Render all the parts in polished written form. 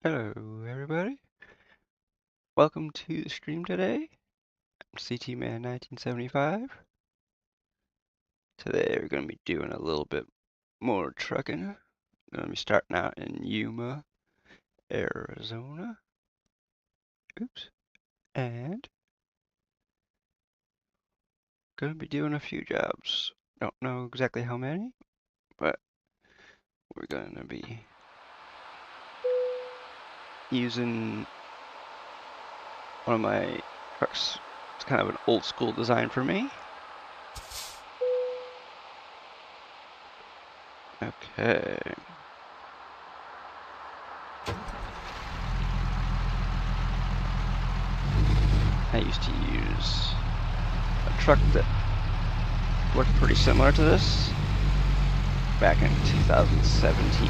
Hello everybody, welcome to the stream today. I'm CTman1975. Today we're going to be doing a little bit more trucking. I'm going to be starting out in Yuma, Arizona. Oops. And going to be doing a few jobs. Don't know exactly how many, but we're going to be using one of my trucks. It's kind of an old school design for me. Okay. I used to use a truck that looked pretty similar to this back in 2017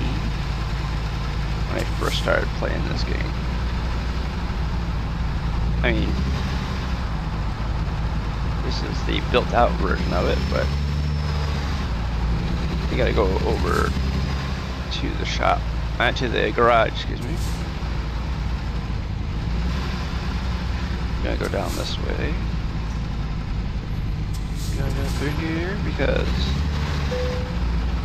when I first started playing this game. I mean, this is the built out version of it, but you gotta go over to the shop, to the garage, excuse me. I'm gonna go down this way. Gonna go through here because,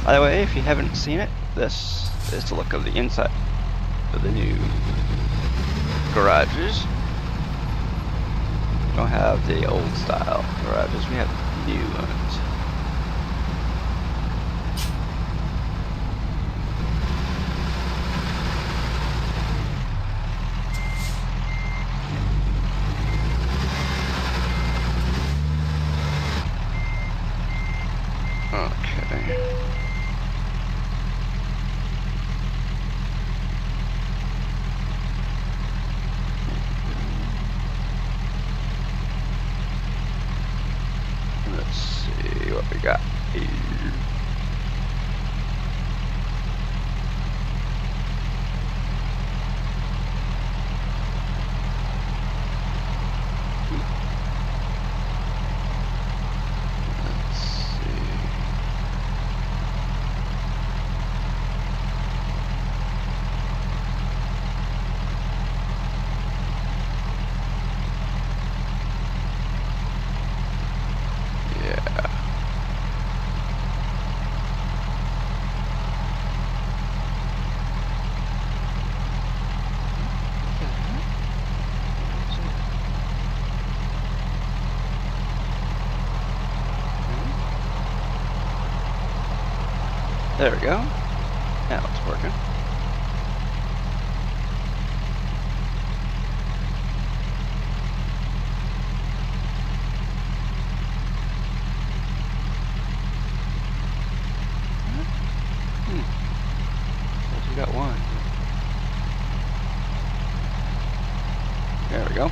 by the way, if you haven't seen it, this is the look of the inside of the new garages. We don't have the old style garages, we have the new ones. Okay. Let's see what we got here. Let's see. Yeah. There we go. Now it's working. Says we got one. There we go.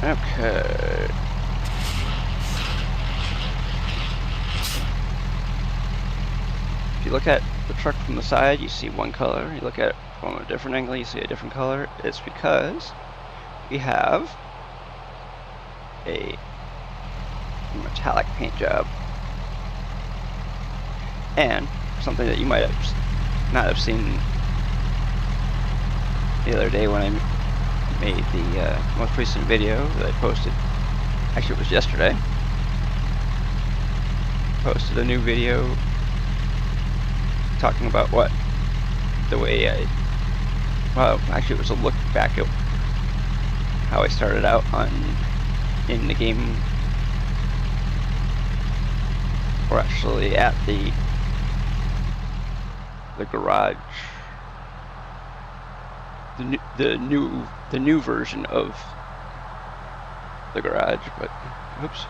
Okay. If you look at the truck from the side, you see one color. You look at it from a different angle, you see a different color. It's because we have a metallic paint job. And something that you might have not have seen the other day when I made the most recent video that I posted. Actually, it was yesterday. Posted a new video talking about the way actually it was a look back at how I started out in the game, or actually at the garage, the new version of the garage. But oops.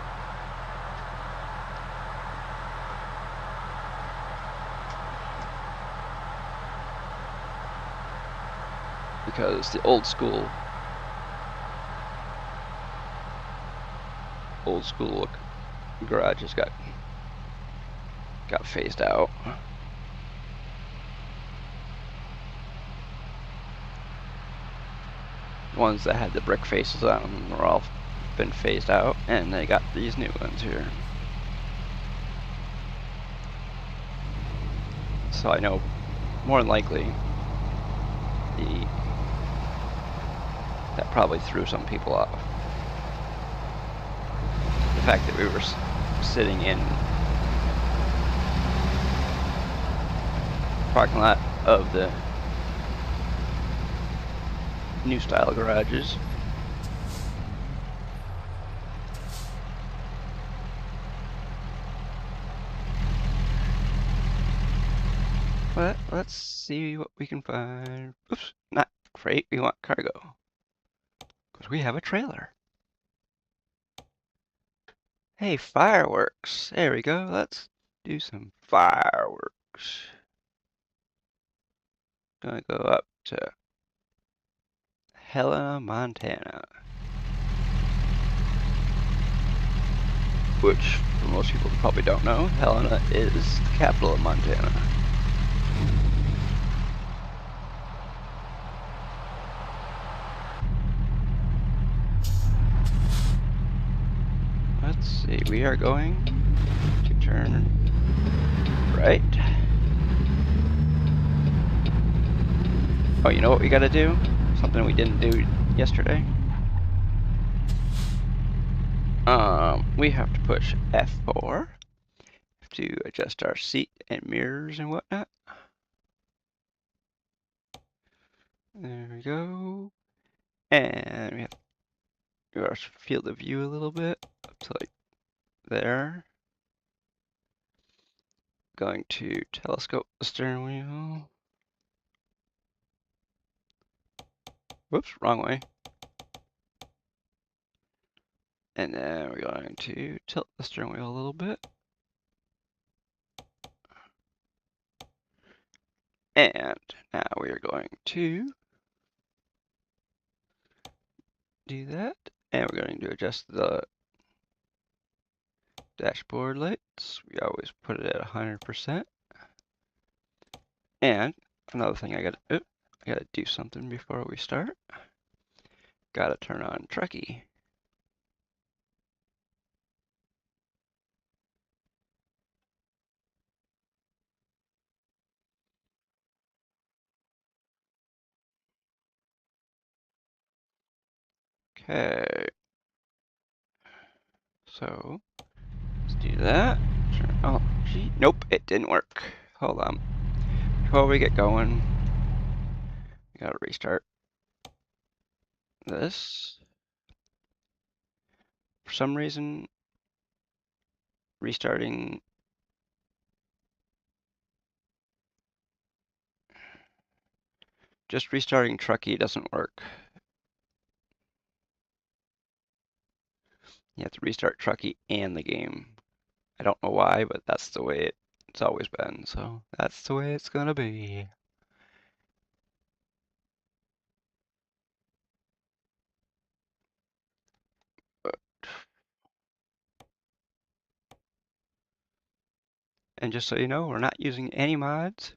Because the old school look garages got phased out. Ones that had the brick faces on them were all been phased out, and they got these new ones here. So I know more than likely that probably threw some people off. The fact that we were sitting in parking lot of the new style garages. But let's see what we can find. Oops, not freight, we want cargo. Because we have a trailer. Hey, fireworks. There we go. Let's do some fireworks. Gonna go up to Helena, Montana. Which, for most people who probably don't know, Helena is the capital of Montana. Let's see, we are going to turn right. Oh, you know what we gotta do? Something we didn't do yesterday. We have to push F4 to adjust our seat and mirrors and whatnot. There we go. And we have to do our field of view a little bit up to like there. Going to telescope the steering wheel. Whoops, wrong way. And then we're going to tilt the steering wheel a little bit. And now we are going to do that. And we're going to adjust the dashboard lights. We always put it at 100%. And another thing I gotta do something before we start. Gotta turn on Truckee. Okay. So let's do that. Oh, gee, nope, it didn't work. Hold on. Before we get going, we gotta restart this. For some reason, restarting just restarting Truckee doesn't work. You have to restart Truckee and the game. I don't know why, but that's the way it's always been, so that's the way it's gonna be. And just so you know, we're not using any mods.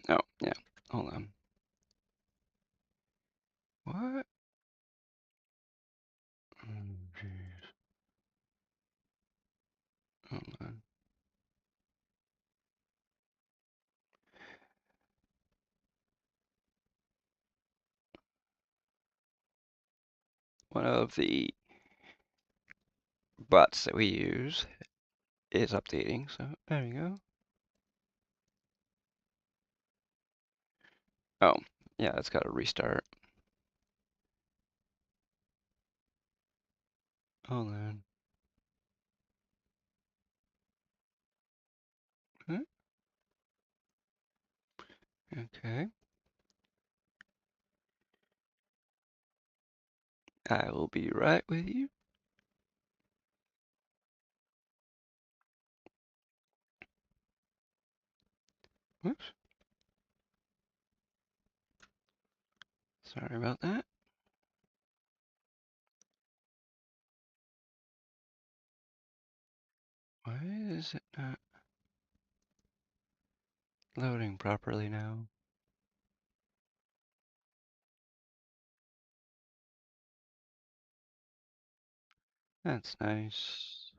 Oh, yeah. Hold on. What? Oh, jeez. Hold on. One of the bots that we use is updating, so there you go. Oh, yeah, it's got to restart. Hold on. Huh? Okay. I will be right with you. Whoops. Sorry about that. Why is it not loading properly now? That's nice.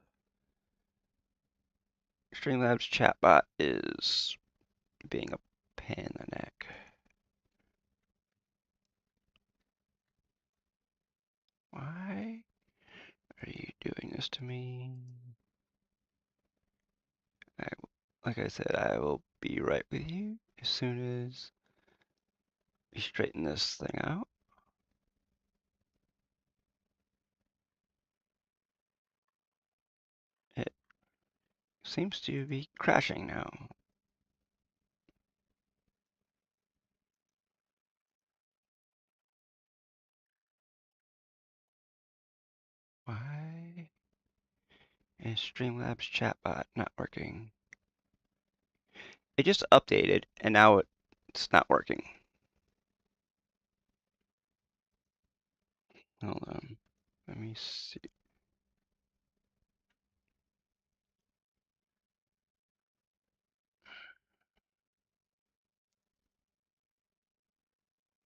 Streamlabs chatbot is being a pain in the neck. Why are you doing this to me? Like I said, I will be right with you as soon as we straighten this thing out. It seems to be crashing now. Why is Streamlabs chatbot not working? It just updated and now it's not working. Hold on. Let me see.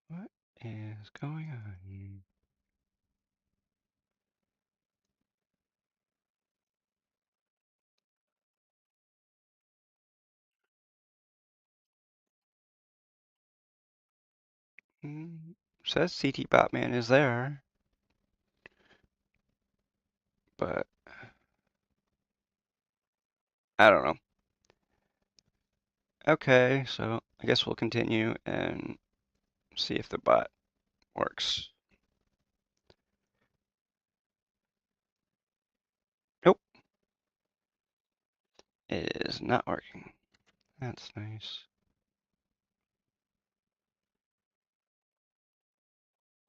What is going on? Says CT Botman is there, but I don't know. Okay, so I guess we'll continue and see if the bot works. Nope. It is not working. That's nice.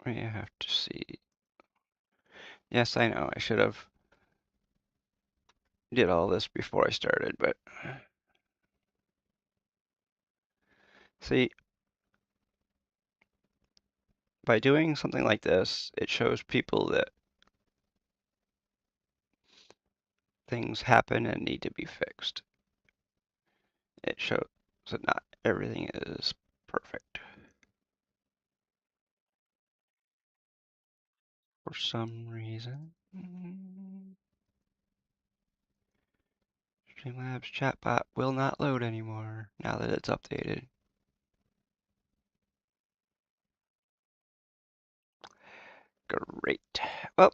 We have to see. Yes, I know. I should have did all this before I started, but see, by doing something like this, it shows people that things happen and need to be fixed. It shows that not everything is perfect. For some reason. Streamlabs chatbot will not load anymore now that it's updated. Great. Well,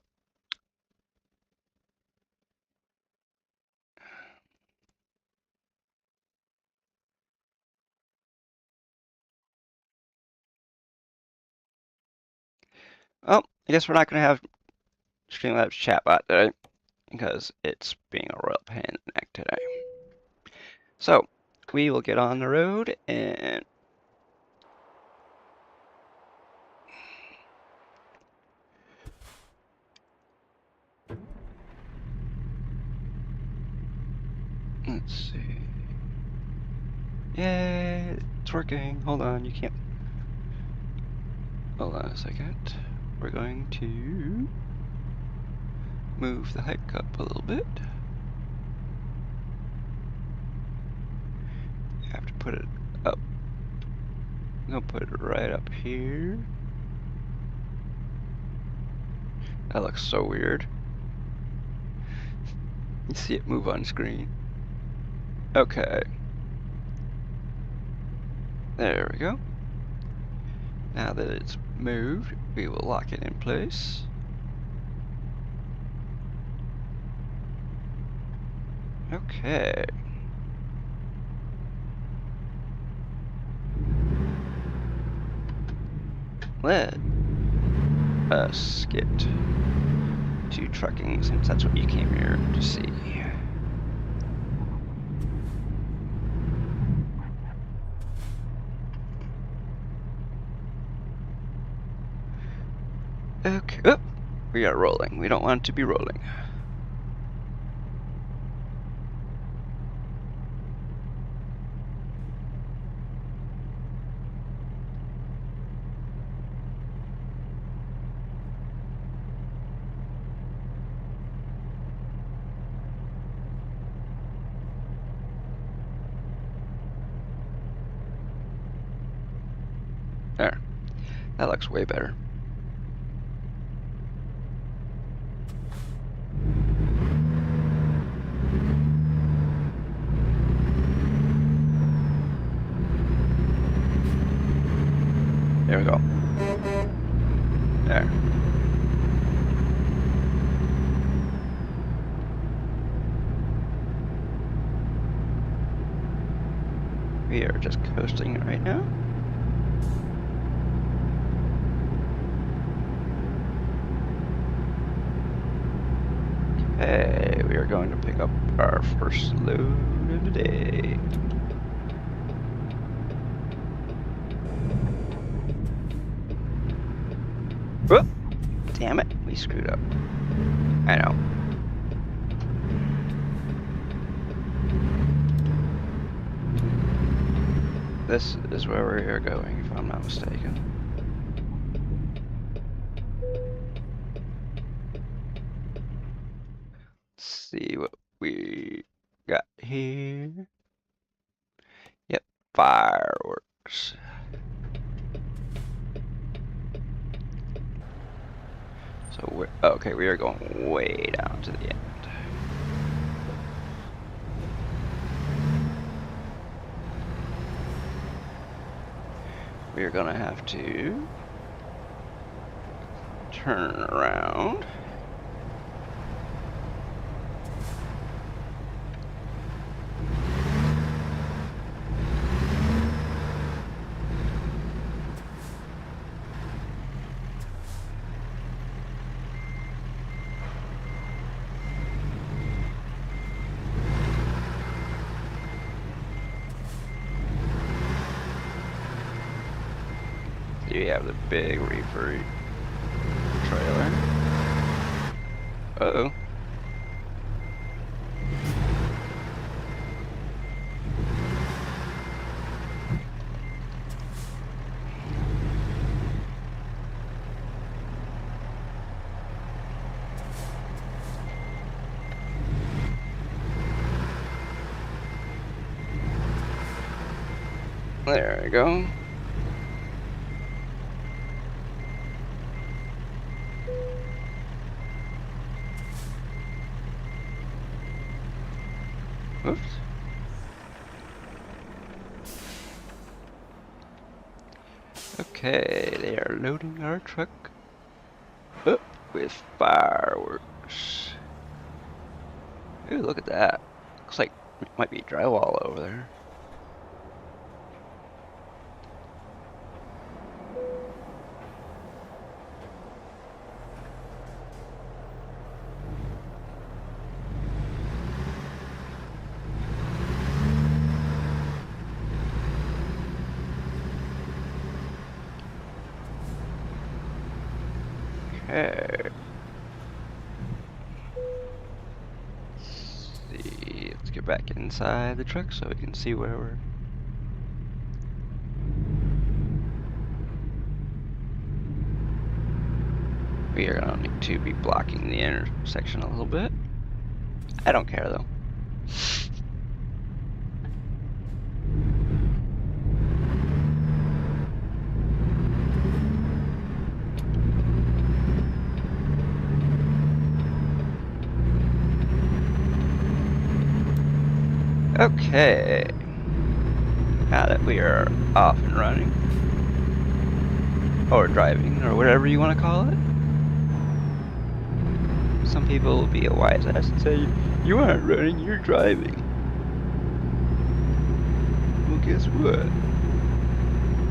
I guess we're not going to have Streamlabs chatbot today because it's being a real pain in the neck today. So we will get on the road and let's see. Yeah, it's working. Hold on, you can't. Hold on a second. We're going to move the hike up a little bit. Have to put it up. I'm gonna put it right up here. That looks so weird. You see it move on screen. Okay. There we go. Now that it's moved, we will lock it in place. Okay. Let us get to trucking since that's what you came here to see. Okay. Oh, we are rolling. We don't want to be rolling. There. That looks way better. we go. There. We are just coasting right now. Okay, we are going to pick up our first load of the day. Whoop! Damn it, we screwed up. I know. This is where we are going, if I'm not mistaken. Let's see what we got here. Yep, fireworks. So we're okay. We are going way down to the end. We are gonna have to turn around. Here you have the big reefer trailer. Uh-oh. There we go. Oops. Okay, they are loading our truck up with fireworks. Ooh, look at that. Looks like it might be drywall over there. Okay. Let's see. Let's get back inside the truck so we can see where we're. We are going to need to be blocking the intersection a little bit. I don't care though. Okay, now that we are off and running, or driving, or whatever you want to call it, some people will be a wise ass and say, you aren't running, you're driving. Well, guess what?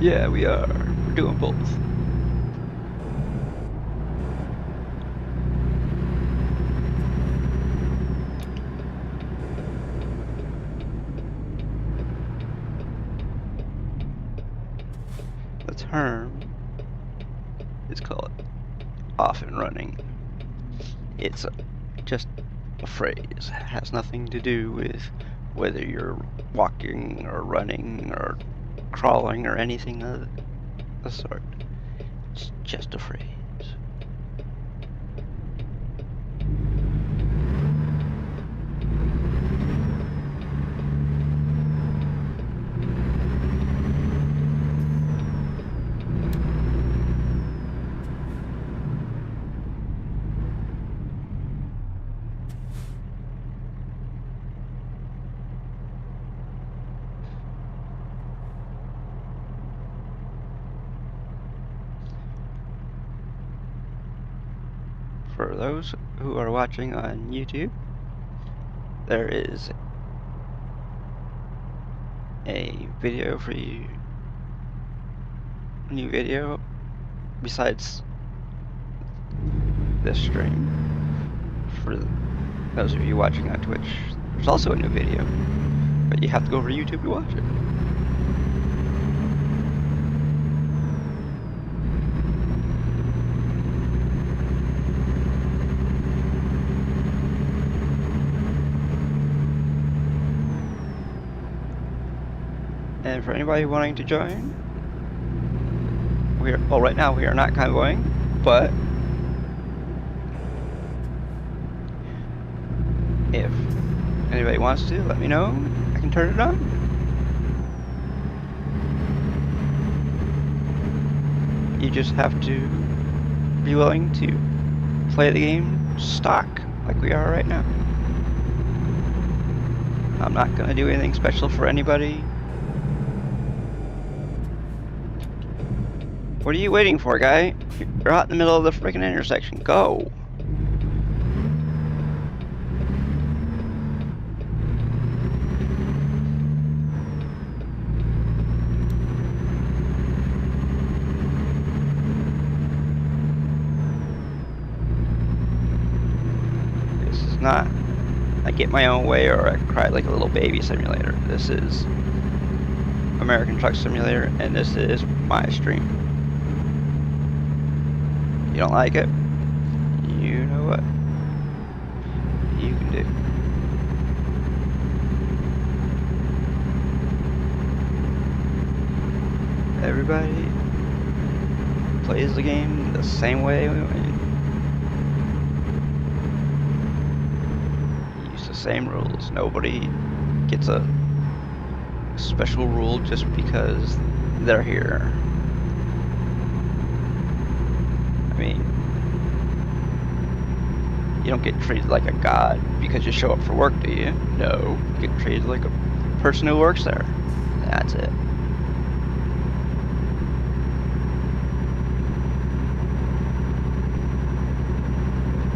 Yeah, we are. We're doing both. The term is called off and running. It's just a phrase. It has nothing to do with whether you're walking or running or crawling or anything of the sort. It's just a phrase. for those who are watching on YouTube, there is a video for you, new video besides this stream. For those of you watching on Twitch, there's also a new video, but you have to go over to YouTube to watch it. And for anybody wanting to join, well, right now we are not convoying, but if anybody wants to, let me know. I can turn it on. You just have to be willing to play the game stock, like we are right now. I'm not gonna do anything special for anybody. What are you waiting for, guy? You're out in the middle of the freaking intersection. Go! This is not I get my own way or I cry like a little baby simulator. This is American Truck Simulator, and this is my stream. You don't like it? You know what you can do. Everybody plays the game the same way. Use the same rules. Nobody gets a special rule just because they're here. I mean, you don't get treated like a god because you show up for work, do you? No, you get treated like a person who works there. That's it.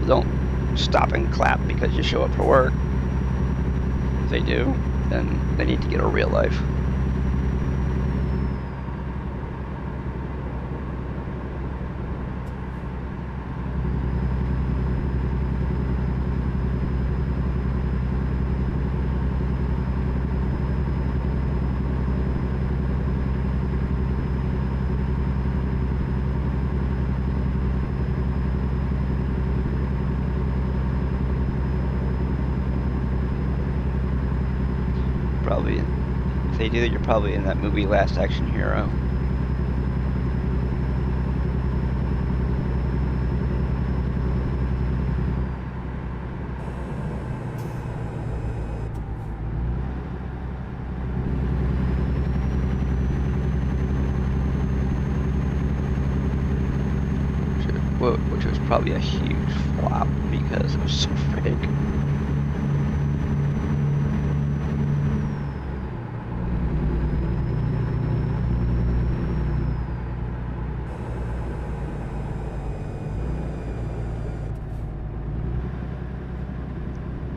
Don't stop and clap because you show up for work. If they do, then they need to get a real life. Probably, if they do that, you're probably in that movie Last Action Hero. Which was probably a huge flop because it was so big.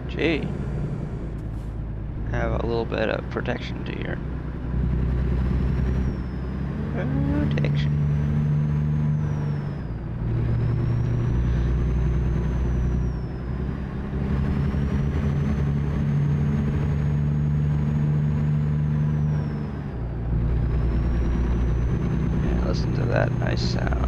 Gee, have a little bit of protection to your protection. Yeah, listen to that nice sound.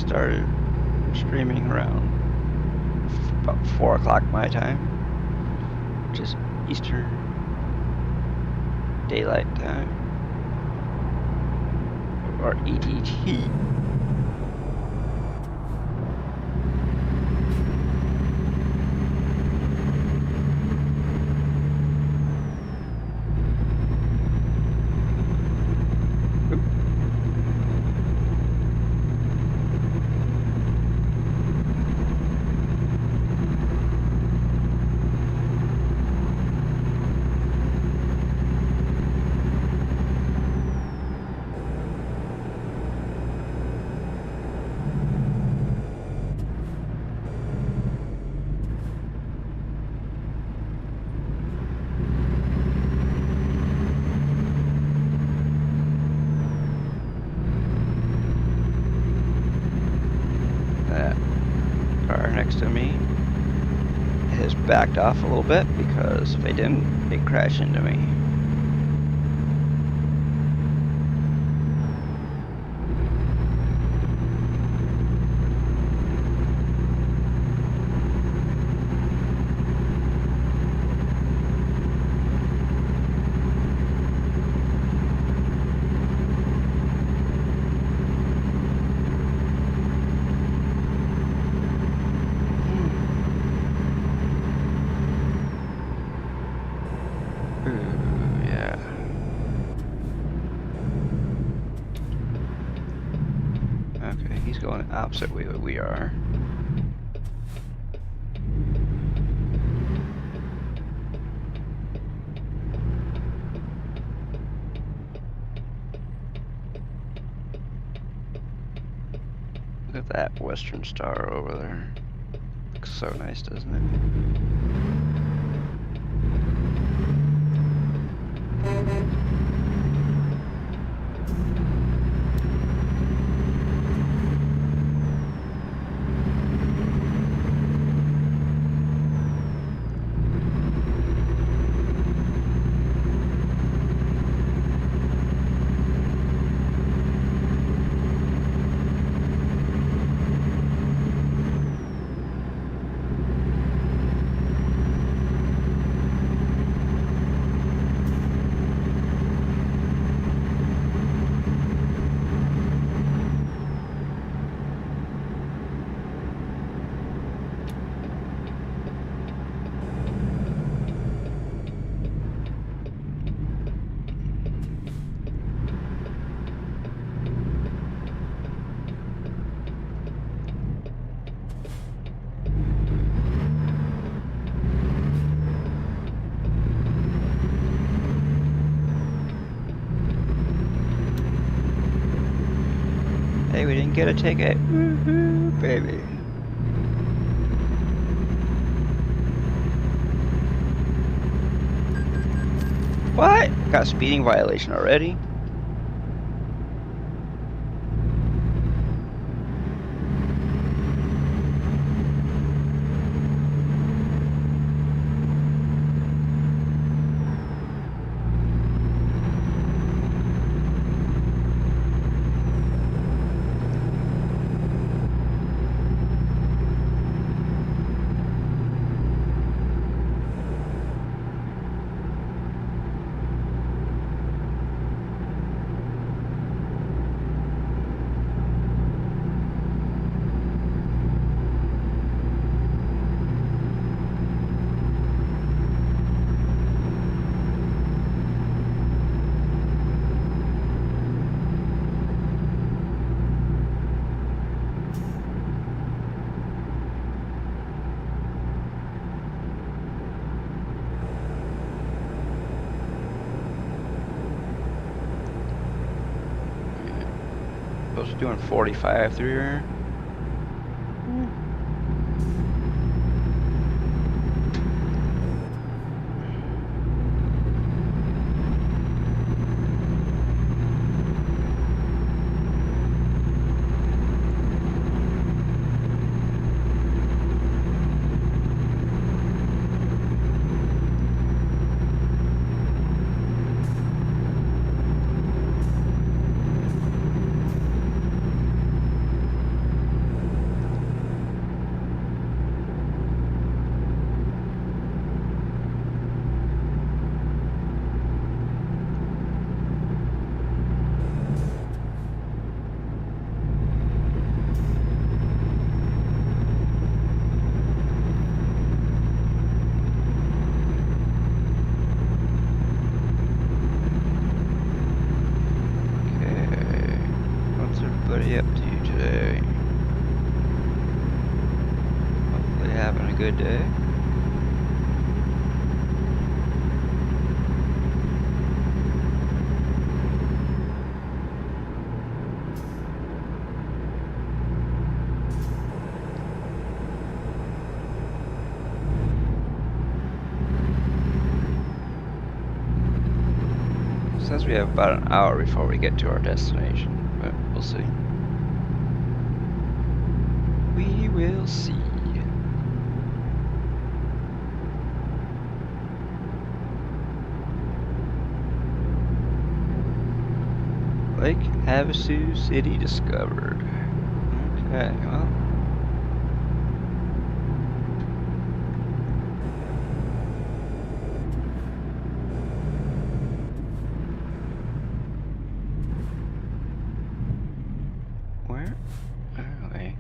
started streaming around about 4 o'clock my time, which is Eastern Daylight Time, or EDT. Next to me has backed off a little bit because if they didn't, they'd crash into me. Going the opposite way that we are. Look at that Western Star over there. Looks so nice, doesn't it? Hey, we didn't get a ticket. Woohoo, baby. What? Got a speeding violation already? I was doing 45 through here. you up to today? Hopefully having a good day. Says we have about an hour before we get to our destination, but we'll see. We will see. Lake Havasu City discovered. Okay, well. Where are we?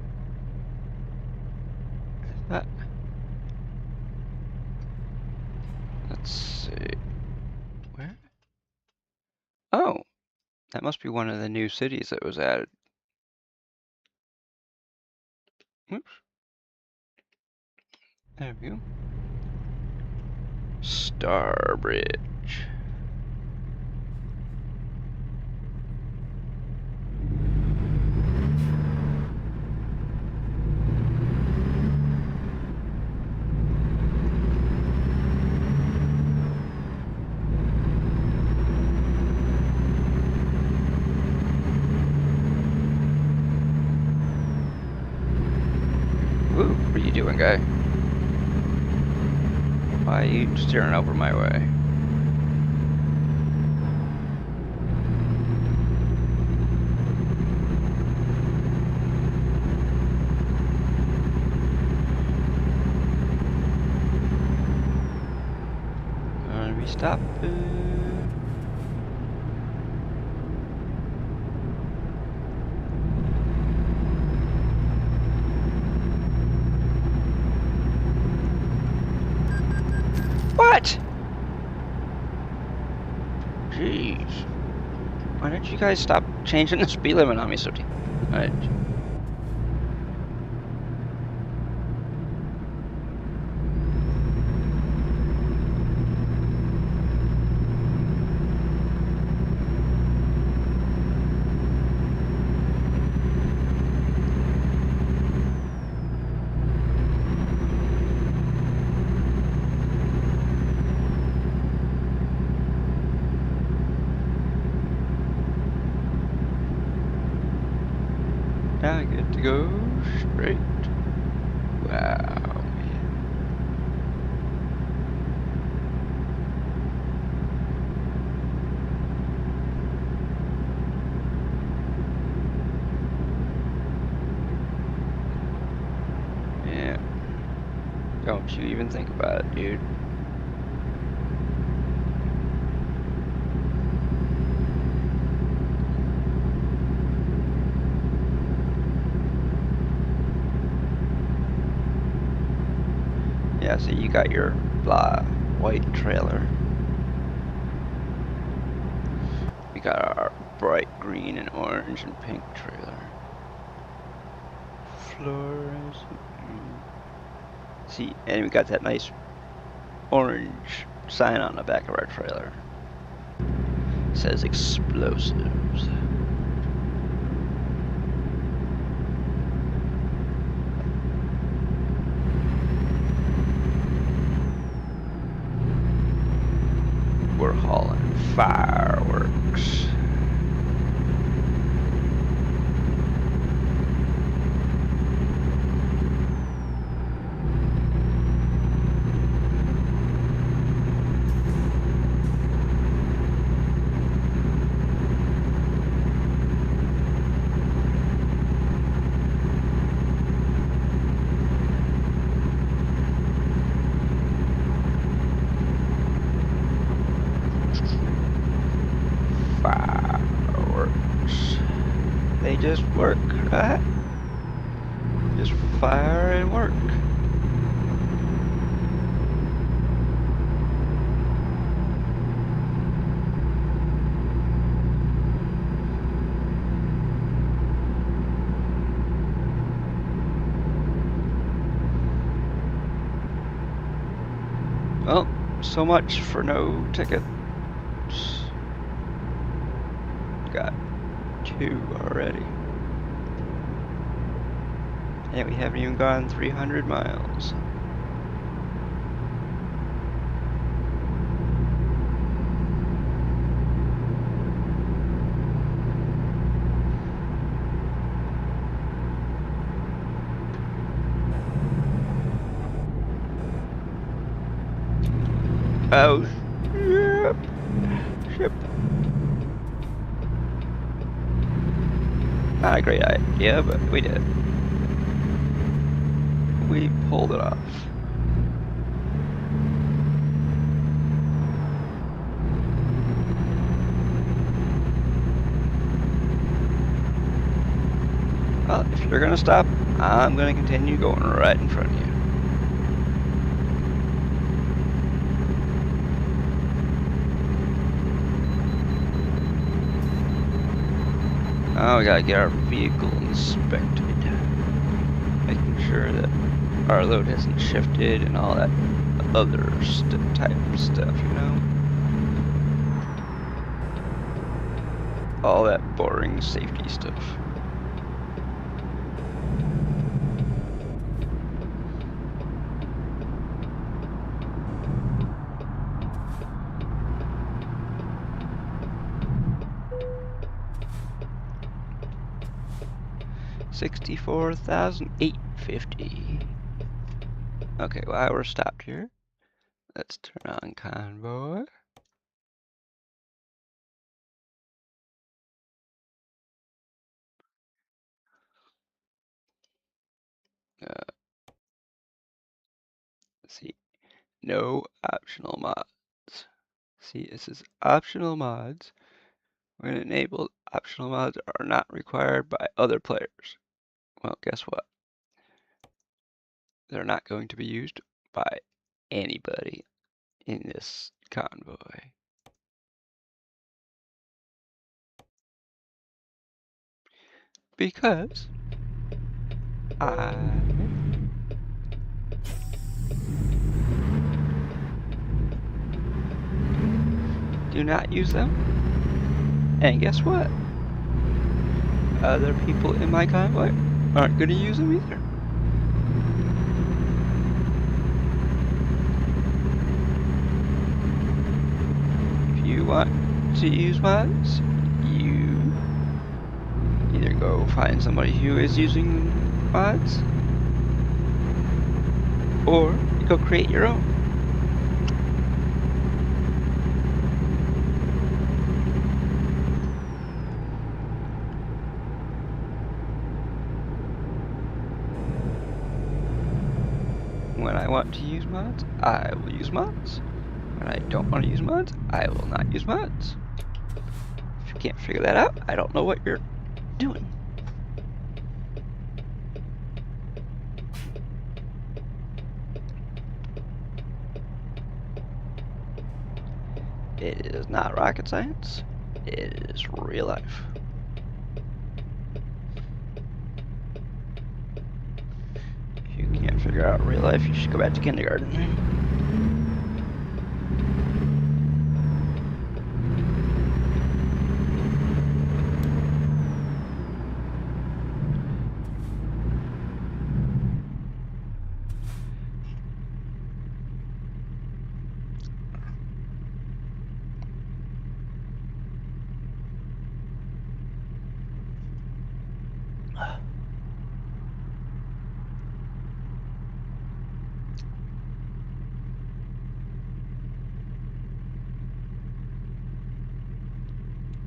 Is that? Let's see. Where? Oh, that must be one of the new cities that was added. Oops. There we go. Starbridge. Ooh, what are you doing, guy? Why are you steering over my way? Gonna be stopping. What? Jeez. Why don't you guys stop changing the speed limit on me so much? Now I get to go straight. Wow. Yeah. Don't you even think about it, dude. Yeah, so you got your white trailer. We got our bright green and orange and pink trailer. Fluorescent green. See, and we got that nice orange sign on the back of our trailer. It says explosives. We're hauling fireworks. They just work, right? Just fire and work. so much for no tickets. Got 2 already. And we haven't even gone 300 miles. Oh, ship. Not a great idea, but we did. We pulled it off. Well, if you're gonna stop, I'm gonna continue going right in front of you. Oh, we gotta get our vehicle inspected. Making sure that our load hasn't shifted and all that other type of stuff, you know? All that boring safety stuff. $64,850. Okay, while we're stopped here, let's turn on Convoy. Let's see, no optional mods. See, this is optional mods. When enabled, optional mods are not required by other players. Well, guess what? They're not going to be used by anybody in this convoy. Because I do not use them. And guess what? Other people in my convoy aren't going to use them either. If you want to use mods, you either go find somebody who is using mods, or you go create your own. When I want to use mods, I will use mods. When I don't want to use mods, I will not use mods. If you can't figure that out, I don't know what you're doing. It is not rocket science. It is real life. If you can't figure out real life, you should go back to kindergarten.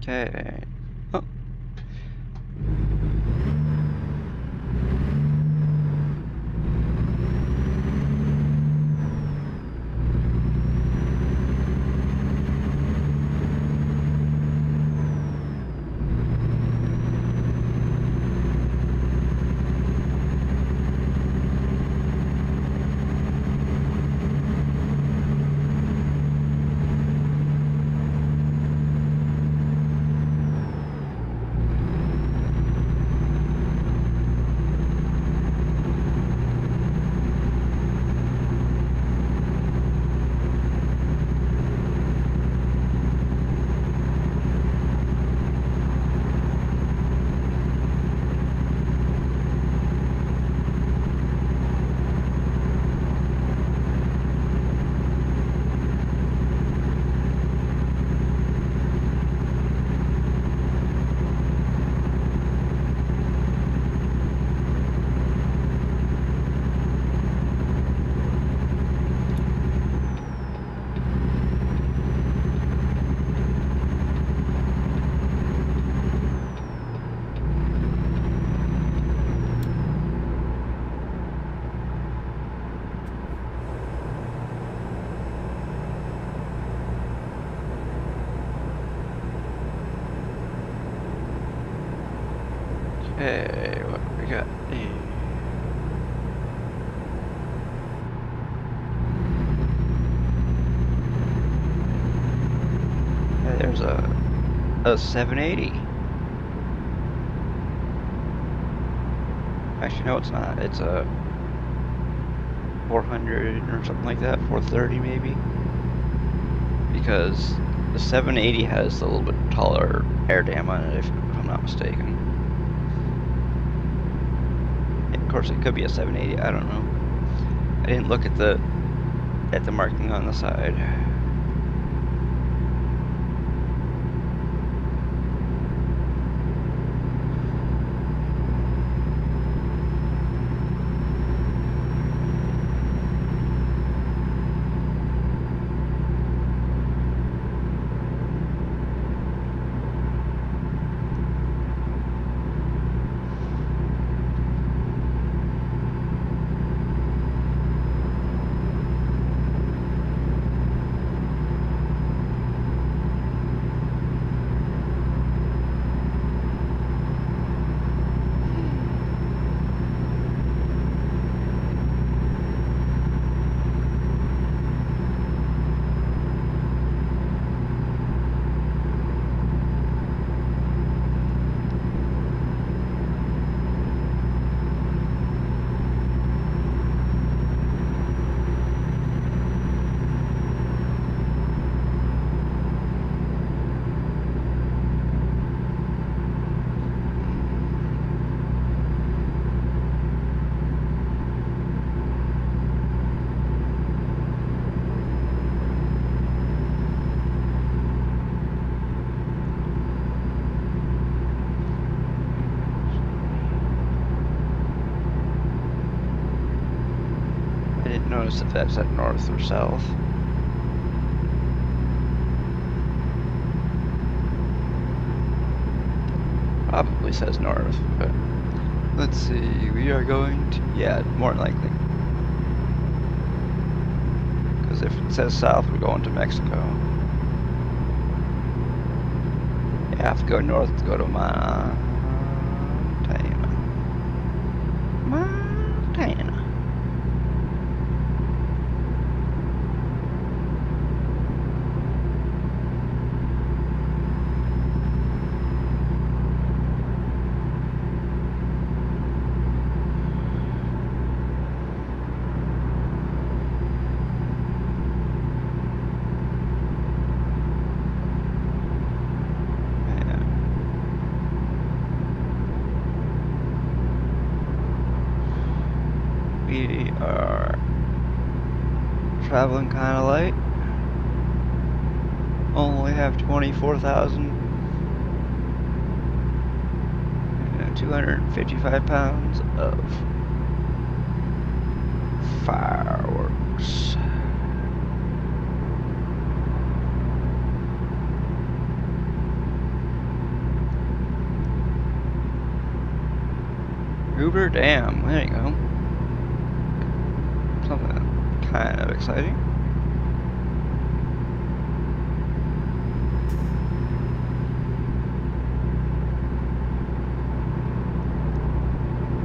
Okay. Oh. Hey, what do we got? Hey. Hey, there's a 780. Actually, no, it's not. It's a 400 or something like that, 430 maybe. Because the 780 has a little bit taller air dam on it, if I'm not mistaken. Of course, it could be a 780. I don't know. I didn't look at the marking on the side. Notice if that's at north or south. Probably says north, but let's see. We are going to, yeah, more than likely. Because if it says south, we're going to Mexico. You have to go north to go to Montana. Montana. We are traveling kind of light. Only have 24,255 pounds of fireworks. Hoover Dam, there you go. Something kind of exciting.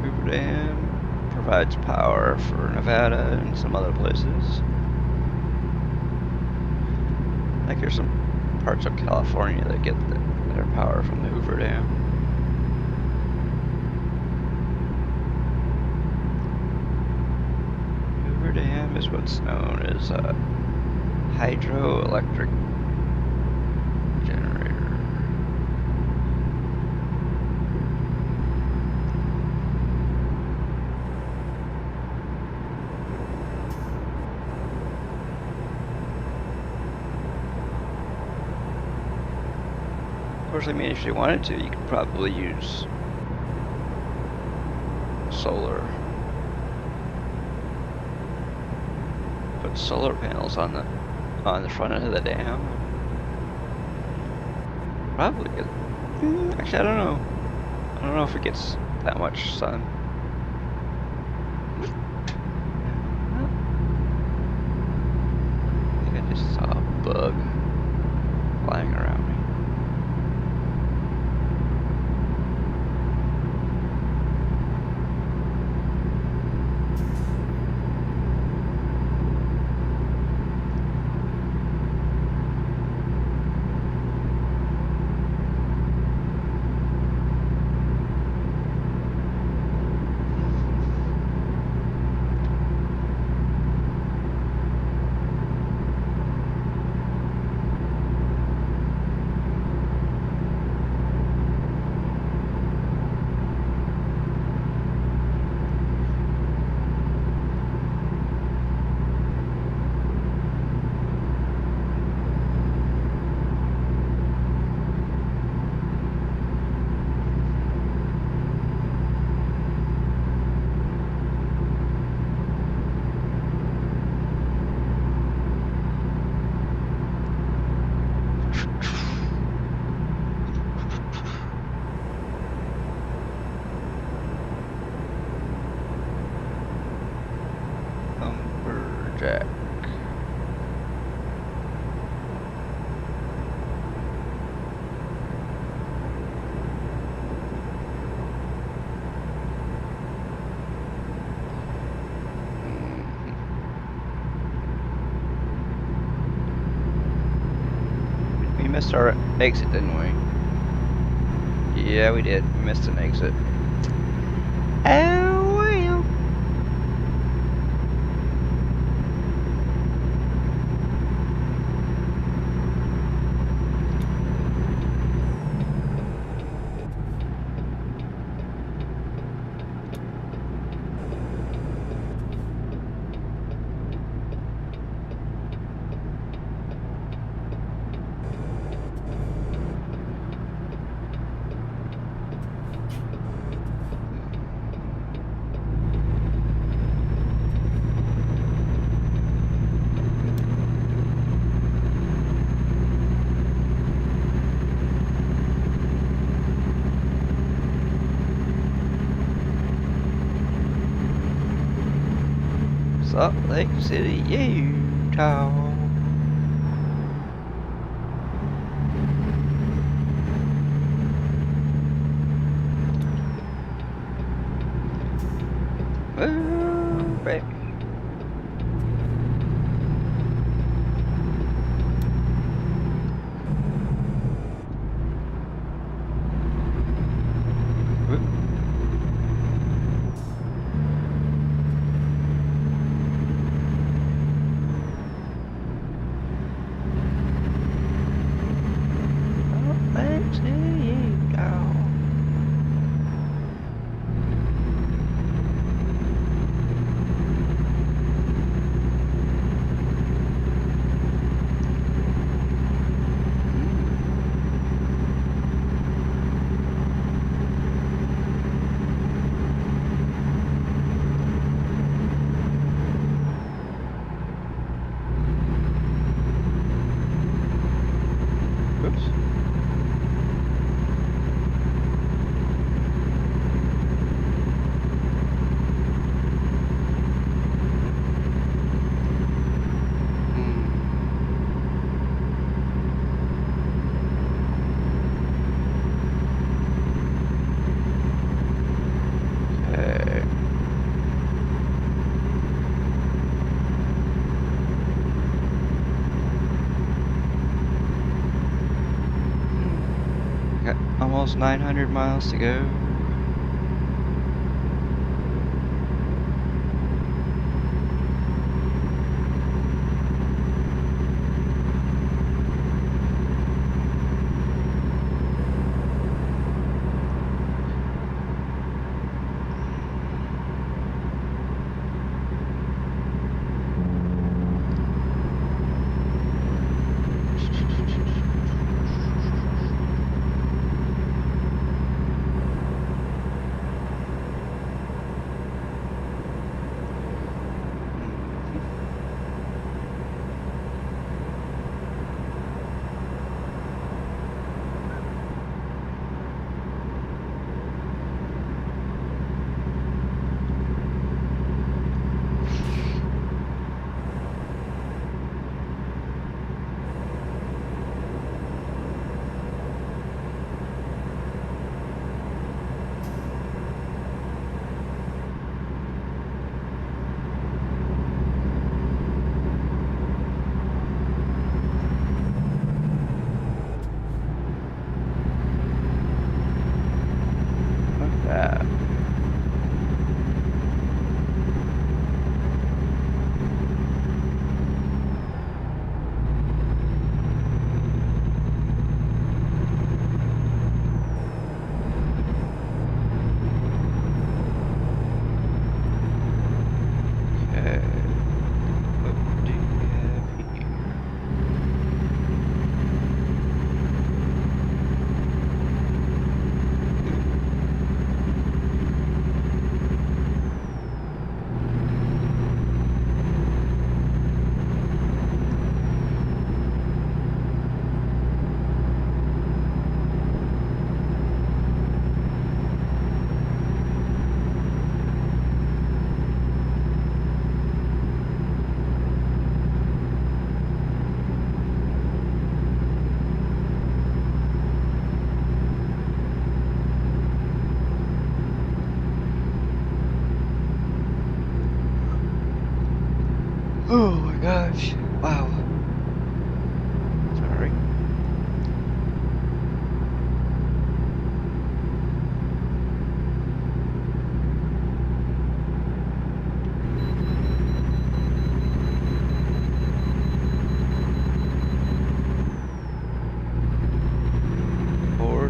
Hoover Dam provides power for Nevada and some other places. Like there's some parts of California that get their power from the Hoover Dam. Dam is what's known as a hydroelectric generator. Of course, I mean, if you wanted to, you could probably use solar. Put solar panels on the front of the dam. Probably good. Actually, I don't know. I don't know if it gets that much sun. I think I just saw a bug flying around me. missed our exit, didn't we? Yeah, we did. We missed an exit. Oh well. Salt Lake City, Utah. Ooh, baby. Salt Lake City, Utah. Oops. Okay. Got almost 900 miles to go.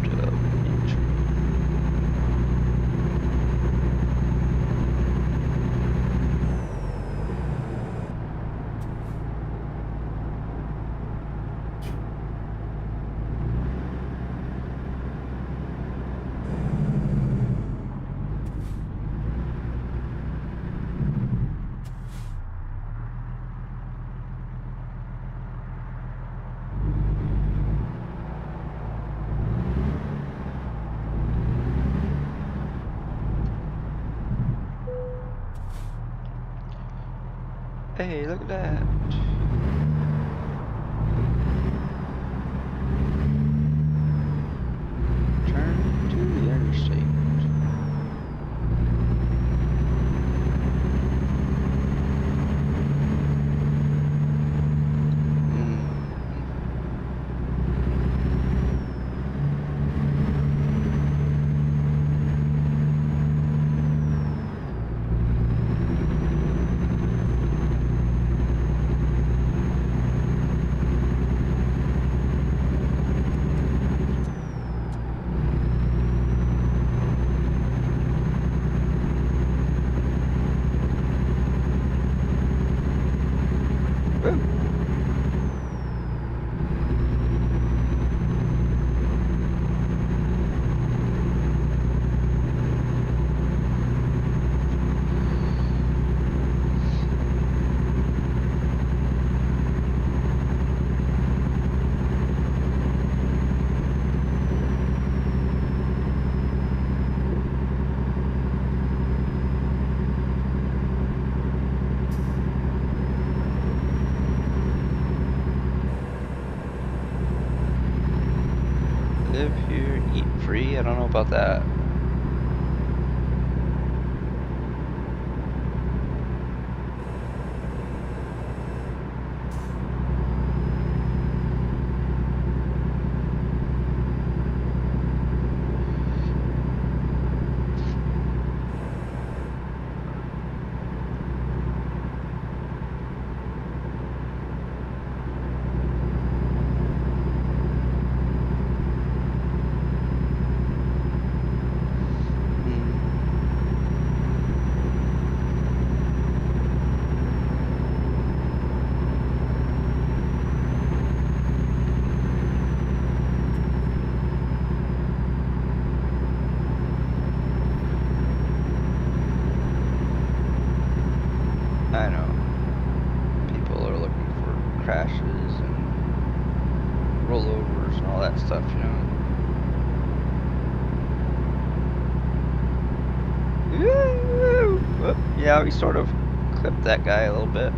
port of entry. Hey, look at that. Turn to the interstate. Live here, eat free? I don't know about that. I know. People are looking for crashes and rollovers and all that stuff, you know. Woo! Whoop. Yeah, we sort of clipped that guy a little bit.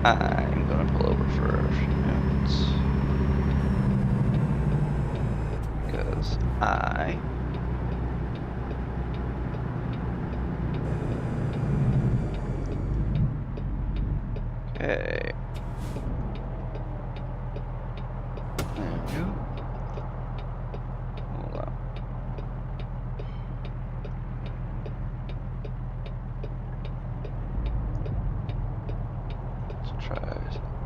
I'm gonna pull over for a few minutes. Because I... Okay. There we go. Hold on. Let's try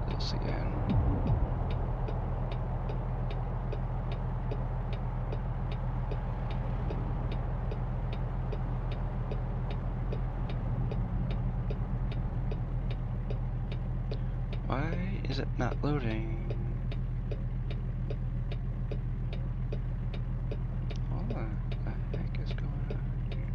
this again. Why is it not loading? Hold on, what the heck is going on here?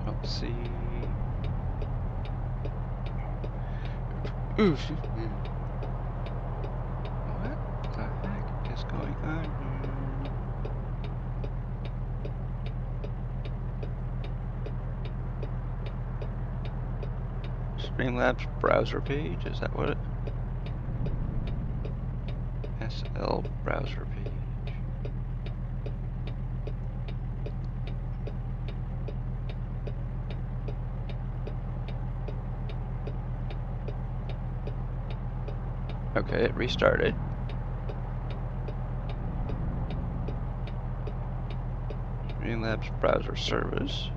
Let's see. Ooh, shoot. What the heck is going on here? Streamlabs browser page, is that what it? SL browser page. Okay, it restarted. Streamlabs browser service.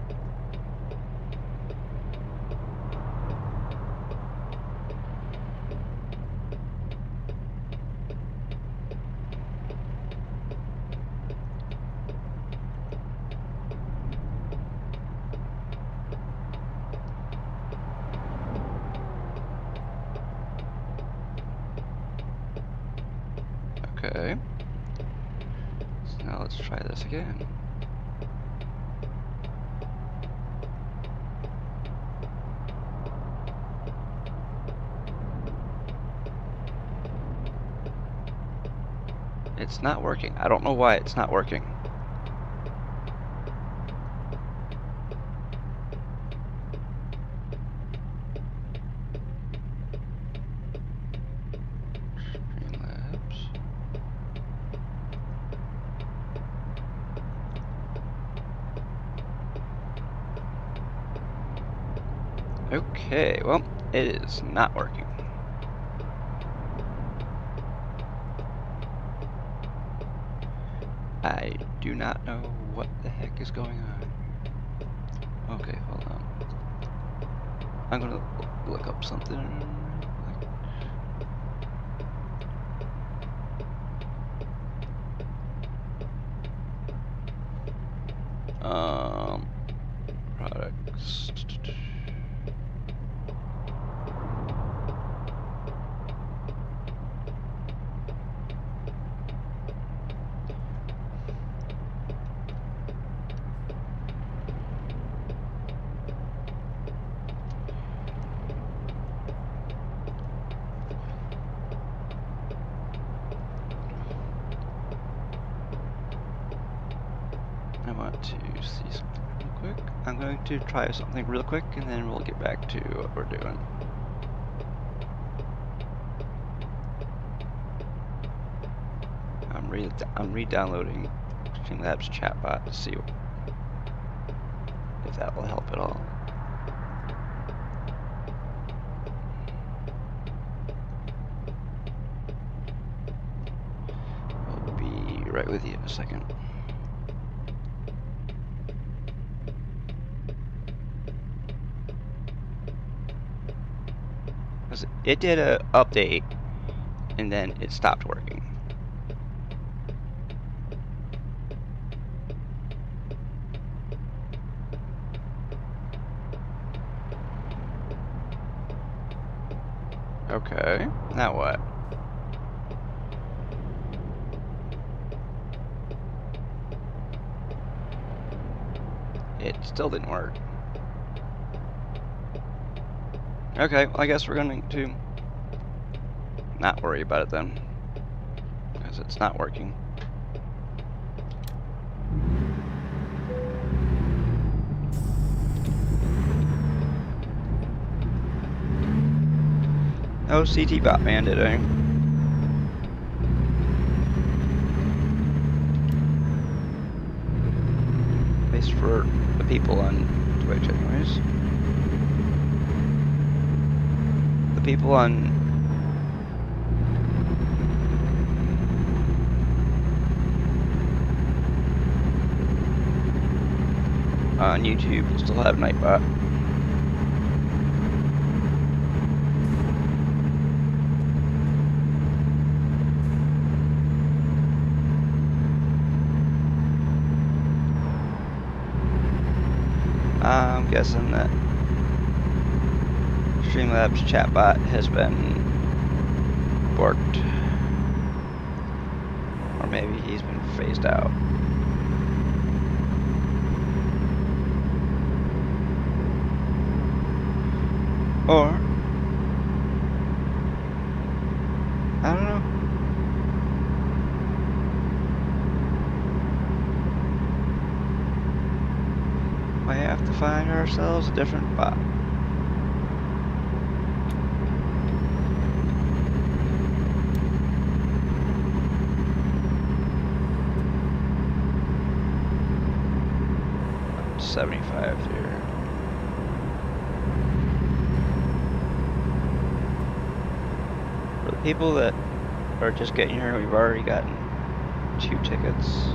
Okay. So now let's try this again. It's not working. I don't know why it's not working. Okay, well, it is not working. I do not know what the heck is going on. Okay, hold on. I'm gonna look up something. Products. I want to see something real quick. I'm going to try something real quick and then we'll get back to what we're doing. I'm re-downloading Streamlabs chatbot to see if that will help at all. I'll be right with you in a second. It did a update and then it stopped working. Okay, now what? It still didn't work. Okay, well, I guess we're going to not worry about it then, because it's not working. Oh, CT bot man today. At least for the people on Twitch anyways. The people on YouTube still have Nightbot. I'm guessing that Streamlabs chatbot has been borked. Or maybe he's been phased out. Or I don't know. We have to find ourselves a different bot. $75 here. For the people that are just getting here, we've already gotten 2 tickets.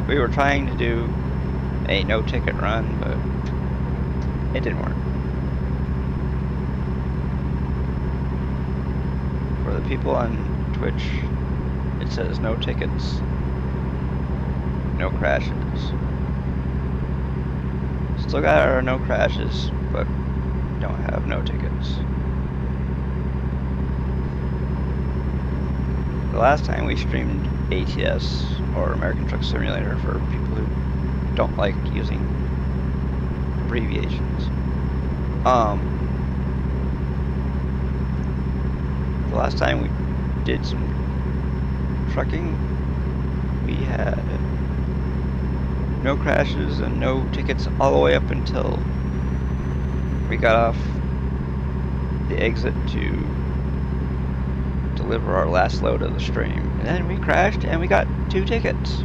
We were trying to do a no-ticket run, but it didn't work. For the people on Twitch, it says no tickets, no crashes. Still got our no crashes, but don't have no tickets. The last time we streamed ATS, or American Truck Simulator, for people who don't like using abbreviations. The last time we did some trucking, we had no crashes and no tickets all the way up until we got off the exit to deliver our last load of the stream. And then we crashed and we got 2 tickets.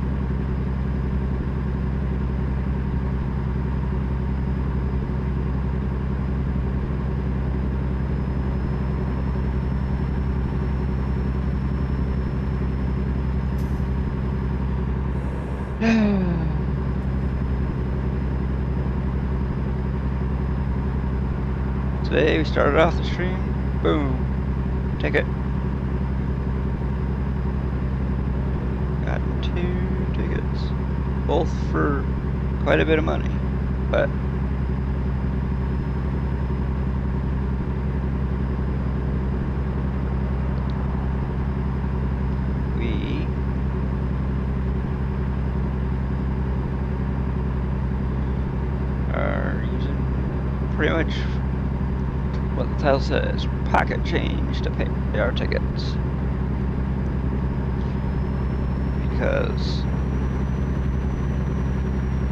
Today we started off the stream, boom, ticket. Got 2 tickets, both for quite a bit of money, but we are using pretty much what the title says, pocket change to pay our tickets. Because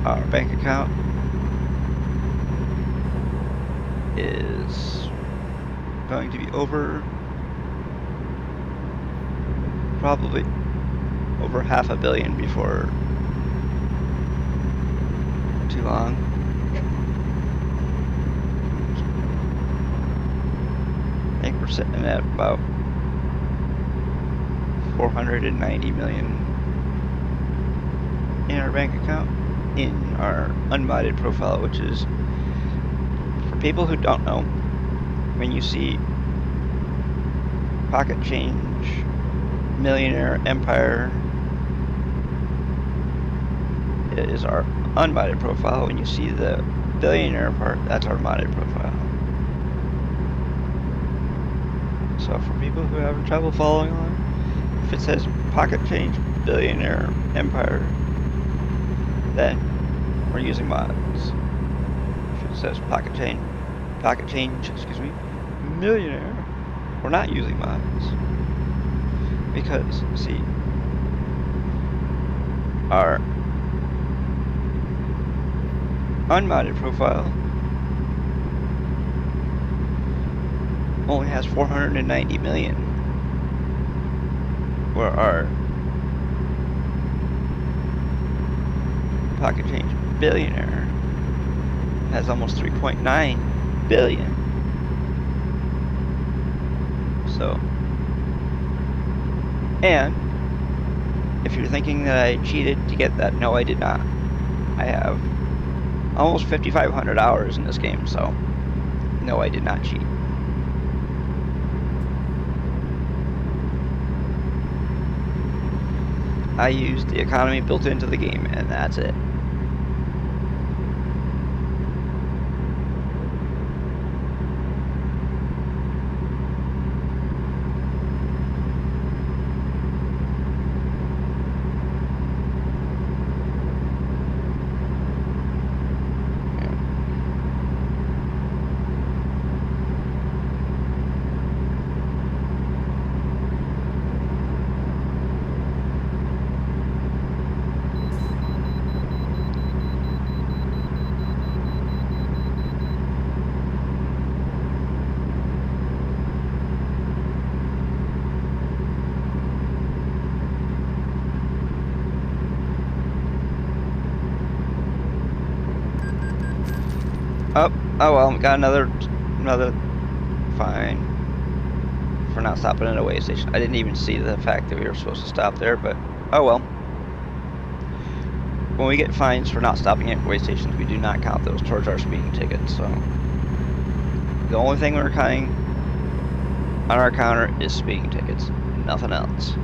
our bank account is going to be probably over $500 million before too long. I think we're sitting at about 490 million in our bank account, in our unmodded profile, which is, for people who don't know, when you see pocket change, Millionaire, Empire, it is our unmodded profile. When you see the billionaire part, that's our modded profile. So for people who are having trouble following along, if it says pocket change, billionaire, Empire, then we're using mods. If it says pocket change, excuse me, millionaire, we're not using mods. Because, see, our unmodded profile only has 490 million, where our pocket change billionaire has almost 3.9 billion. So, and if you're thinking that I cheated to get that, no, I did not. I have almost 5,500 hours in this game, so no, I did not cheat. I used the economy built into the game, and that's it. Oh well, got another fine for not stopping at a way station. I didn't even see the fact that we were supposed to stop there, but oh well. When we get fines for not stopping at way stations, we do not count those towards our speeding tickets. So the only thing we're counting on our counter is speeding tickets, nothing else.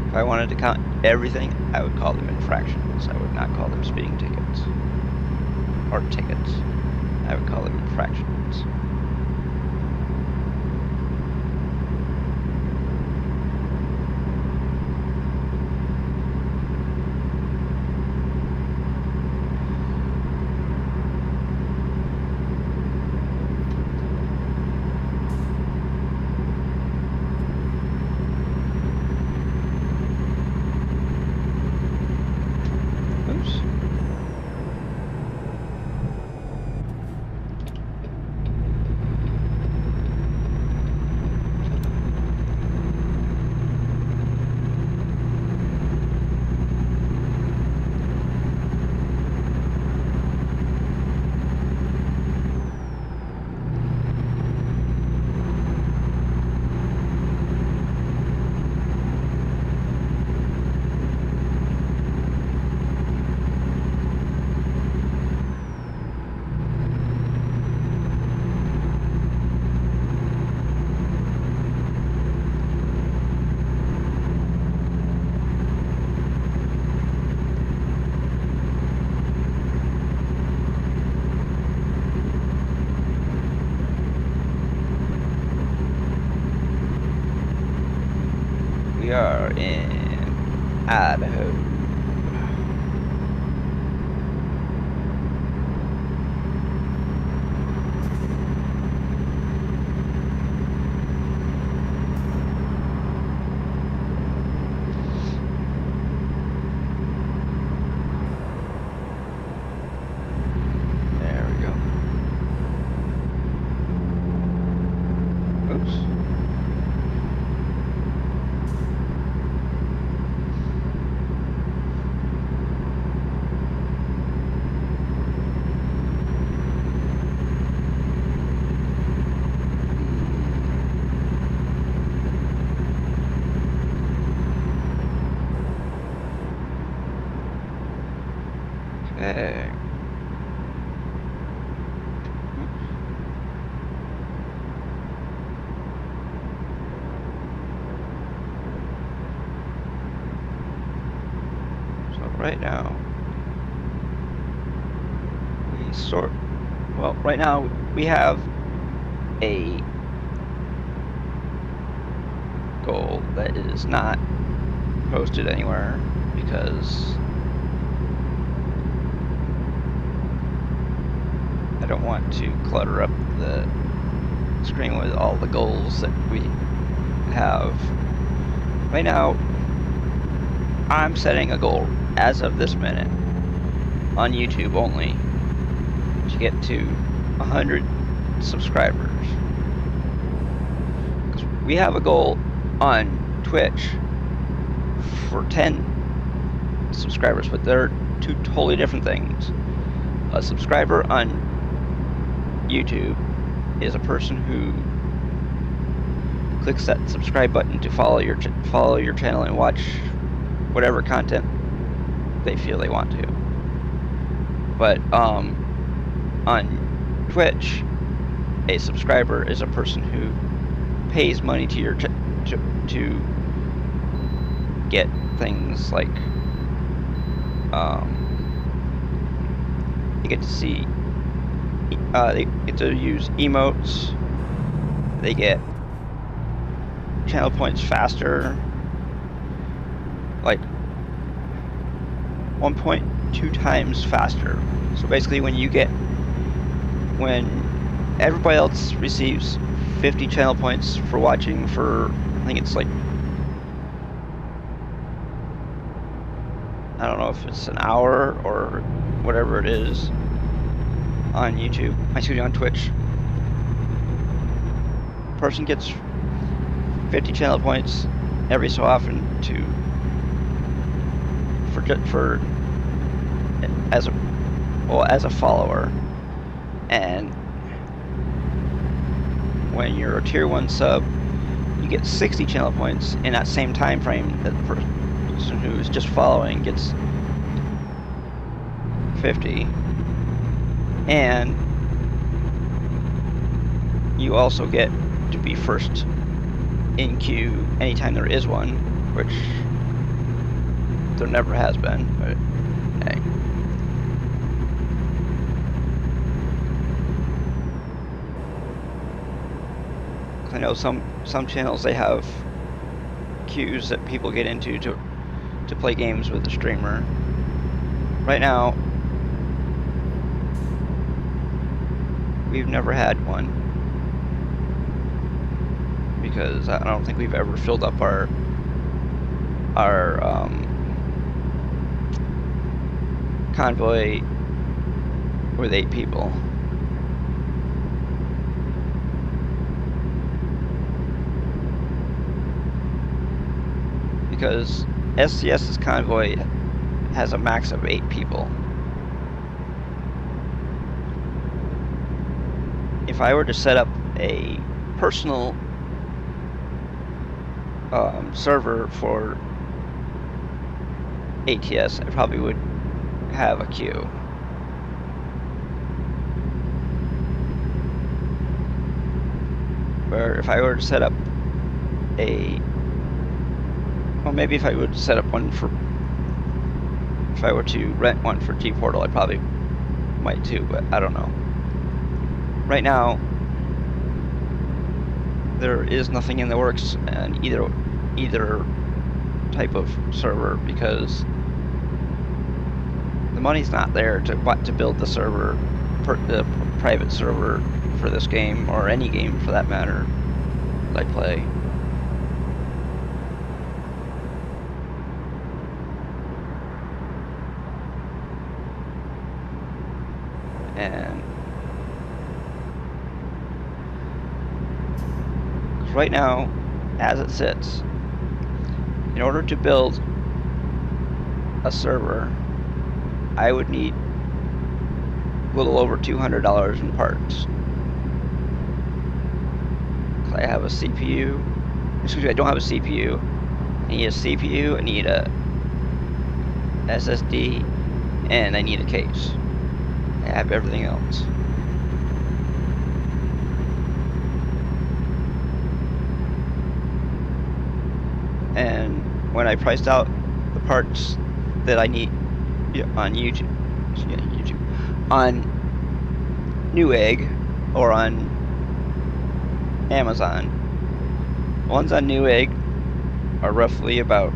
If I wanted to count everything, I would call them infractions. I would not call them speeding tickets. Or tickets. I would call them infractions. We are in Idaho. There we go. Oops. Okay. So right now, right now we have a goal that is not post it anywhere because I don't want to clutter up the screen with all the goals that we have. Right now, I'm setting a goal as of this minute on YouTube only to get to 100 subscribers. We have a goal on Twitch for 10 subscribers, but they're two totally different things. A subscriber on YouTube is a person who clicks that subscribe button to follow your channel and watch whatever content they feel they want to. But on Twitch, a subscriber is a person who pays money to your to get things like you get to see they get to use emotes, they get channel points faster, like 1.2 times faster. So basically when everybody else receives 50 channel points for watching for, I think it's like, I don't know if it's an hour or whatever it is on YouTube, on Twitch. Person gets 50 channel points every so often as a follower, and when you're a tier 1 sub, you get 60 channel points in that same time frame that the person who is just following gets 50. And you also get to be first in queue anytime there is one, which there never has been, but hey. I know some channels, they have queues that people get into to play games with the streamer. Right now, we've never had one because I don't think we've ever filled up our convoy with 8 people. Because SCS's convoy has a max of 8 people. If I were to set up a personal server for ATS, I probably would have a queue. Where if I were to set up well, maybe if I would set up one if I were to rent one for G-Portal, I probably might too, but I don't know. Right now, there is nothing in the works on either type of server because the money's not there to build the server, the private server for this game, or any game for that matter that I play. And right now, as it sits, in order to build a server, I would need a little over $200 in parts. I have a CPU. Excuse me, I don't have a CPU. I need a CPU, I need a SSD, and I need a case. I have everything else. And when I priced out the parts that I need on YouTube, on Newegg or on Amazon, ones on Newegg are roughly about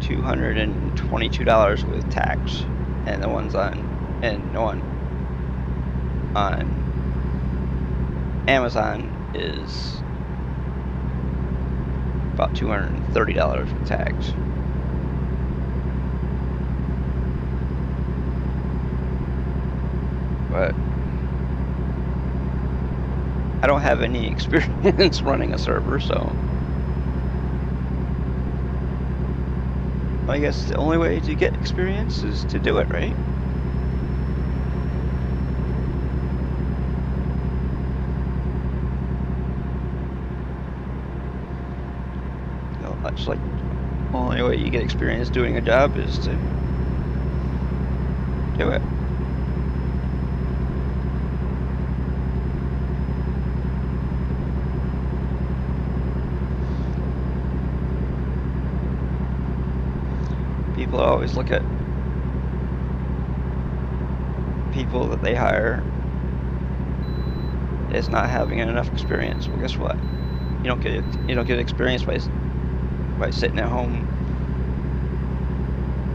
$222 with tax, and the ones on Amazon is about $230 with tax. But I don't have any experience running a server, so I guess the only way to get experience is to do it, right? Much like the only way you get experience doing a job is to do it. People always look at people that they hire as not having enough experience. Well, guess what? You don't get experience by sitting at home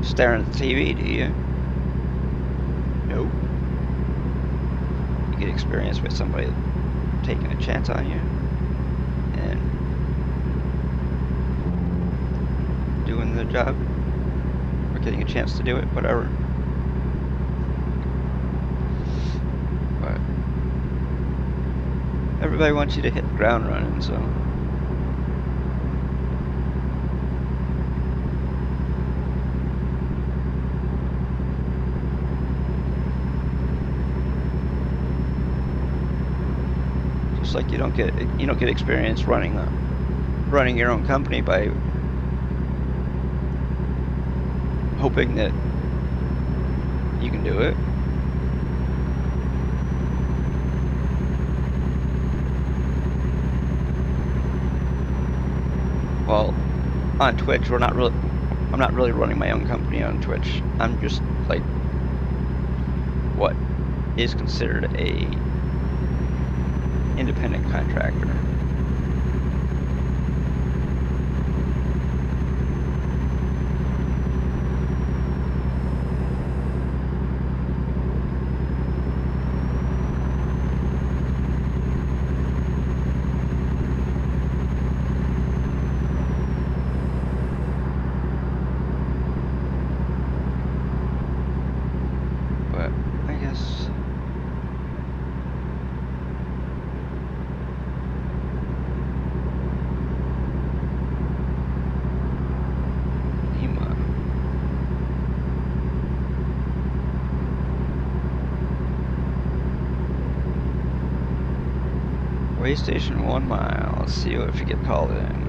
staring at the TV, do you? Nope. You get experience by somebody taking a chance on you and doing the job, or getting a chance to do it, whatever. But everybody wants you to hit the ground running, so like you don't get experience running your own company by hoping that you can do it. Well, on Twitch, I'm not really running my own company on Twitch. I'm just like what is considered a independent contractor. But I guess Yuma. Way station 1 mile. Let's see if you get called in.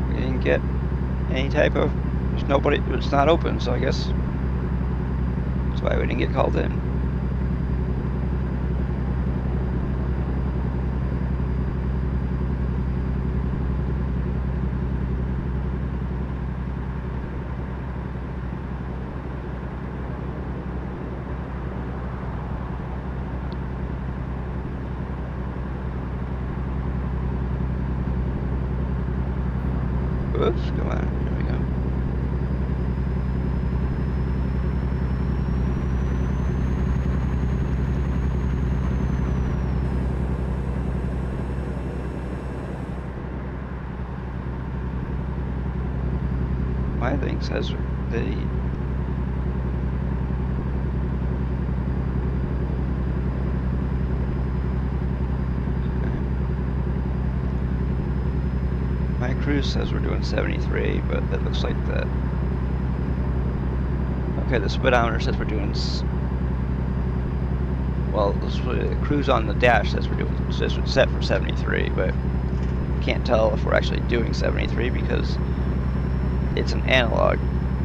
We didn't get any type of. There's nobody. It's not open, so I guess that's why we didn't get called in. Oops, come on, here we go. My thing says the My cruise says we're doing 73, but it looks like that. Okay, the speedometer says we're doing. Well, the cruise on the dash says we're set for 73, but can't tell if we're actually doing 73 because it's an analog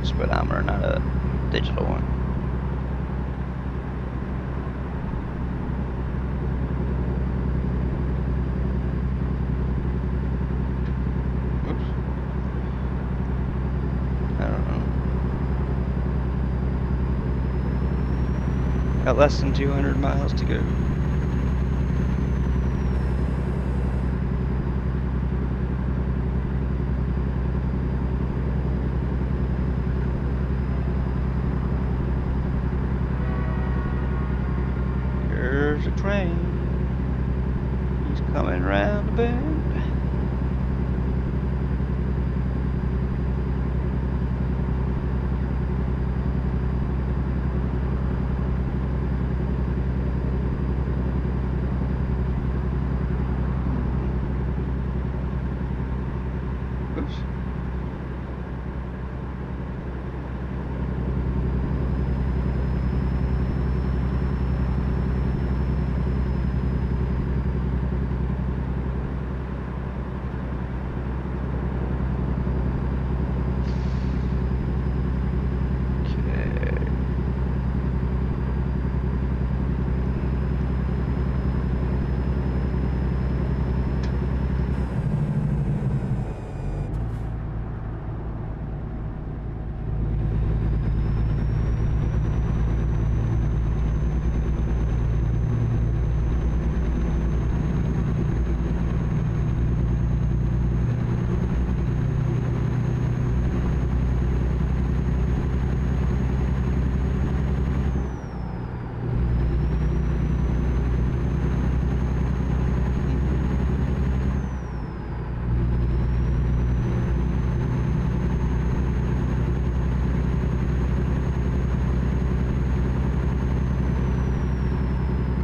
speedometer, not a digital one. Got less than 200 miles to go. Here's a train. He's coming round the bend. Oops.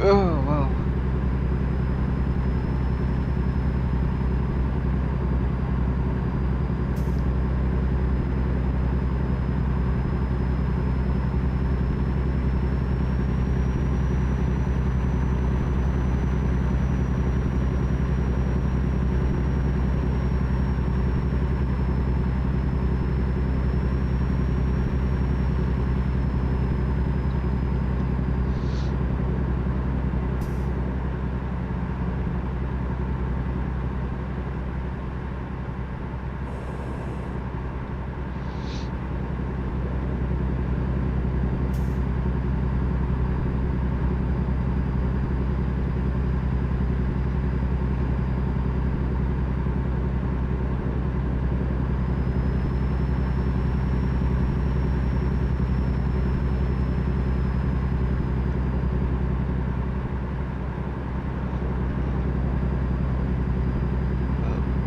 Oh, wow.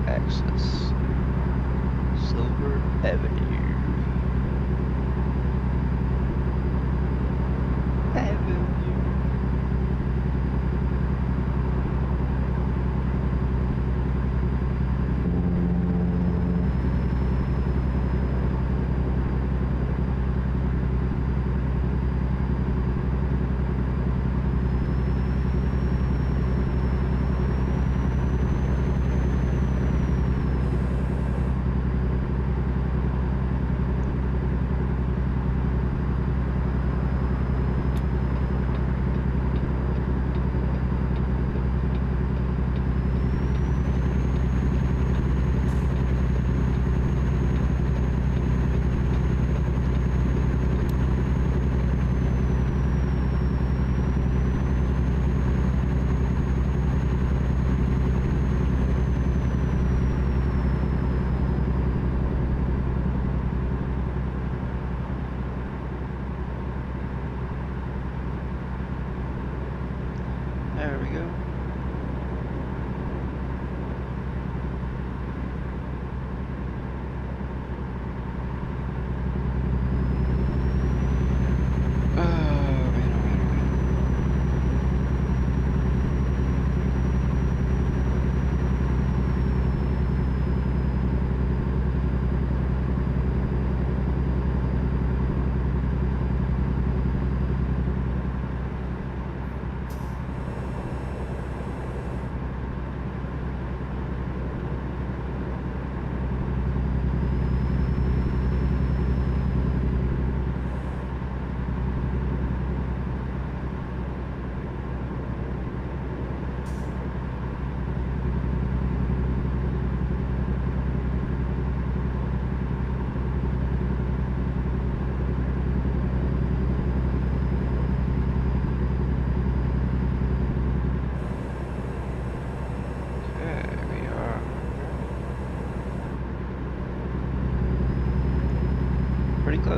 Access. Silver Avenue.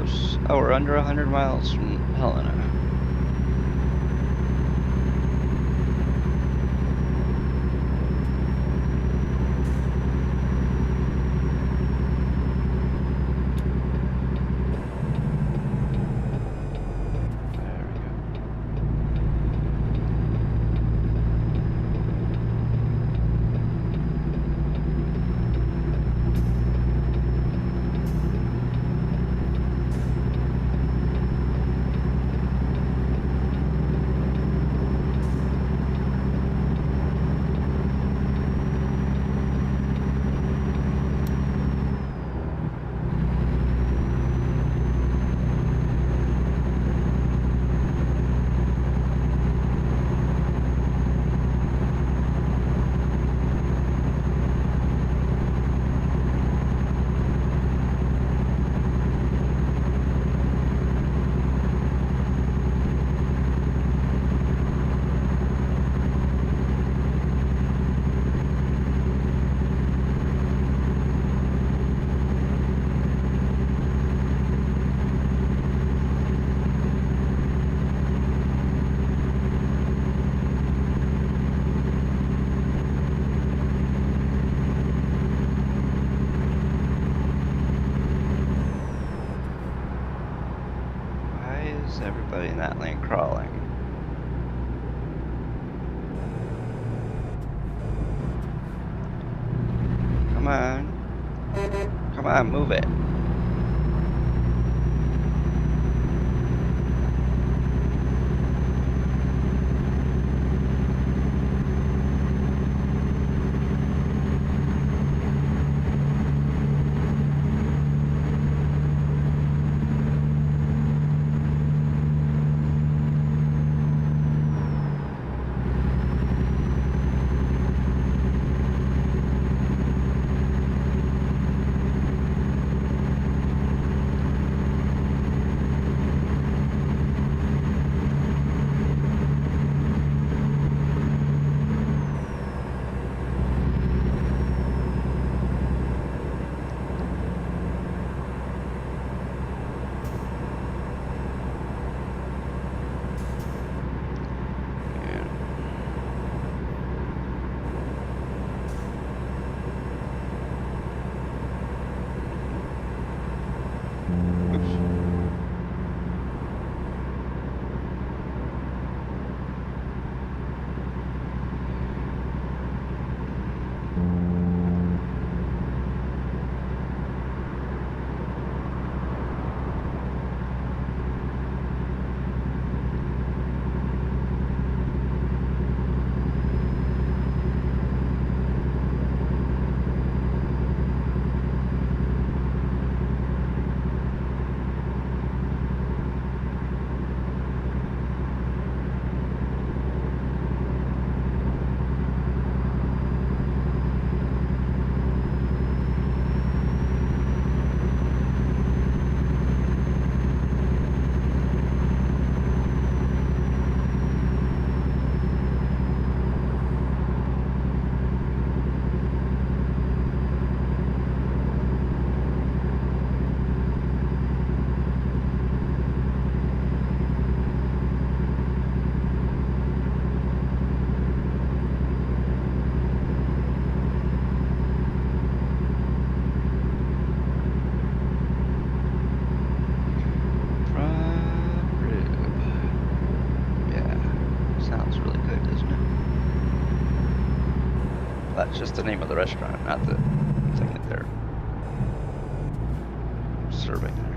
close. Oh, we're under 100 miles from Helena. Everybody in that lane crawling. Come on. Come on, move it. That's just the name of the restaurant, not the thing that they're serving there.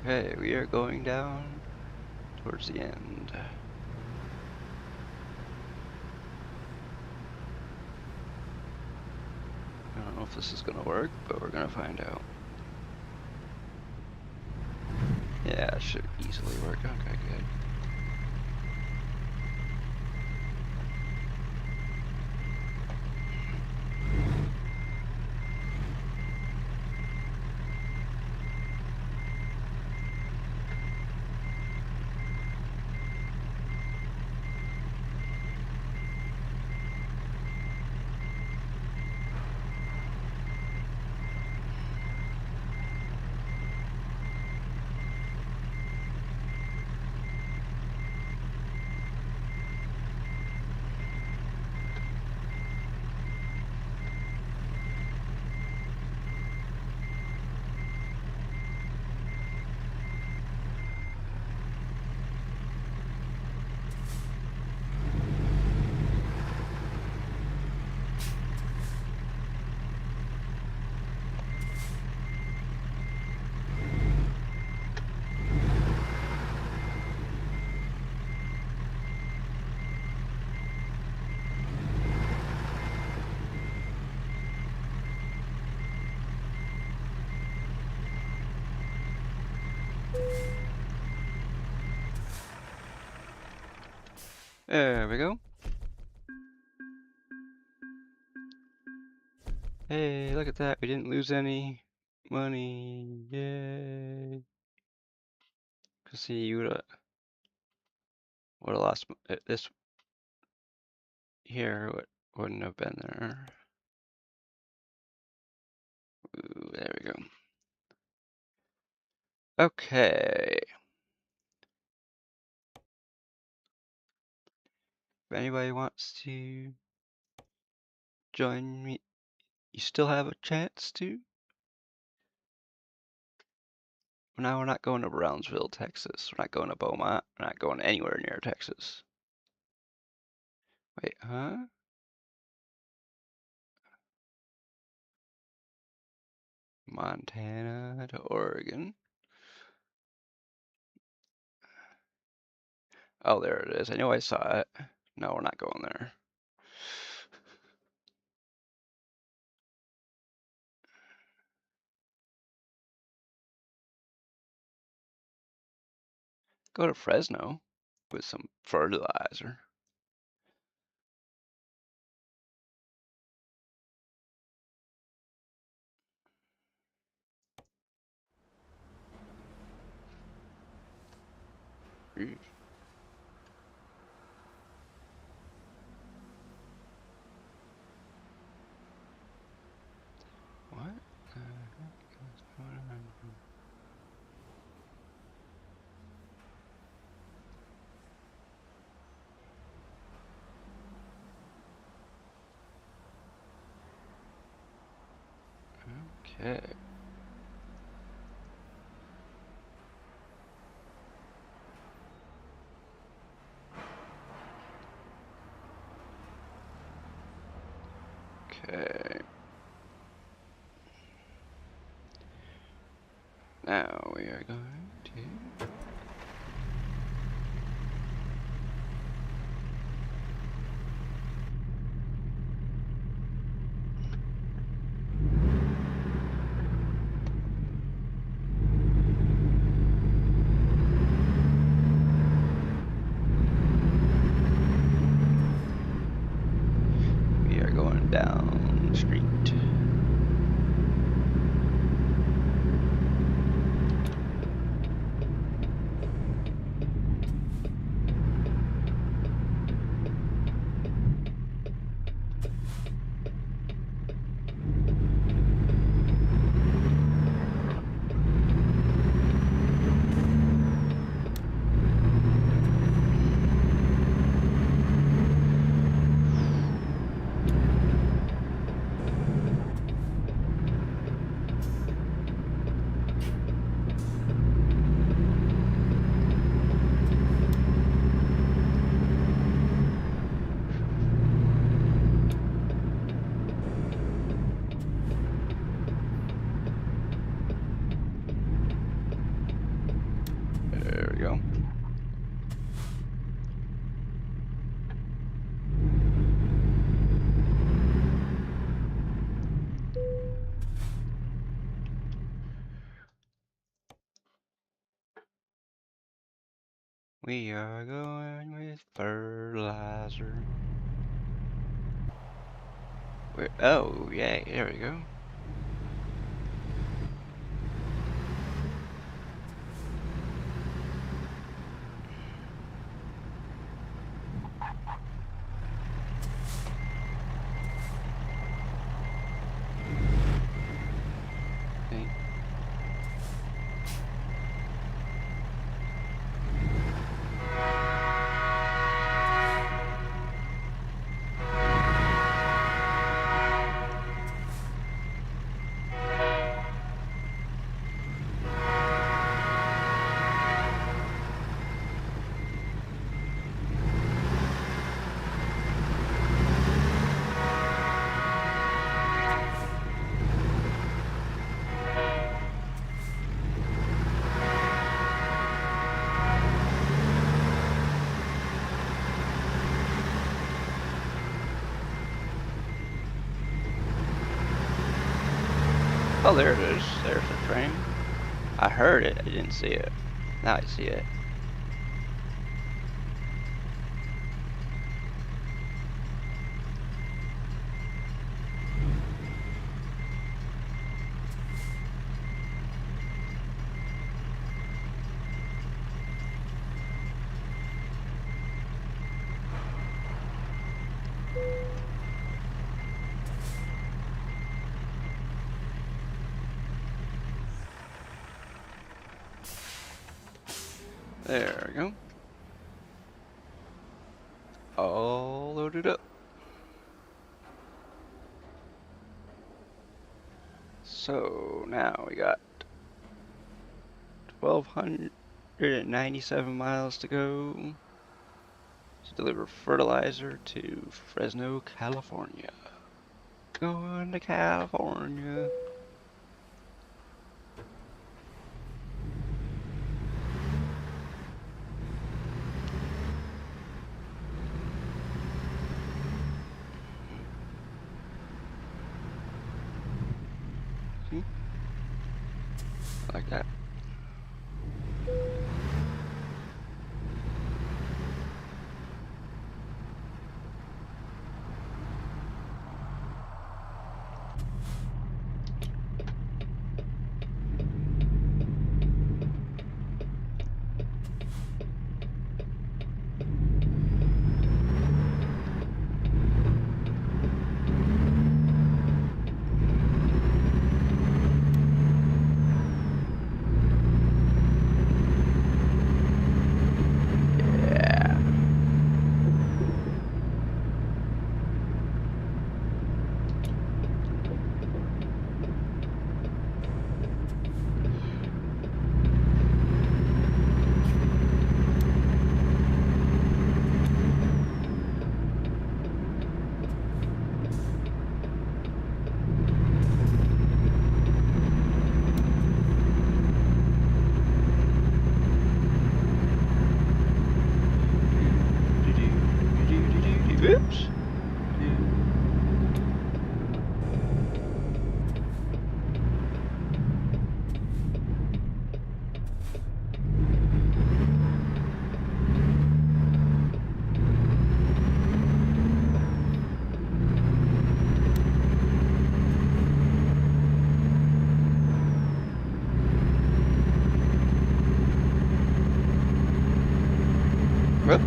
Okay, we are going down towards the end. if this is gonna work, but we're gonna find out. Yeah, it should easily work. Okay, good. There we go. Hey, look at that. We didn't lose any money. Yay. Cause see, you would have lost this here. Wouldn't have been there. Ooh, there we go. Okay. If anybody wants to join me, you still have a chance to. Now we're not going to Brownsville, Texas. We're not going to Beaumont. We're not going anywhere near Texas. Wait, huh? Montana to Oregon. Oh, there it is. I know I saw it. No, we're not going there. Go to Fresno with some fertilizer. Jeez. What? Okay. Okay. Now we are going to... We are going down the street. We are going with fertilizer. Where? Oh, yeah, there we go. Okay. Oh, there it is. There's the train. I heard it. I didn't see it. Now I see it. There we go. All loaded up. So now we got 1,297 miles to go to deliver fertilizer to Fresno, California. Going to California. See? Like that. Oops. Whoop.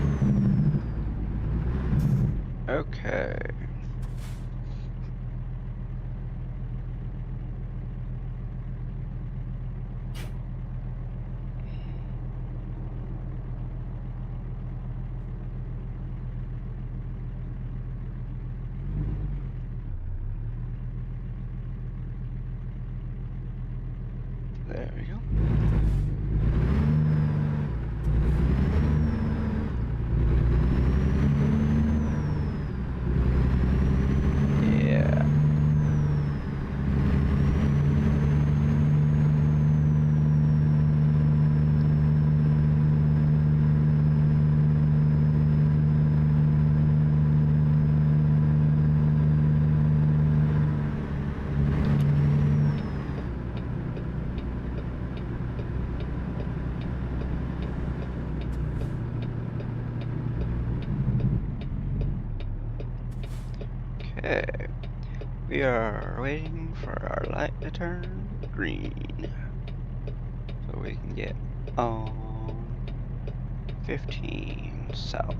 Okay. There we go. Yeah. Okay. We are waiting for our light to turn green. So we can get on 15 south.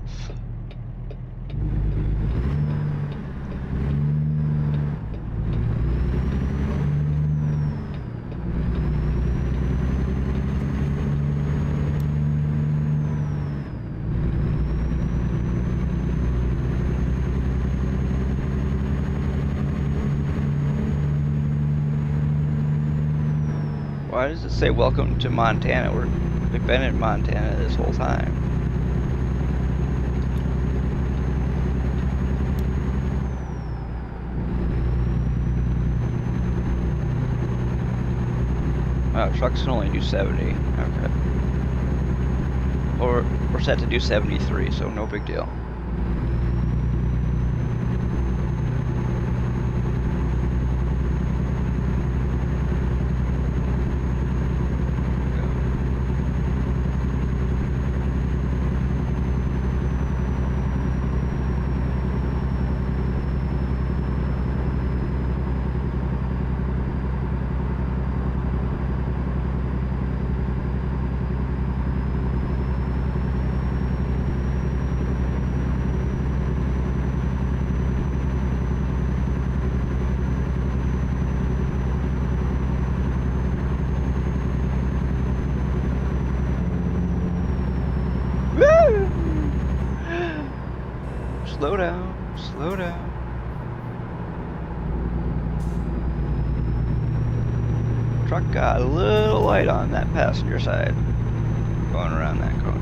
Why does it say welcome to Montana? We've been in Montana this whole time. Oh, trucks can only do 70. Okay. Or we're set to do 73, so no big deal. Woo! Slow down, slow down. Truck got a little light on that passenger side, going around that corner.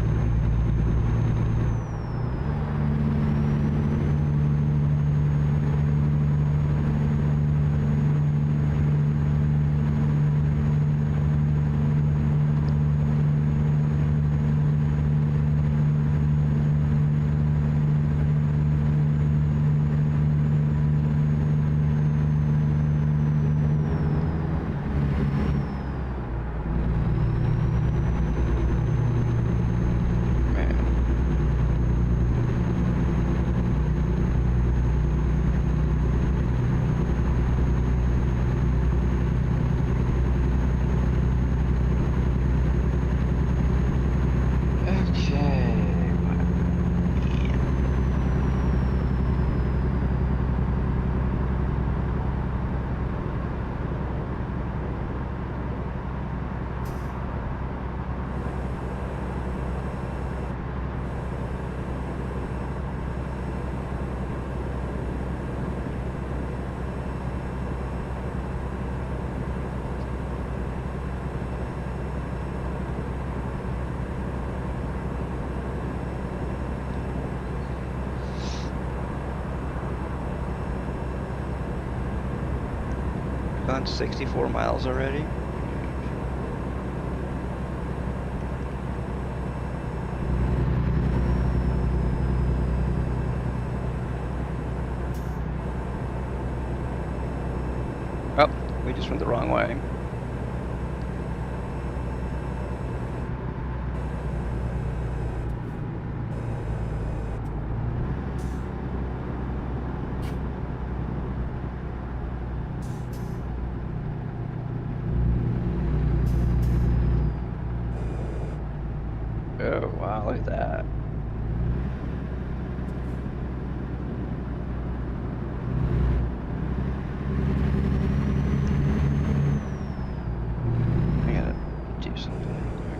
Gone 64 miles already. Oh, we just went the wrong way. Oh, wow, look at that. I gotta do something real quick.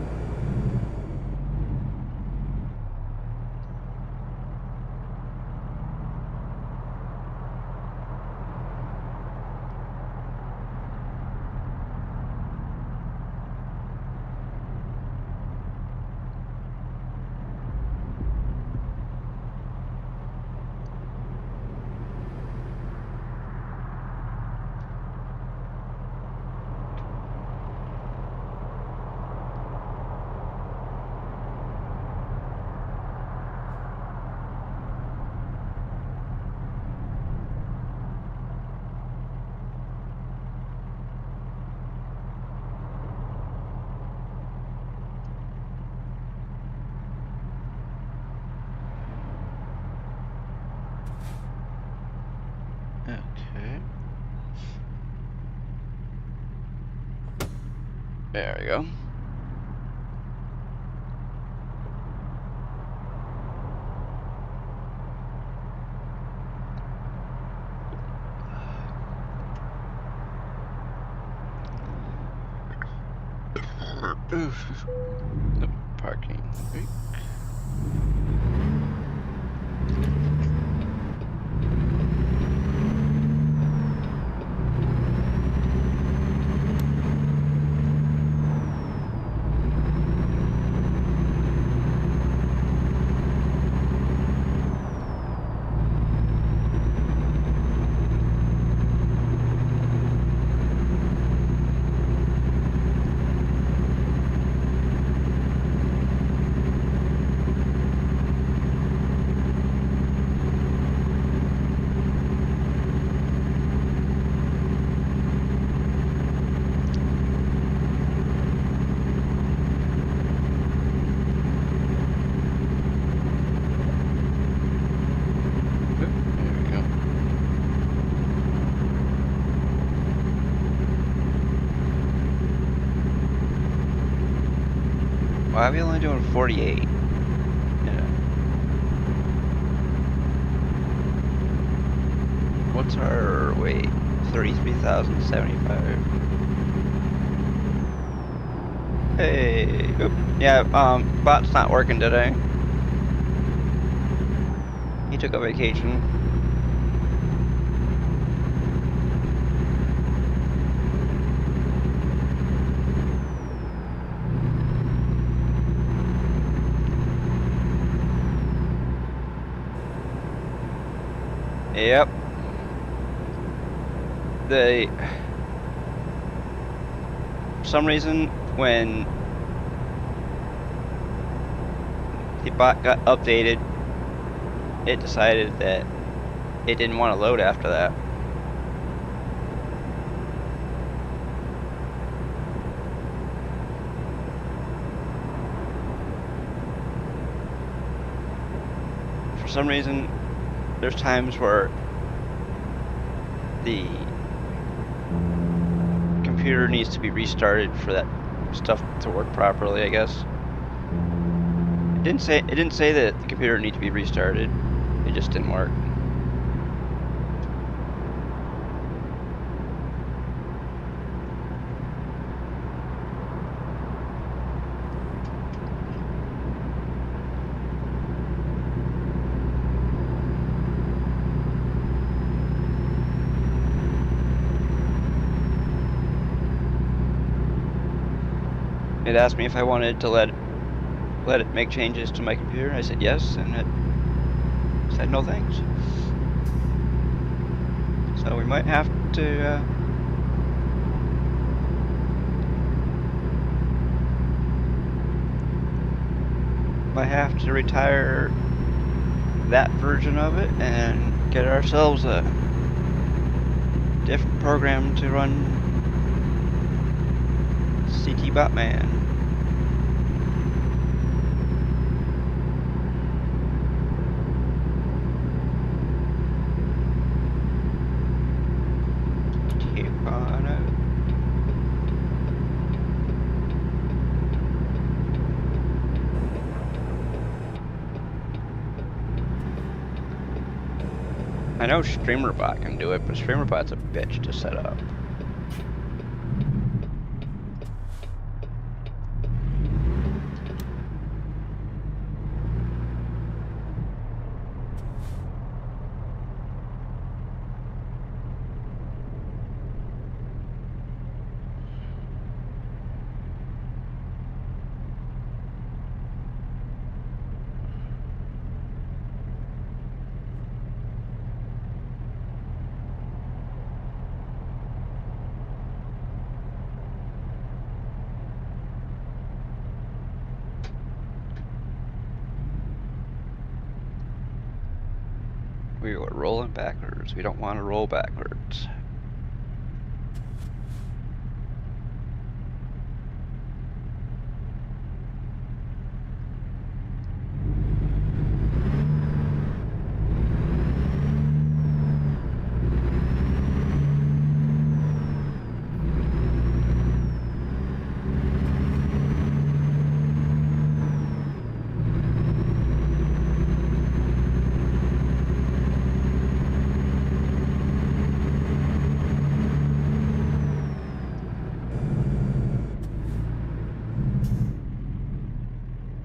There we go. Oof. The parking. Right. Why are we only doing 48? Yeah. What's our weight? 33,075. Hey. Oop. Yeah, bot's not working today. He took a vacation. Yep. For some reason, when the bot got updated, it decided that it didn't want to load after that. For some reason, there's times where the computer needs to be restarted for that stuff to work properly, I guess. It didn't say that the computer needed to be restarted. It just didn't work. It asked me if I wanted to let it make changes to my computer. I said yes, and it said no thanks. So we might have to retire that version of it and get ourselves a different program to run CT Botman. I know StreamerBot can do it, but StreamerBot's a bitch to set up. We were rolling backwards. We don't want to roll backwards.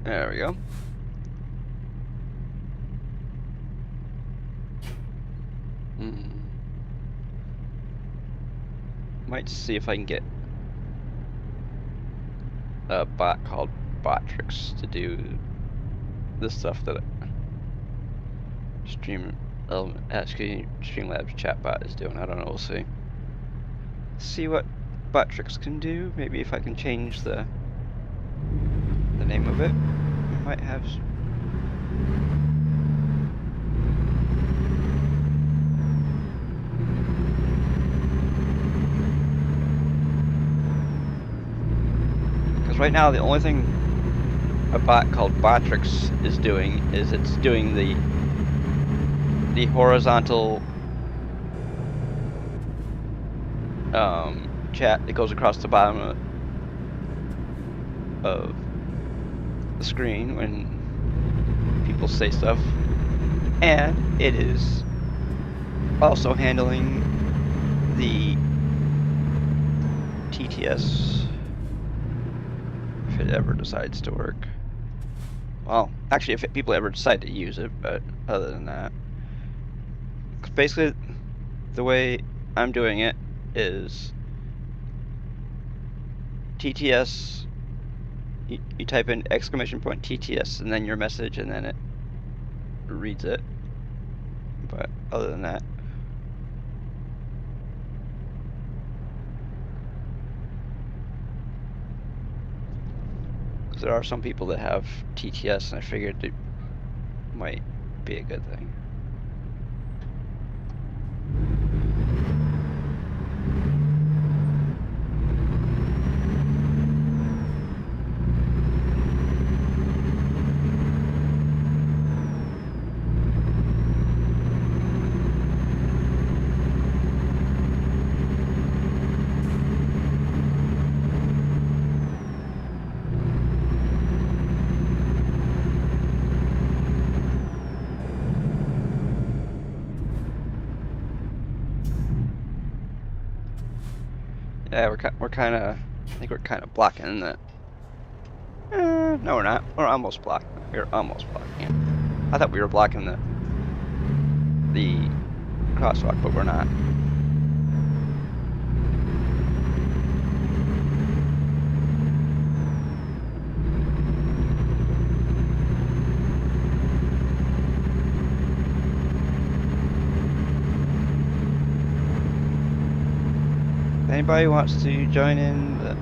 There we go. Might see if I can get a bot called Botrix to do the stuff that Streamlabs chatbot is doing. I don't know. We'll see. See what Botrix can do. Maybe if I can change the name of it, we might have. Because right now the only thing a bot called Botrix is doing is it's doing the horizontal chat that goes across the bottom of the screen when people say stuff, and it is also handling the TTS if it ever decides to work. Well, actually, if people ever decide to use it, but other than that, basically the way I'm doing it is TTS, you type in !TTS and then your message, and then it reads it. But other than that, because there are some people that have TTS, and I figured it might be a good thing. Yeah, we're kind of. I think we're kind of blocking that. No, we're not. We're almost blocking. We're almost blocking it. I thought we were blocking the crosswalk, but we're not. Anybody wants to join in the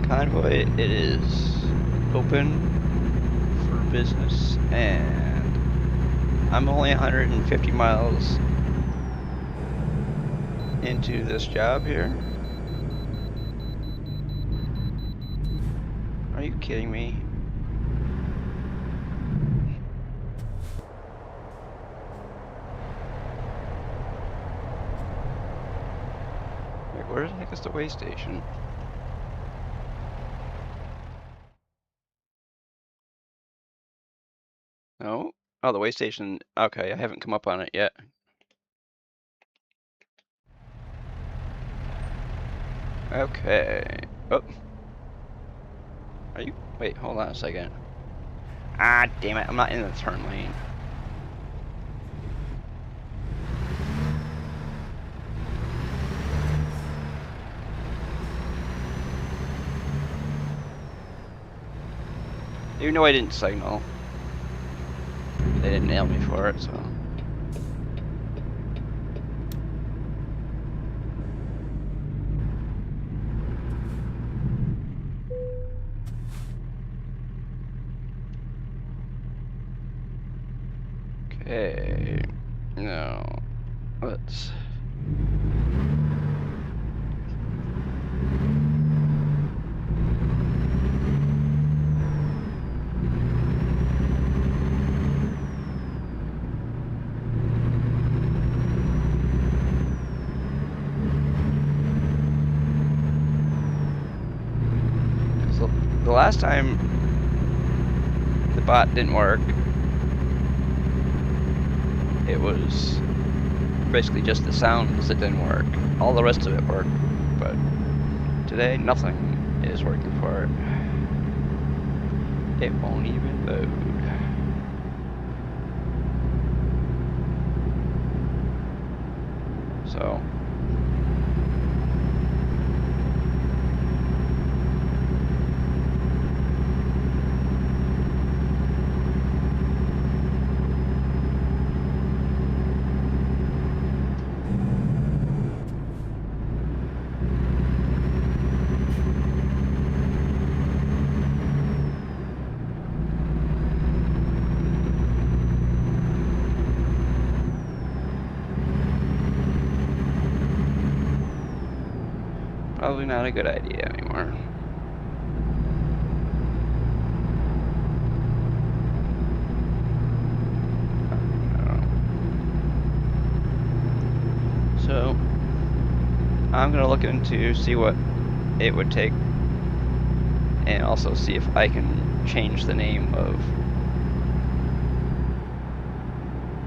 convoy, it is open for business, and I'm only 150 miles into this job here. Are you kidding me? Where the heck is the way station? No? Oh, the way station. Okay, I haven't come up on it yet. Okay. Oh. Are you? Wait, hold on a second. Ah, damn it. I'm not in the turn lane. Even though I didn't signal, they didn't nail me for it, so. Okay. Now, let's. The last time the bot didn't work, it was basically just the sounds that didn't work. All the rest of it worked, but today nothing is working for it. It won't even load. So. Probably not a good idea anymore. So I'm gonna look into see what it would take, and also see if I can change the name of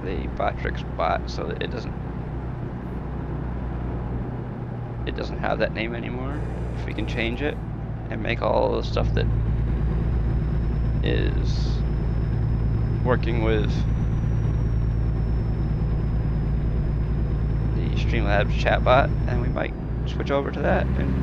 the Botrix bot so that it doesn't have that name anymore. If we can change it and make all the stuff that is working with the Streamlabs chatbot, and we might switch over to that. And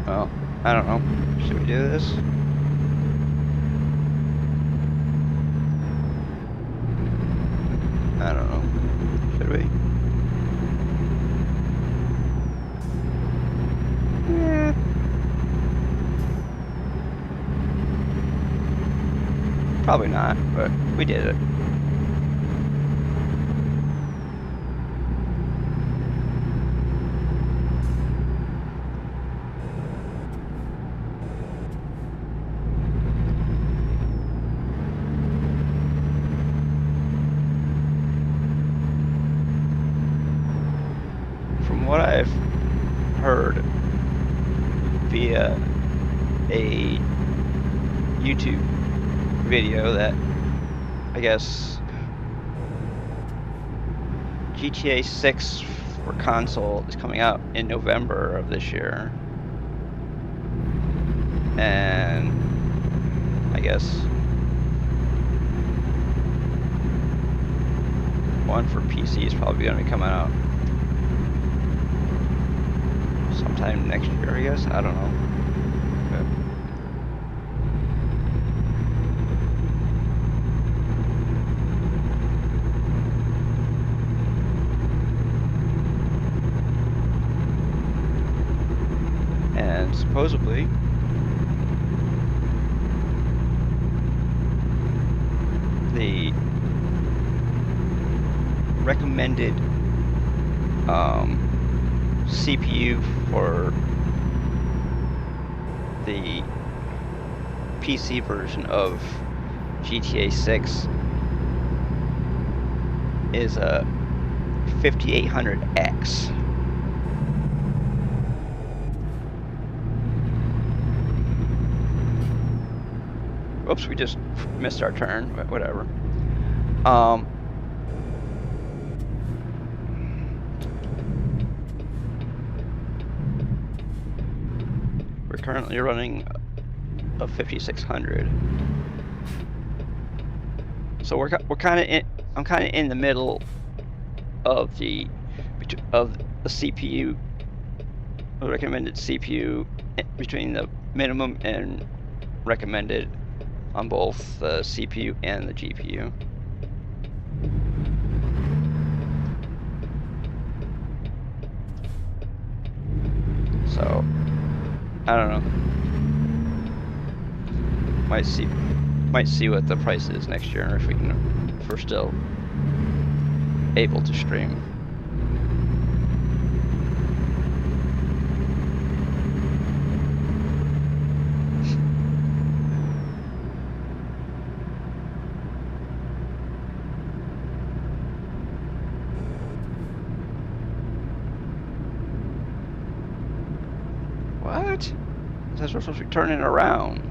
well, I don't know. Should we do this? I don't know. Should we? Yeah. Probably not, but we did it. What I've heard via a YouTube video that I guess GTA 6 for console is coming out in November of this year, and I guess one for PC is probably going to be coming out sometime next year, I guess. I don't know. And supposedly the recommended CPU for the PC version of GTA 6 is a 5800X. Oops, we just missed our turn, but whatever. We're currently running a 5600. So we're kind of in. I'm kind of in the middle of the CPU, the recommended CPU, between the minimum and recommended on both the CPU and the GPU. So I don't know. Might see what the price is next year, or if we're still able to stream. What? It says we're supposed to be turning around.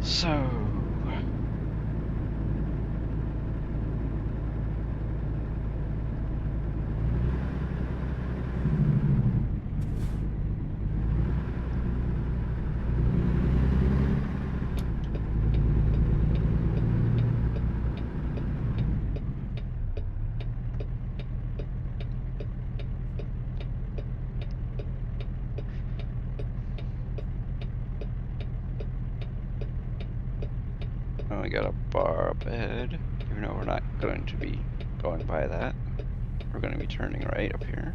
So, we got a bar up ahead, even though we're not going to be going by that. We're going to be turning right up here.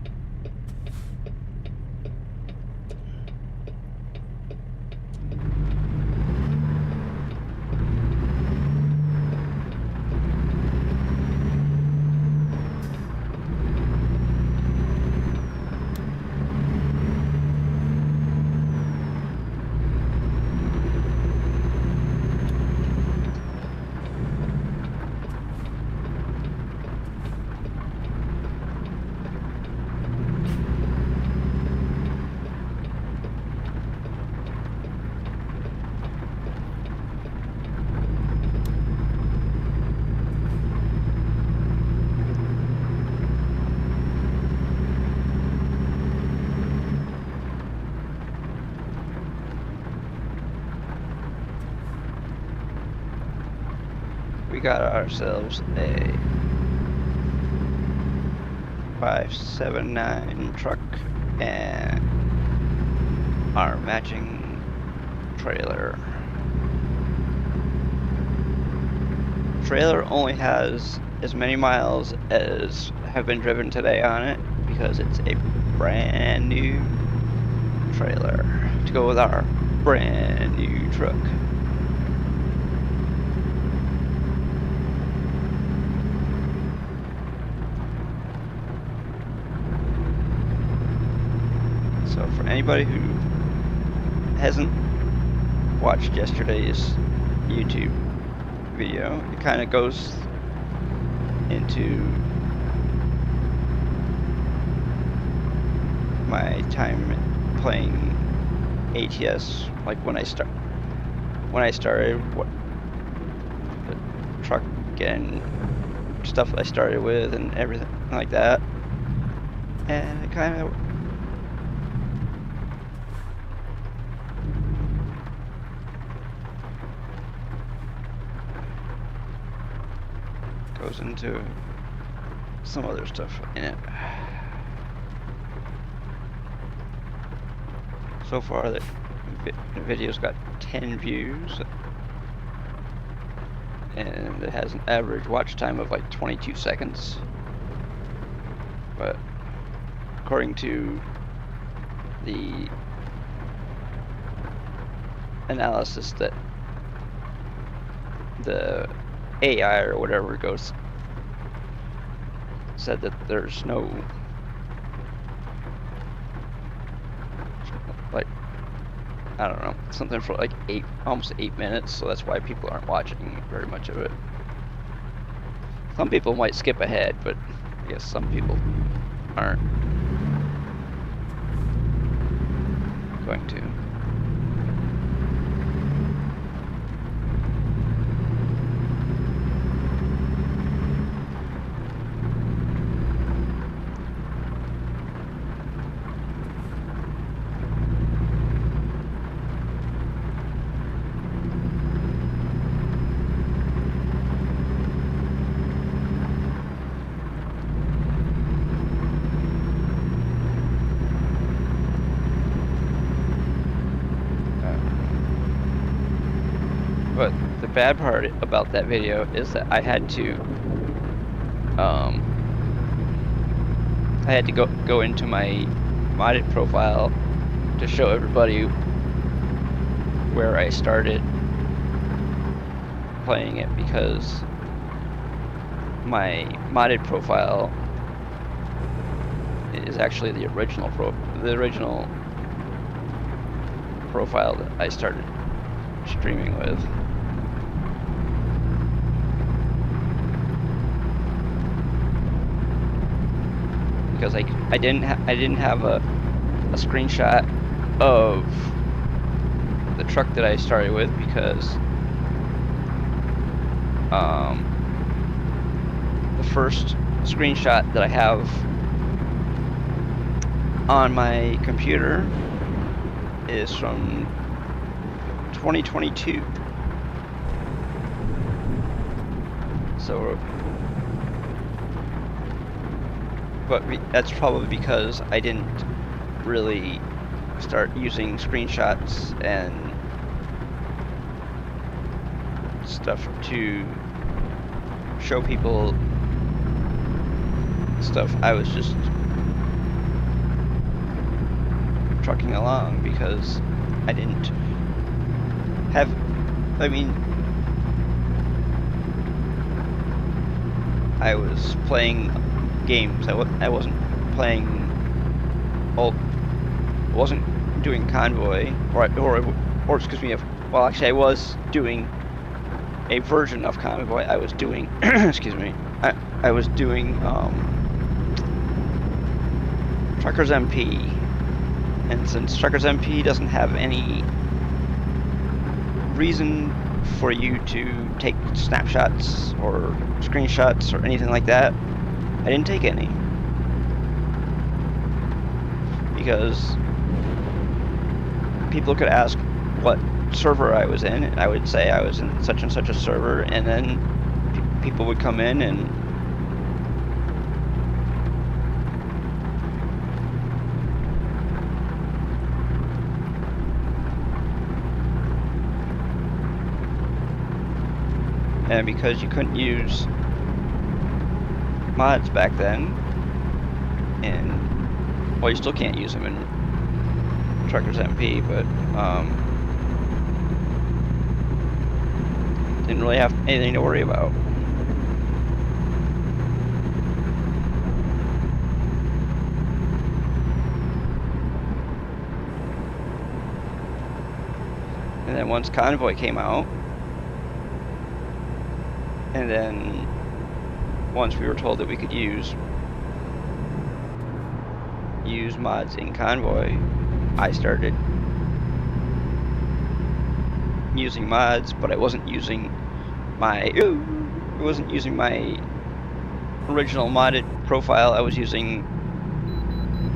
We got ourselves a 579 truck and our matching trailer. Trailer only has as many miles as have been driven today on it because it's a brand new trailer to go with our brand new truck. So for anybody who hasn't watched yesterday's YouTube video, it kind of goes into my time playing ATS, like when I started, what the truck and stuff I started with and everything like that, and it kind of goes into some other stuff in it. So far, the video's got 10 views, and it has an average watch time of like 22 seconds. But according to the analysis that the AI or whatever goes said that there's no like, I don't know, something for like almost 8 minutes, so that's why people aren't watching very much of it. Some people might skip ahead, but I guess some people aren't. going to. But the bad part about that video is that I had to go into my modded profile to show everybody where I started playing it, because my modded profile is actually the original profile that I started streaming with. Because I didn't have a screenshot of the truck that I started with, because the first screenshot that I have on my computer is from 2022. So, but that's probably because I didn't really start using screenshots and stuff to show people stuff. I was just trucking along because I didn't have, I mean, I was playing games. I wasn't playing, well, wasn't doing Convoy, or excuse me, well, actually I was doing a version of Convoy. I was doing, excuse me, I was doing Truckers MP, and since Truckers MP doesn't have any reason for you to take snapshots or screenshots or anything like that, I didn't take any, because people could ask what server I was in, and I would say I was in such and such a server, and then people would come in and because you couldn't use mods back then, and well, you still can't use them in Truckers MP, but didn't really have anything to worry about. And then once Convoy came out, and then once we were told that we could use mods in Convoy, I started using mods, but I wasn't using my original modded profile. I was using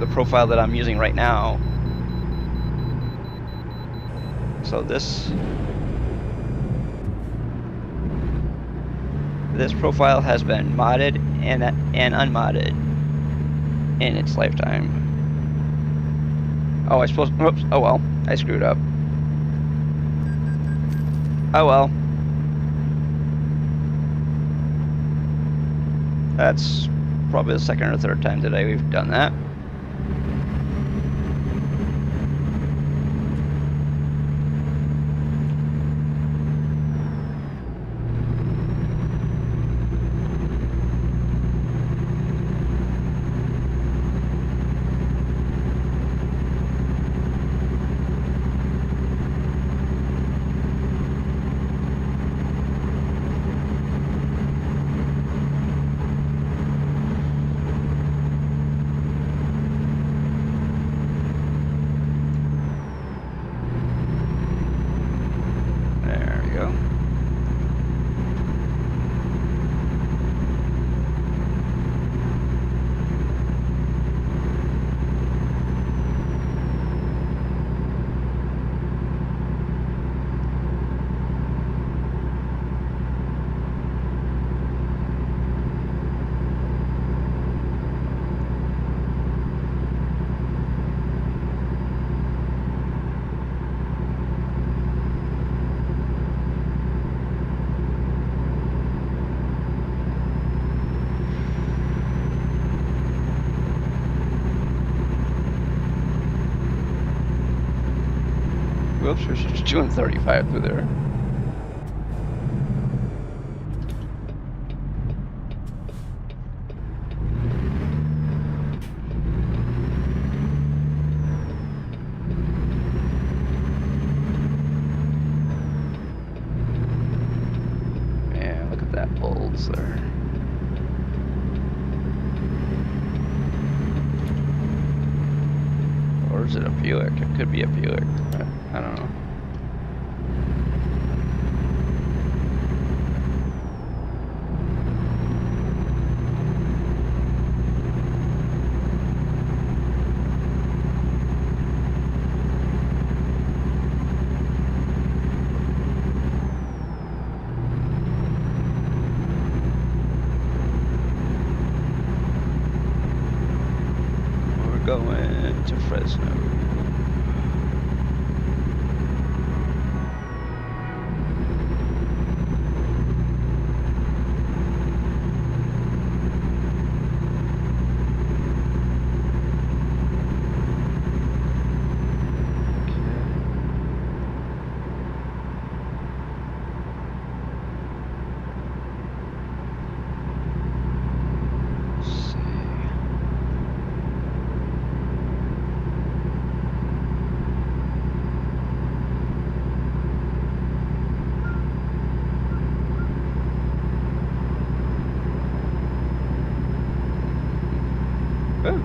the profile that I'm using right now. So this profile has been modded and unmodded in its lifetime. Oh, oops, oh well, I screwed up. Oh well. That's probably the second or third time today we've done that. Whoops, she's just doing 35 through there. Yeah, look at that bulge there. Or is it a Buick? It could be a Buick. I don't know. We're going to Fresno. Oh.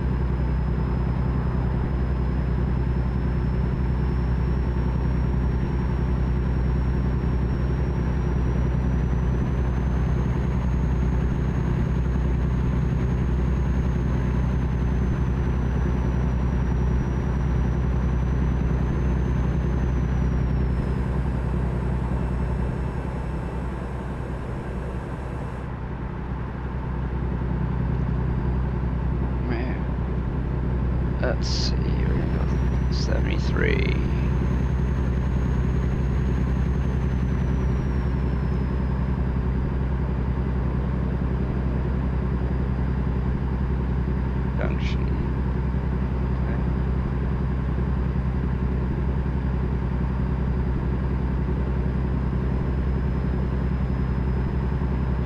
Let's see, we're gonna go 73. Junction. Okay.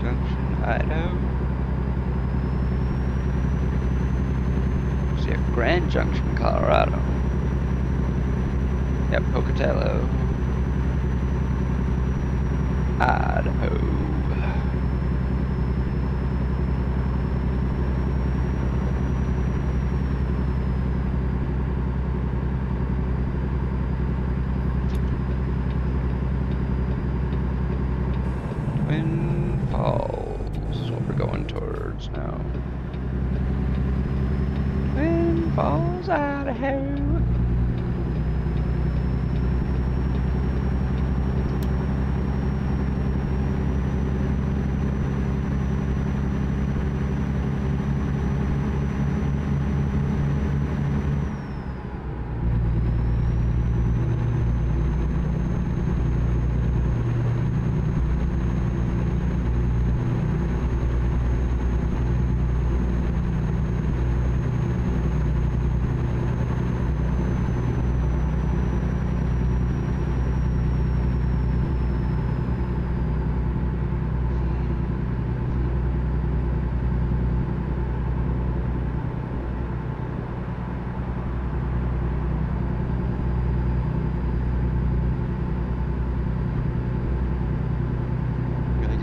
Junction, Idaho. Grand Junction, Colorado. Yep, Pocatello, Idaho. Twin Falls is what we're going towards now. Twin Falls, Idaho.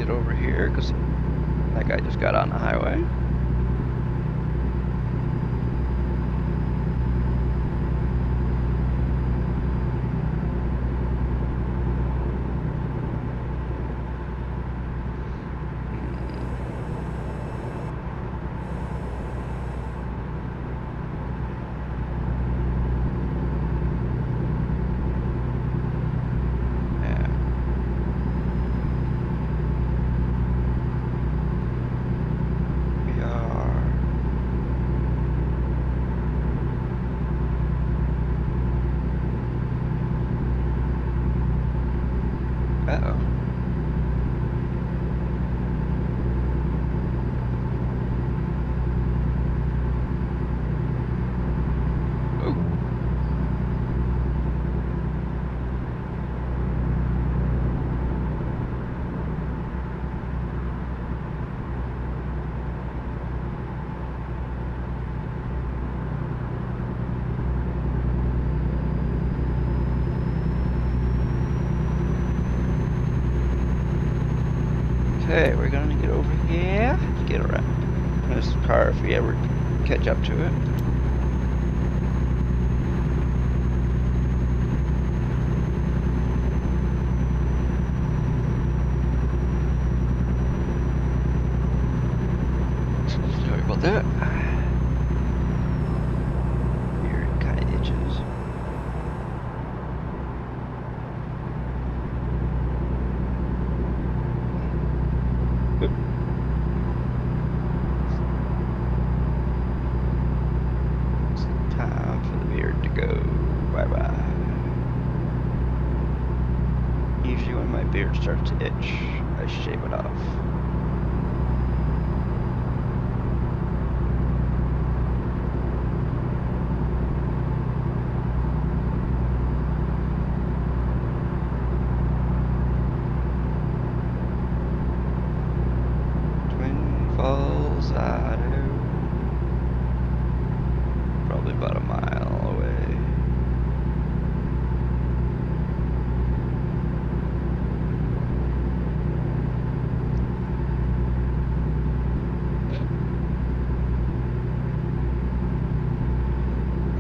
Over here because that guy just got on the highway. Okay, we're gonna get over here. Get around this car if we ever catch up to it. Sorry about that. Beard kind of itches. Time for the beard to go. Bye-bye. Usually when my beard starts to itch, I shave it off. Twin Falls, Idaho. Probably about a mile away.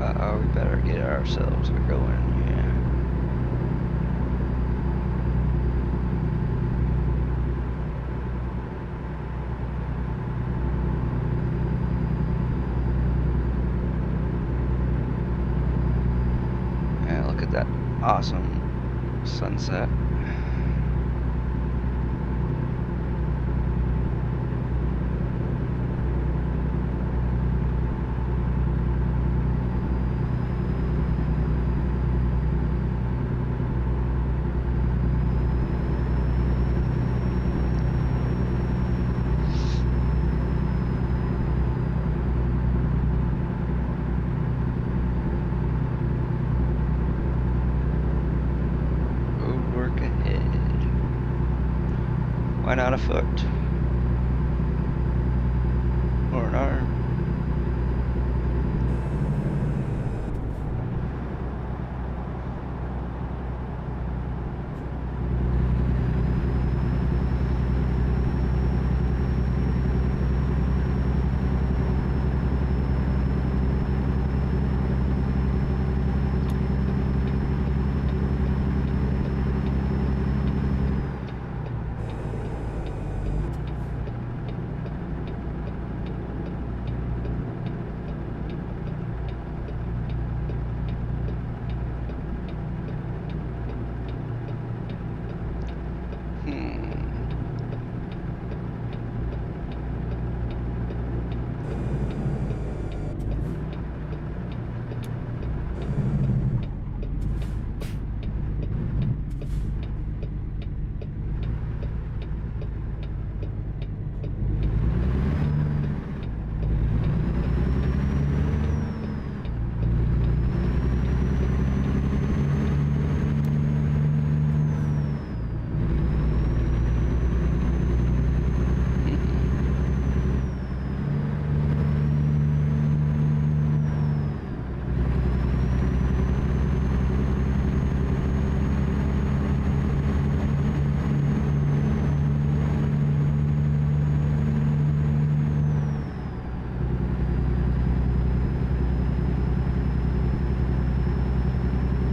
Uh-oh, we better get ourselves going, yeah. Yeah, look at that awesome sunset. Why not a foot? Or an arm?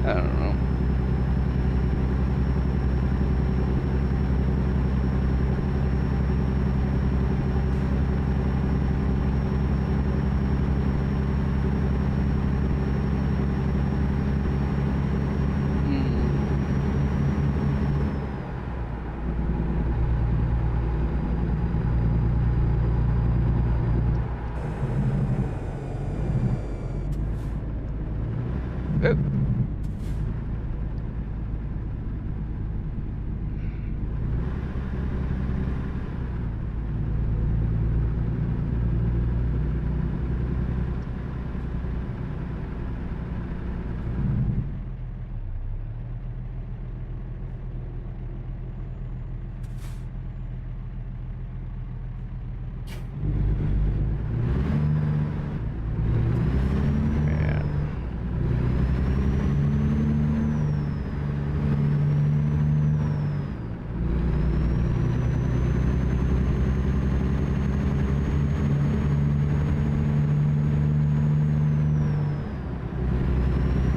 I don't know. Oh.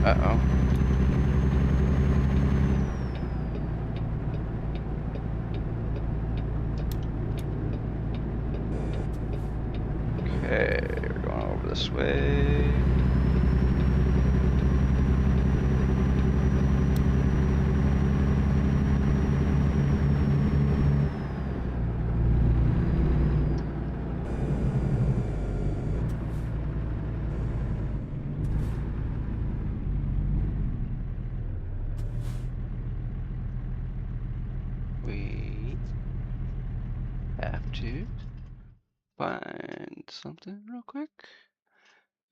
Uh-oh. Okay, we're going over this way. We have to find something real quick.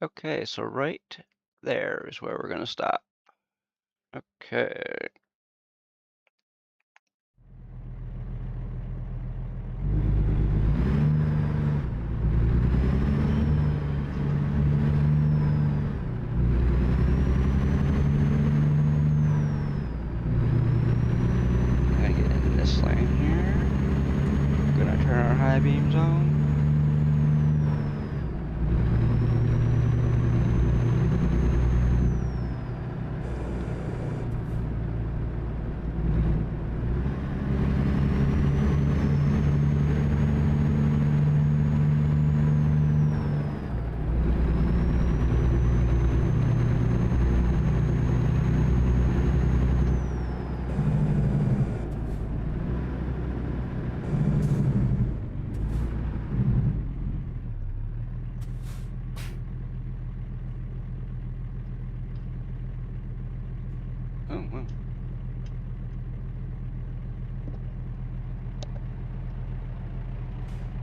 Okay, so right there is where we're gonna stop. Okay. Gonna get in this lane here. Gonna turn our high beams on. Oh, wow.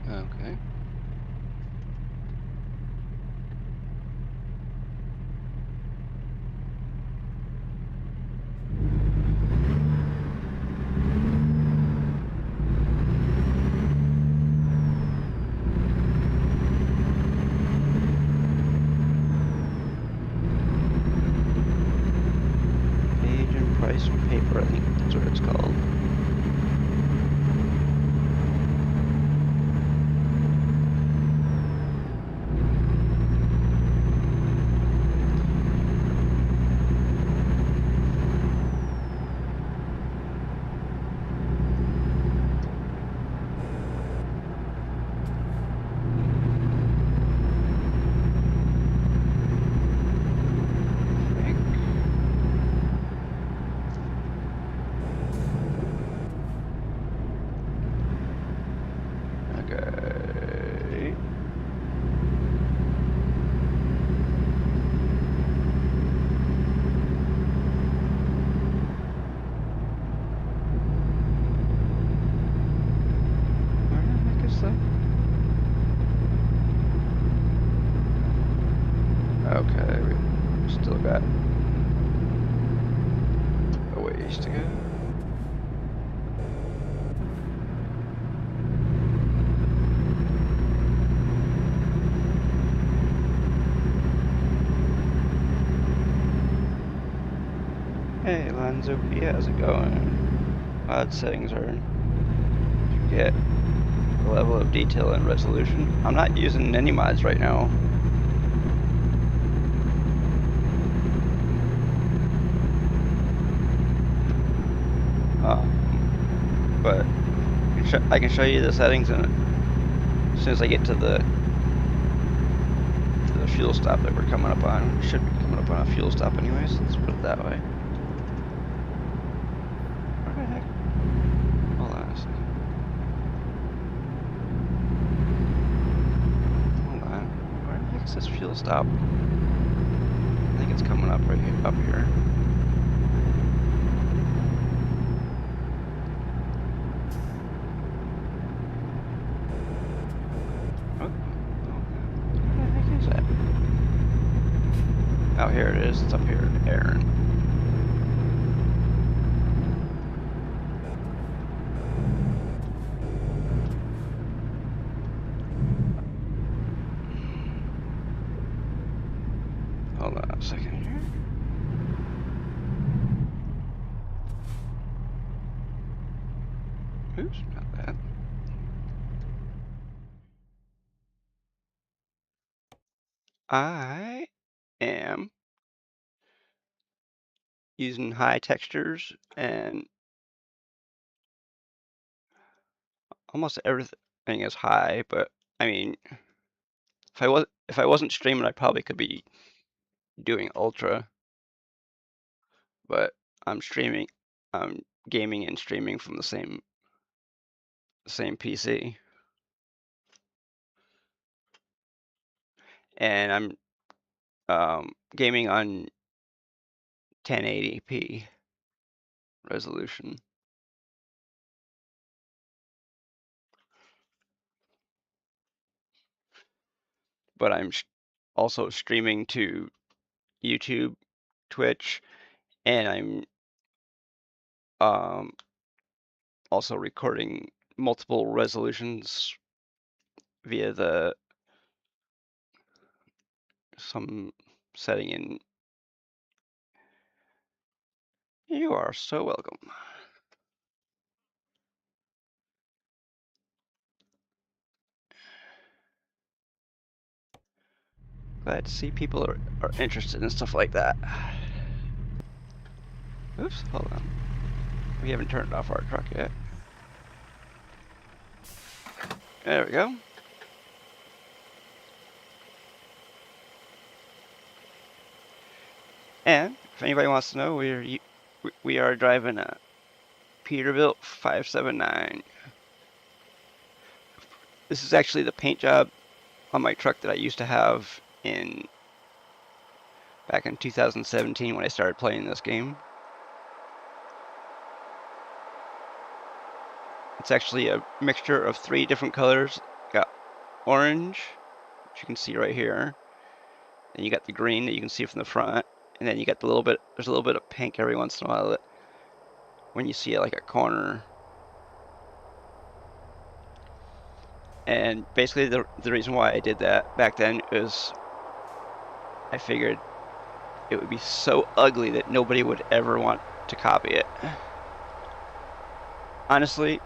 Okay. Page and price paper, I think that's what it's called. Okay. Where the heck is that? Okay, we still got a ways to go. Hey, Lanzo B, how's it going? Odd settings are to get the level of detail and resolution. I'm not using any mods right now. But I can show you the settings in it as soon as I get to the fuel stop that we're coming up on. We should be coming up on a fuel stop anyways. Let's put it that way. Where the heck? Hold on a second. Hold on. Where the heck is this fuel stop? I think it's coming up right here, up here. Oh, here it is. It's up here, Aaron. Hold on a second here. Oops, not that. I am using high textures, and almost everything is high. But I mean, if I wasn't streaming, I probably could be doing ultra. But I'm streaming, I'm gaming and streaming from the same PC, and I'm gaming on 1080p resolution. But I'm also streaming to YouTube, Twitch, and I'm also recording multiple resolutions via some setting in. You are so welcome. Glad to see people are interested in stuff like that. Oops, hold on. We haven't turned off our truck yet. There we go. And if anybody wants to know, we are driving a Peterbilt 579. This is actually the paint job on my truck that I used to have back in 2017 when I started playing this game. It's actually a mixture of 3 different colors. You got orange, which you can see right here. Then you got the green that you can see from the front, and then you got there's a little bit of pink every once in a while when you see like a corner. And basically the reason why I did that back then is I figured it would be so ugly that nobody would ever want to copy it. Honestly,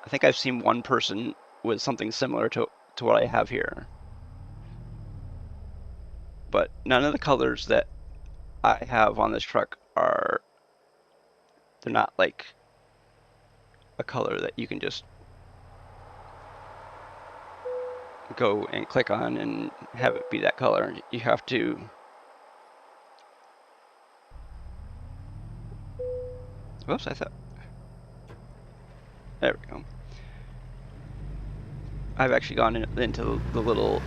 I think I've seen one person with something similar to what I have here. But none of the colors that I have on this truck they're not like a color that you can just go and click on and have it be that color. You have to whoops, I thought there we go. I've actually gone into the little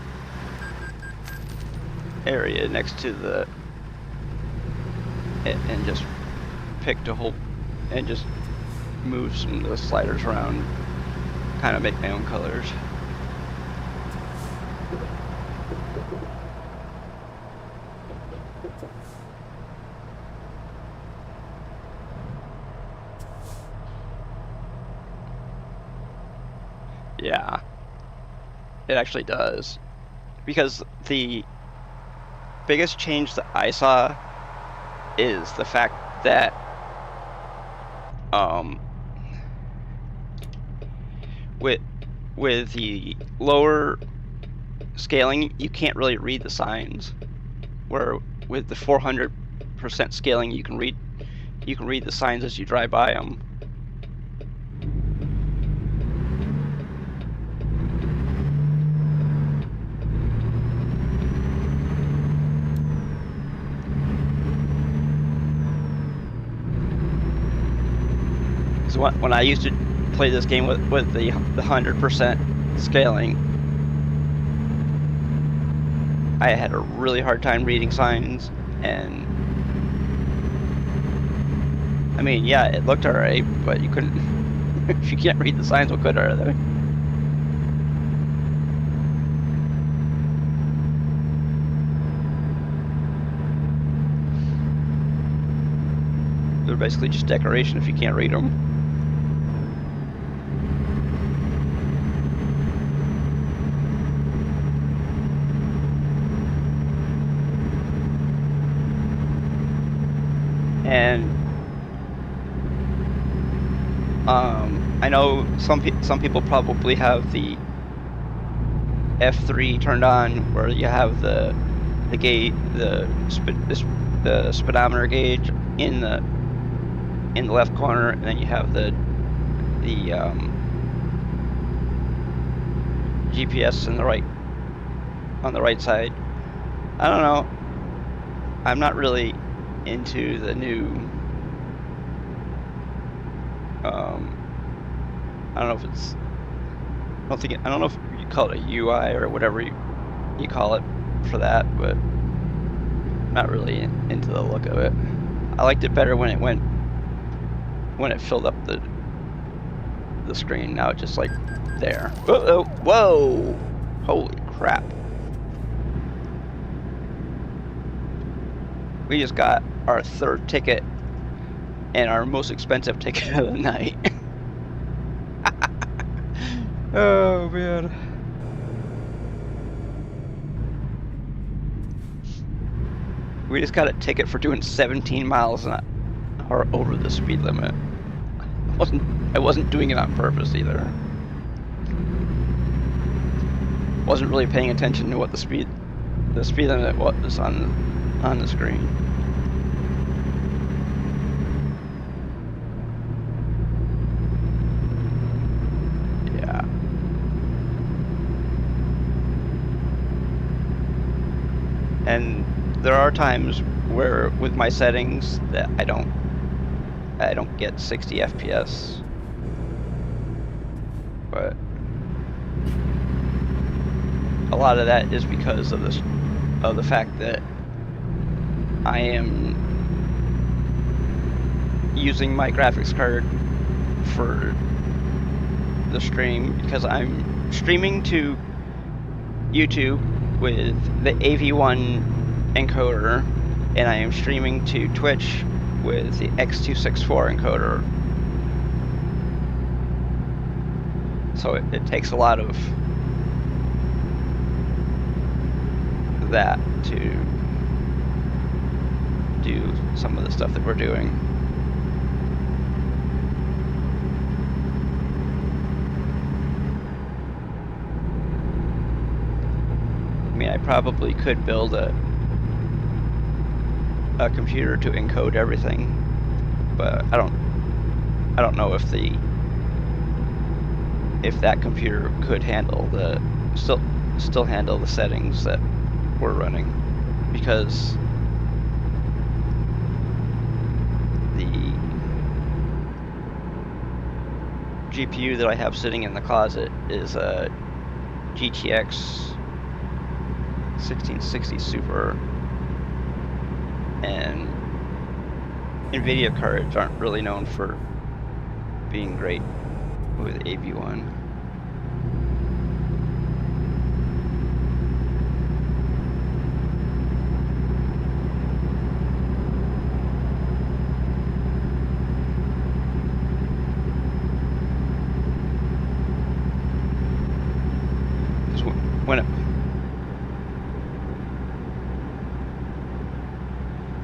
area next to the and just picked a whole and just moved some of the sliders around, kind of make my own colors. Yeah, it actually does, because the biggest change that I saw is the fact that with the lower scaling, you can't really read the signs, where with the 400% scaling, you can read the signs as you drive by them. When I used to play this game with the 100% scaling, I had a really hard time reading signs, and I mean, yeah, it looked alright, but you couldn't. If you can't read the signs, what good are they? They're basically just decoration if you can't read them. And I know some people probably have the F3 turned on, where you have the the gauge, the speedometer gauge in the left corner, and then you have the GPS on the right side. I don't know. I'm not really into the new. I don't know if it's. I don't know if you call it a UI or whatever you call it for that, but I'm not really into the look of it. I liked it better when it filled up the screen. Now it's just like there. Whoa! Whoa! Holy crap! We just got our third ticket and our most expensive ticket of the night. Oh man. We just got a ticket for doing 17 miles an hour over the speed limit. I wasn't doing it on purpose either. Wasn't really paying attention to what the speed limit was on the screen. Yeah. And there are times where with my settings that I don't get 60 FPS. But a lot of that is because of the fact that I am using my graphics card for the stream, because I'm streaming to YouTube with the AV1 encoder, and I am streaming to Twitch with the X264 encoder. So it takes a lot of that to do some of the stuff that we're doing. I mean, I probably could build a computer to encode everything, but I don't know if that computer could handle still handle the settings that we're running, because the GPU that I have sitting in the closet is a GTX 1660 Super, and NVIDIA cards aren't really known for being great with AV1.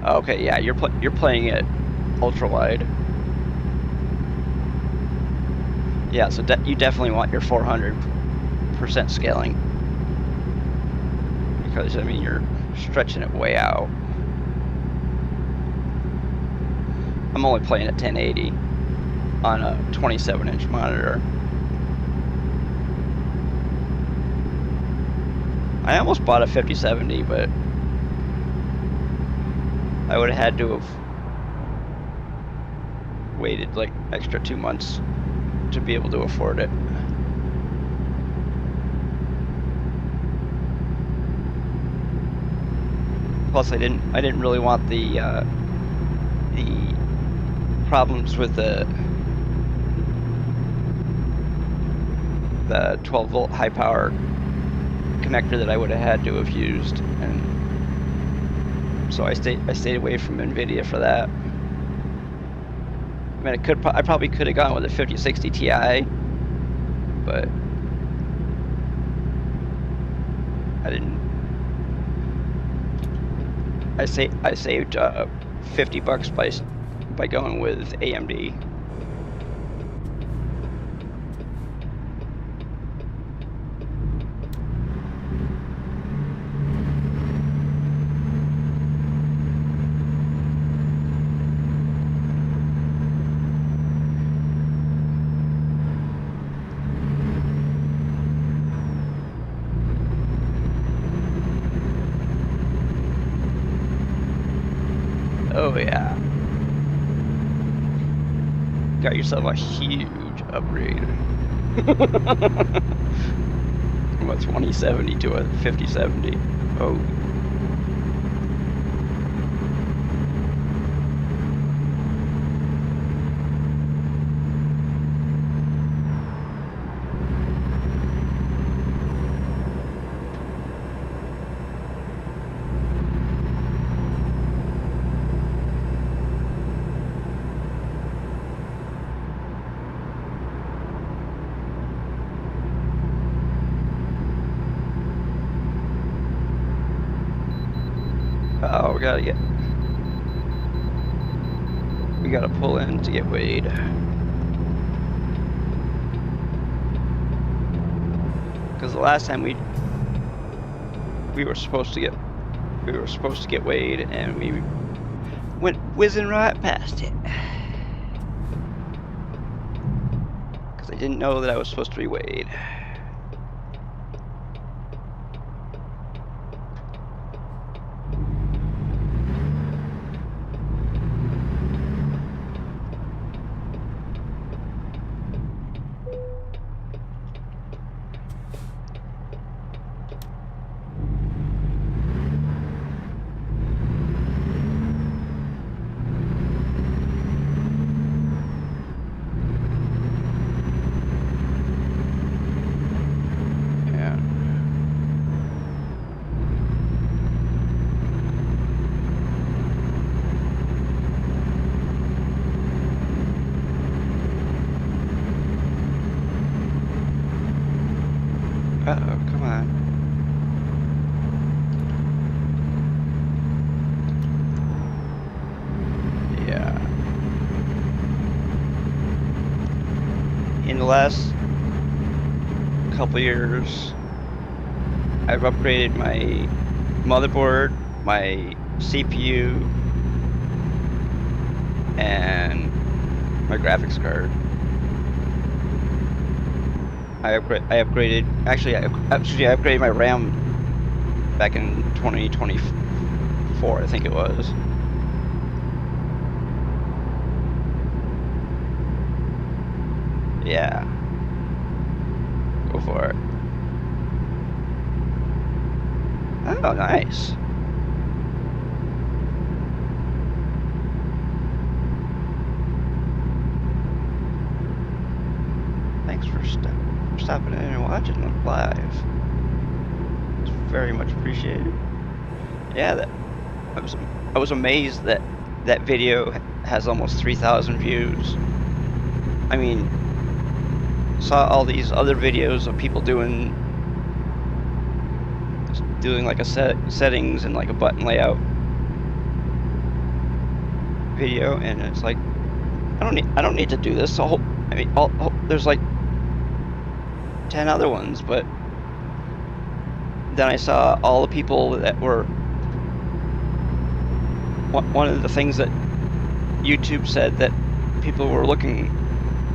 Okay, yeah, you're playing it ultra wide. Yeah, so you definitely want your 400% scaling, because I mean you're stretching it way out. I'm only playing at 1080 on a 27-inch monitor. I almost bought a 5070, but I would have had to have waited like extra 2 months to be able to afford it. Plus, I didn't really want the problems with the 12-volt high power connector that I would have had to have used, and so I stayed away from NVIDIA for that. I mean, I probably could have gone with a 5060 Ti, but I didn't. I saved $50 by going with AMD. Oh yeah. Got yourself a huge upgrade. From a 2070 to a 5070. Oh. Oh, we gotta pull in to get weighed. Because the last time we were supposed to get weighed, and we went whizzing right past it. Because I didn't know that I was supposed to be weighed. Uh-oh, come on. Yeah. In the last couple years, I've upgraded my motherboard, my CPU, and my graphics card. I upgraded my RAM back in 2024, I think it was. Yeah. Go for it. Oh, nice. Thanks for stopping in and watching it live. It's very much appreciated. Yeah, I was amazed that that video has almost 3,000 views. I mean, saw all these other videos of people doing like a settings and like a button layout video, and it's like I don't need to do this. There's like 10 other ones, but then I saw all the people that were one of the things that YouTube said that people were looking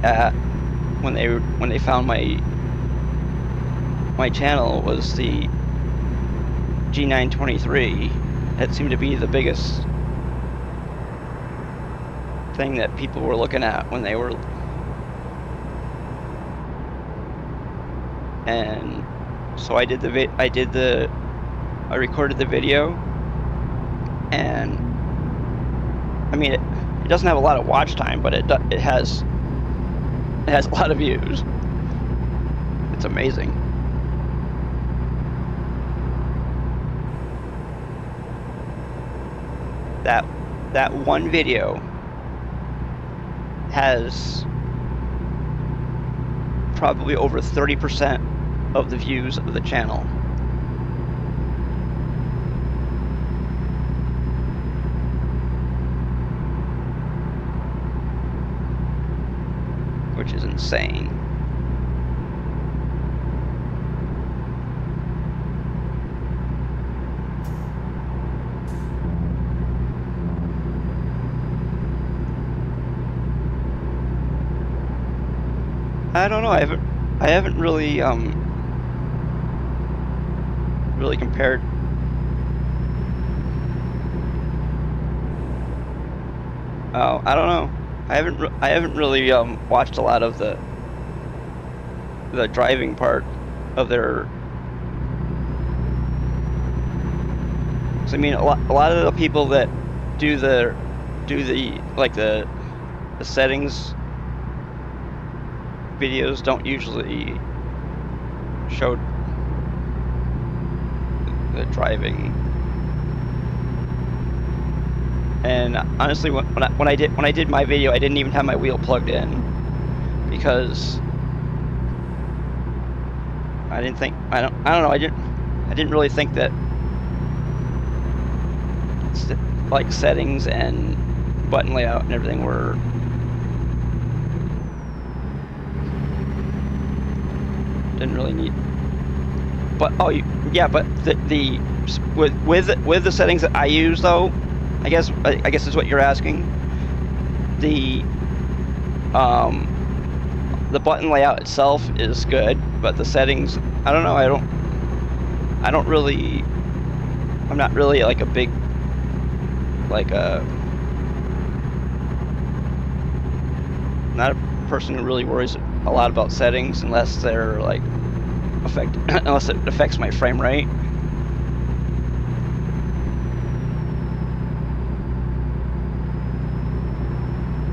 at when they found my channel was the G923. That seemed to be the biggest thing that people were looking at when they were, and so I recorded the video, and I mean it doesn't have a lot of watch time, but it has a lot of views. It's amazing. That one video has probably over 30% of the views of the channel. Which is insane. I don't know. I haven't really really compared Oh, I don't know. I haven't really watched a lot of the driving part of their. 'Cause I mean, a lot of the people that do the like the settings videos don't usually show the driving. And honestly, when I did my video, I didn't even have my wheel plugged in because I didn't think I don't know I didn't really think that like settings and button layout and everything were didn't really need. But yeah, but the with the settings that I use though, I guess is what you're asking. The button layout itself is good, but the settings, I don't know. I'm not really like a big not a person who really worries a lot about settings unless they're like unless it affects my frame rate.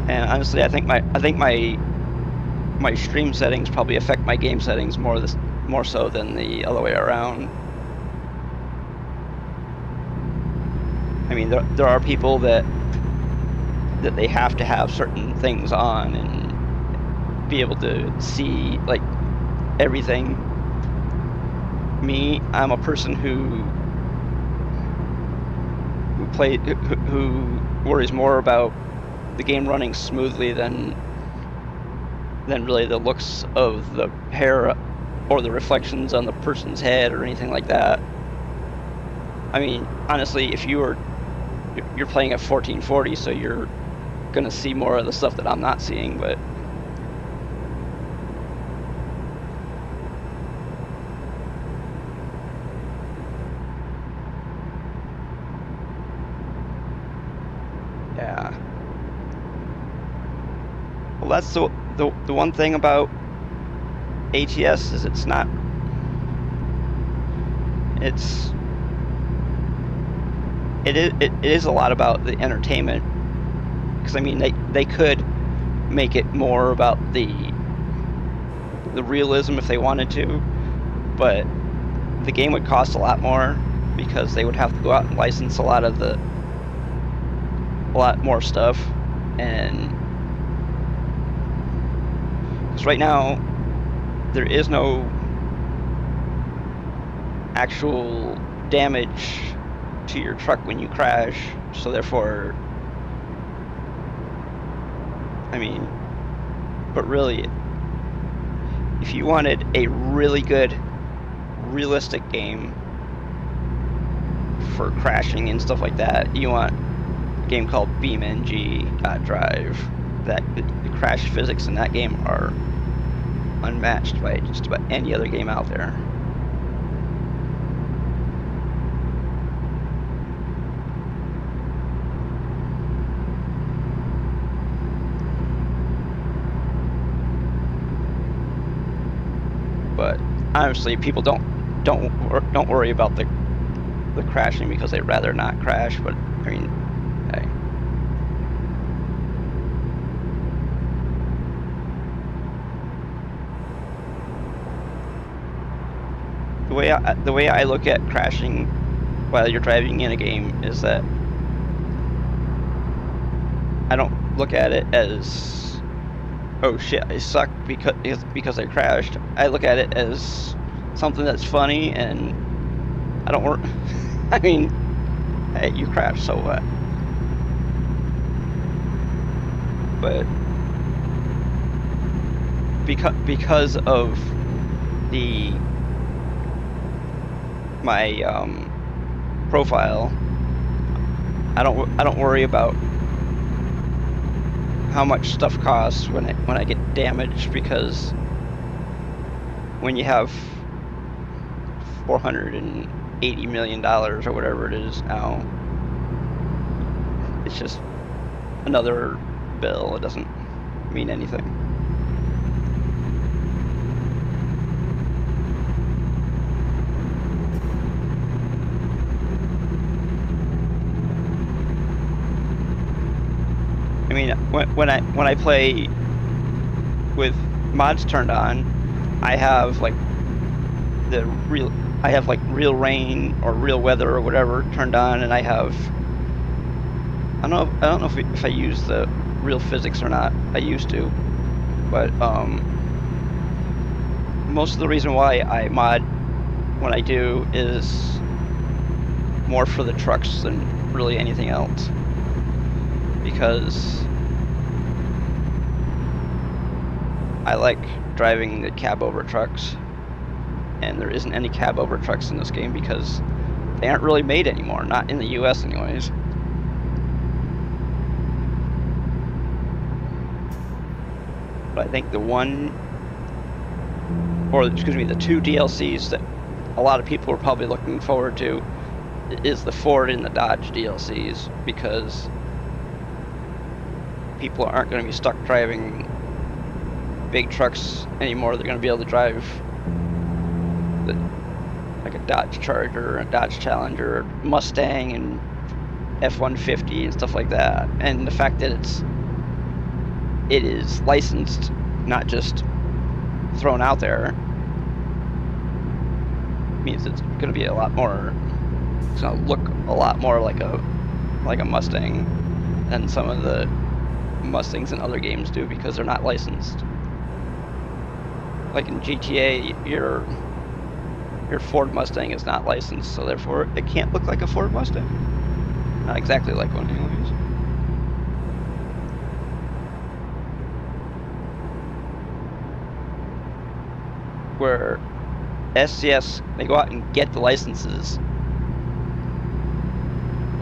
And honestly, I think my stream settings probably affect my game settings more so than the other way around. I mean, there are people that they have to have certain things on and be able to see like everything. Me, I'm a person who worries more about the game running smoothly than really the looks of the hair or the reflections on the person's head or anything like that. I mean, honestly, if you're playing at 1440, so you're gonna see more of the stuff that I'm not seeing, but yeah. Well, that's the one thing about ATS is it is a lot about the entertainment, because I mean they could make it more about the realism if they wanted to, but the game would cost a lot more because they would have to go out and license a lot more stuff. And because right now there is no actual damage to your truck when you crash, so therefore, I mean, but really, if you wanted a really good realistic game for crashing and stuff like that, you want a game called BeamNG.Drive. That the crash physics in that game are unmatched by just about any other game out there. But honestly, people don't worry about the crashing because they'd rather not crash. But I mean, hey. The way I look at crashing while you're driving in a game is that I don't look at it as, oh shit, I suck because I crashed. I look at it as something that's funny, and I don't work. I mean, hey, you crashed, so what? But because of my profile, I don't worry about how much stuff costs when I get damaged, because when you have $480 million or whatever it is now, it's just another bill. It doesn't mean anything. I mean, when I play with mods turned on, I have like real rain or real weather or whatever turned on, and I don't know if I use the real physics or not. I used to, but most of the reason why I mod when I do is more for the trucks than really anything else, because I like driving the cab over trucks, and there isn't any cab over trucks in this game because they aren't really made anymore, not in the US anyways. But I think the two DLCs that a lot of people are probably looking forward to is the Ford and the Dodge DLCs, because people aren't going to be stuck driving big trucks anymore. They're going to be able to drive like a Dodge Charger, a Dodge Challenger, Mustang, and F-150 and stuff like that. And the fact that it is licensed, not just thrown out there, means it's going to be a lot more. It's going to look a lot more like a Mustang than some of the Mustangs in other games do, because they're not licensed. Like in GTA, your Ford Mustang is not licensed, so therefore it can't look like a Ford Mustang. Not exactly like one, anyways. Where SCS, they go out and get the licenses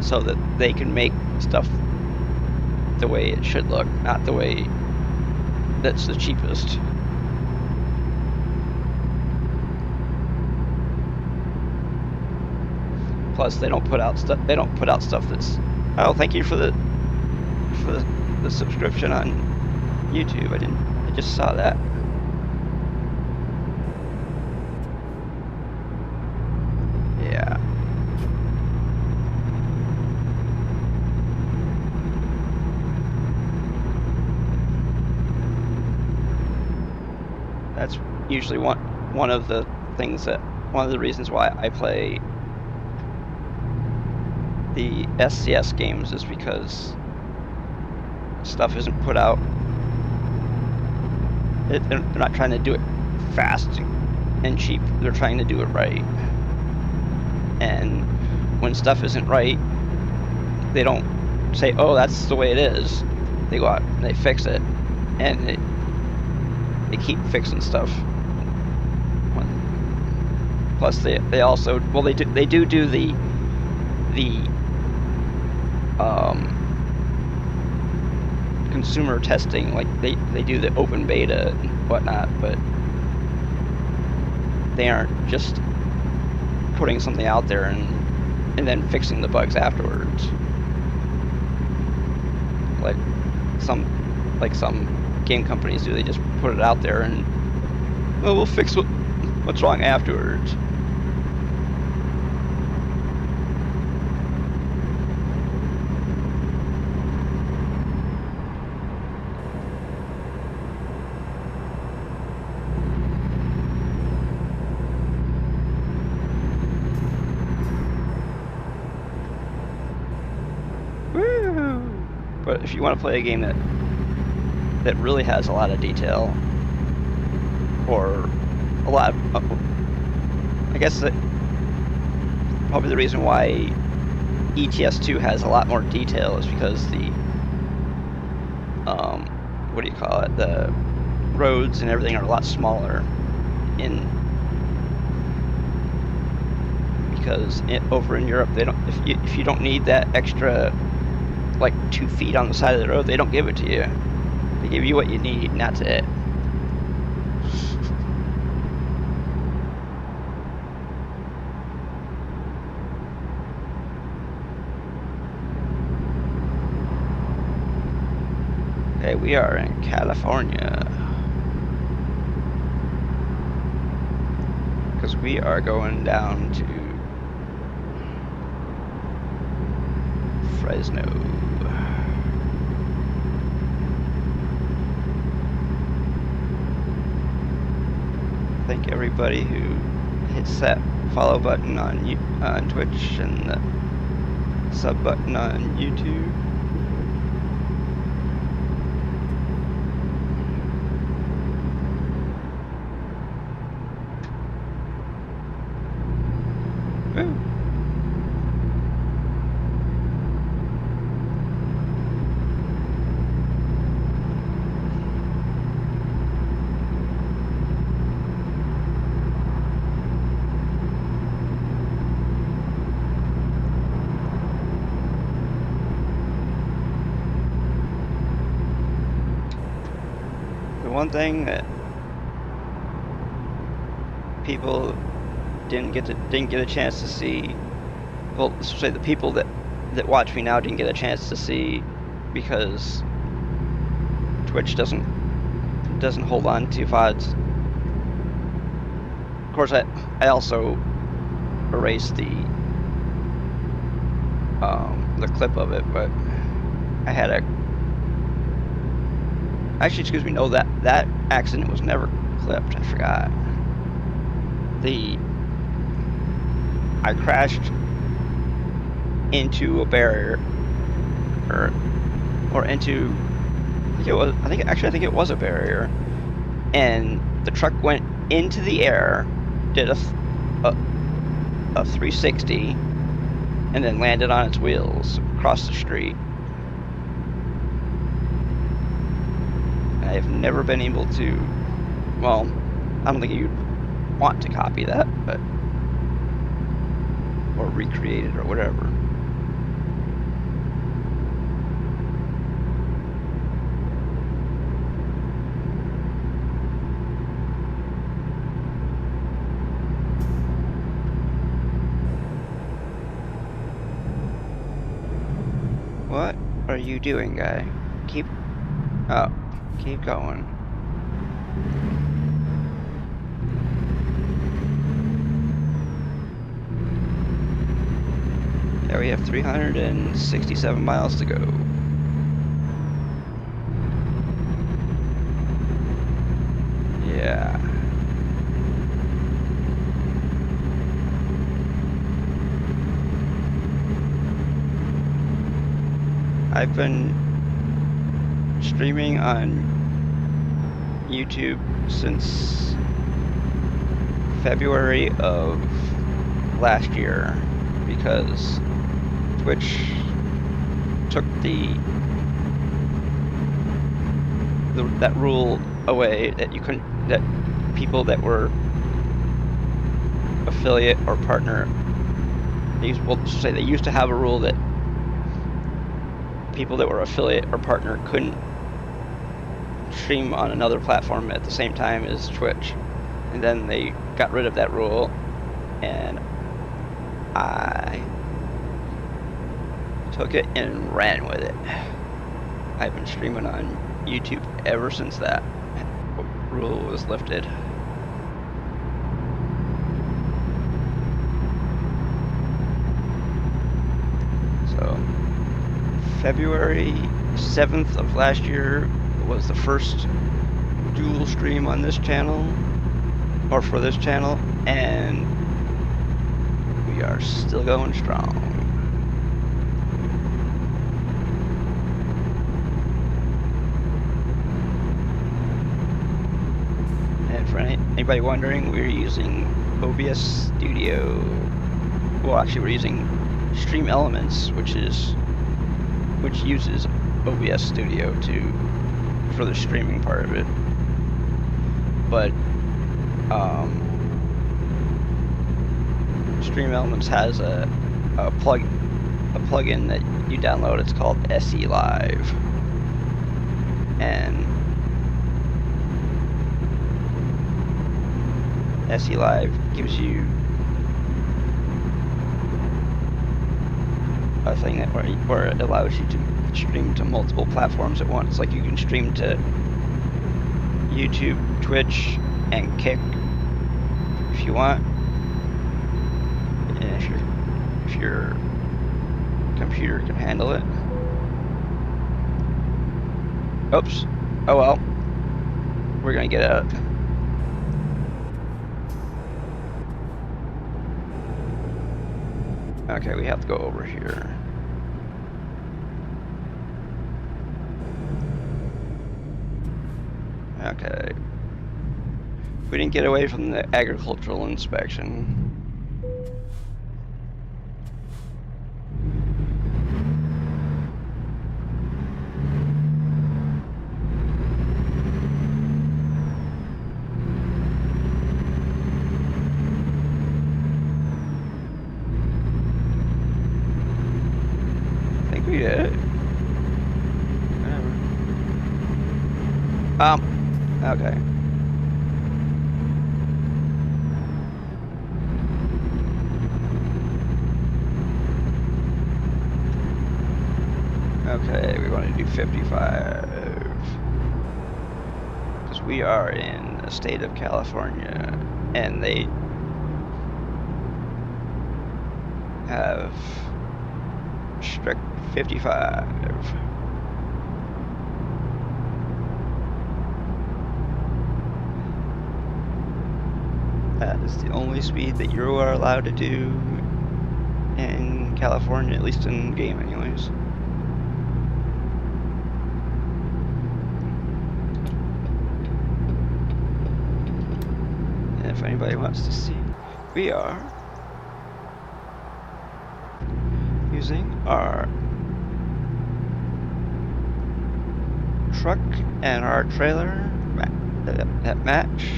so that they can make stuff the way it should look, not the way that's the cheapest. Plus, they don't put out stuff. They don't put out stuff that's. Oh, thank you for the subscription on YouTube. I just saw that. Yeah. That's usually one of the reasons why I play the SCS games, is because stuff isn't put out. They're not trying to do it fast and cheap. They're trying to do it right. And when stuff isn't right, they don't say, "Oh, that's the way it is." They go out and they fix it, and they keep fixing stuff. Plus, they also, well, they do the consumer testing, like they do the open beta and whatnot, but they aren't just putting something out there and then fixing the bugs afterwards, like some game companies do. They just put it out there and, well, we'll fix what's wrong afterwards. But if you want to play a game that really has a lot of detail, or a lot of, I guess that probably the reason why ETS2 has a lot more detail is because the what do you call it, the roads and everything are a lot smaller because over in Europe, they don't, if you don't need that extra like 2 feet on the side of the road, they don't give it to you. They give you what you need, and that's it. Okay, we are in California. Because we are going down to Fresno. Thank everybody who hits that follow button on Twitch and the sub button on YouTube. Woo. One thing that people didn't get a chance to see, well, let's say the people that watch me now didn't get a chance to see because Twitch doesn't hold on to VODs. Of course, I also erased the clip of it, but I had a. Actually, excuse me, no, that accident was never clipped. I forgot. I crashed into a barrier, or into. I think it was a barrier, and the truck went into the air, did a 360, and then landed on its wheels across the street. I've never been able to, well, I don't think you'd want to copy that, but, or recreate it or whatever. What are you doing, guy? Keep going. There we have 367 miles to go. Yeah. I've been streaming on YouTube since February of last year because Twitch took that rule away that you couldn't, that people that were affiliate or partner, they used to have a rule that people that were affiliate or partner couldn't stream on another platform at the same time as Twitch, and then they got rid of that rule, and I took it and ran with it. I've been streaming on YouTube ever since that rule was lifted. So February 7th of last year was the first dual stream on this channel, or for this channel, and we are still going strong. And for anybody wondering, we're using OBS Studio. Well, actually, we're using Stream Elements, which uses OBS Studio for the streaming part of it. But Stream Elements has a plugin that you download. It's called SE Live, and SE Live gives you a thing where it allows you to stream to multiple platforms at once. Like you can stream to YouTube, Twitch, and Kick if you want. And if your computer can handle it. Oops. Oh well. We're gonna get out. Okay, we have to go over here. Okay. We didn't get away from the agricultural inspection. I think we did. Okay. Okay, we want to do 55. Because we are in the state of California, and they have strict 55. That is the only speed that you are allowed to do in California, at least in game anyways. And if anybody wants to see, we are using our truck and our trailer that match.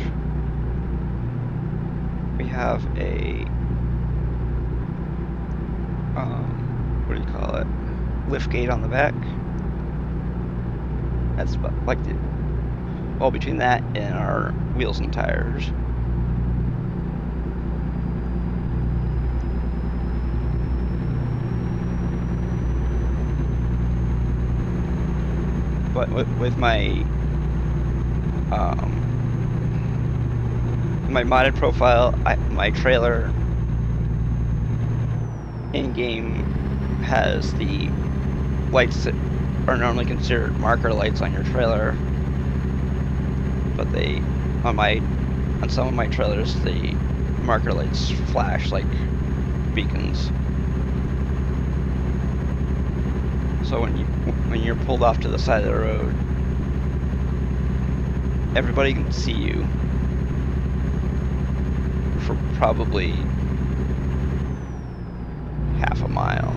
We have a what do you call it? Lift gate on the back. That's like the well between that and our wheels and tires. But with my my modded profile, my trailer in-game has the lights that are normally considered marker lights on your trailer, but they on some of my trailers the marker lights flash like beacons. So when you're pulled off to the side of the road, everybody can see you for probably half a mile.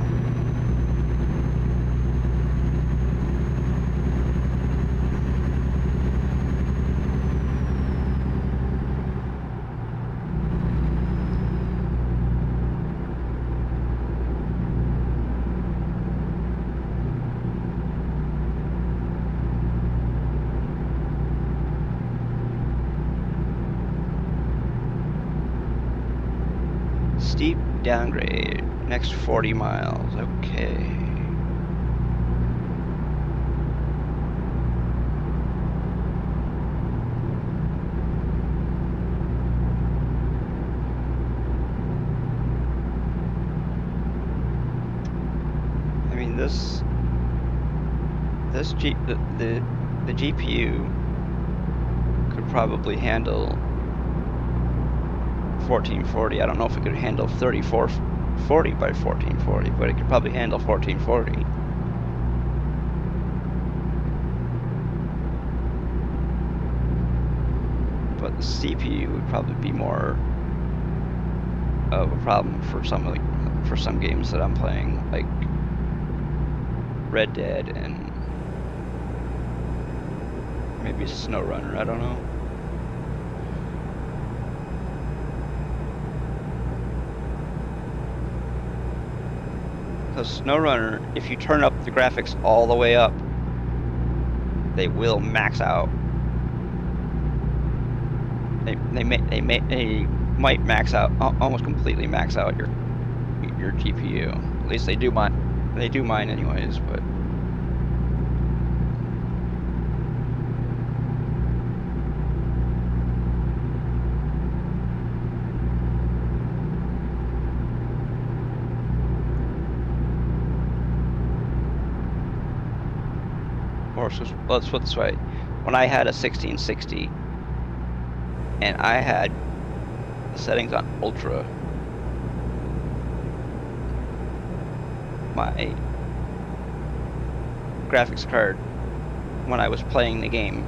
Steep downgrade, next 40 miles, okay. I mean the GPU could probably handle 1440. I don't know if it could handle 3440 by 1440, but it could probably handle 1440. But the CPU would probably be more of a problem for some games that I'm playing, like Red Dead and maybe SnowRunner, I don't know. Because SnowRunner, if you turn up the graphics all the way up, they will max out. They might max out, almost completely max out your GPU. At least they do mine anyways. But or let's put it this way, when I had a 1660 and I had the settings on ultra, my graphics card, when I was playing the game,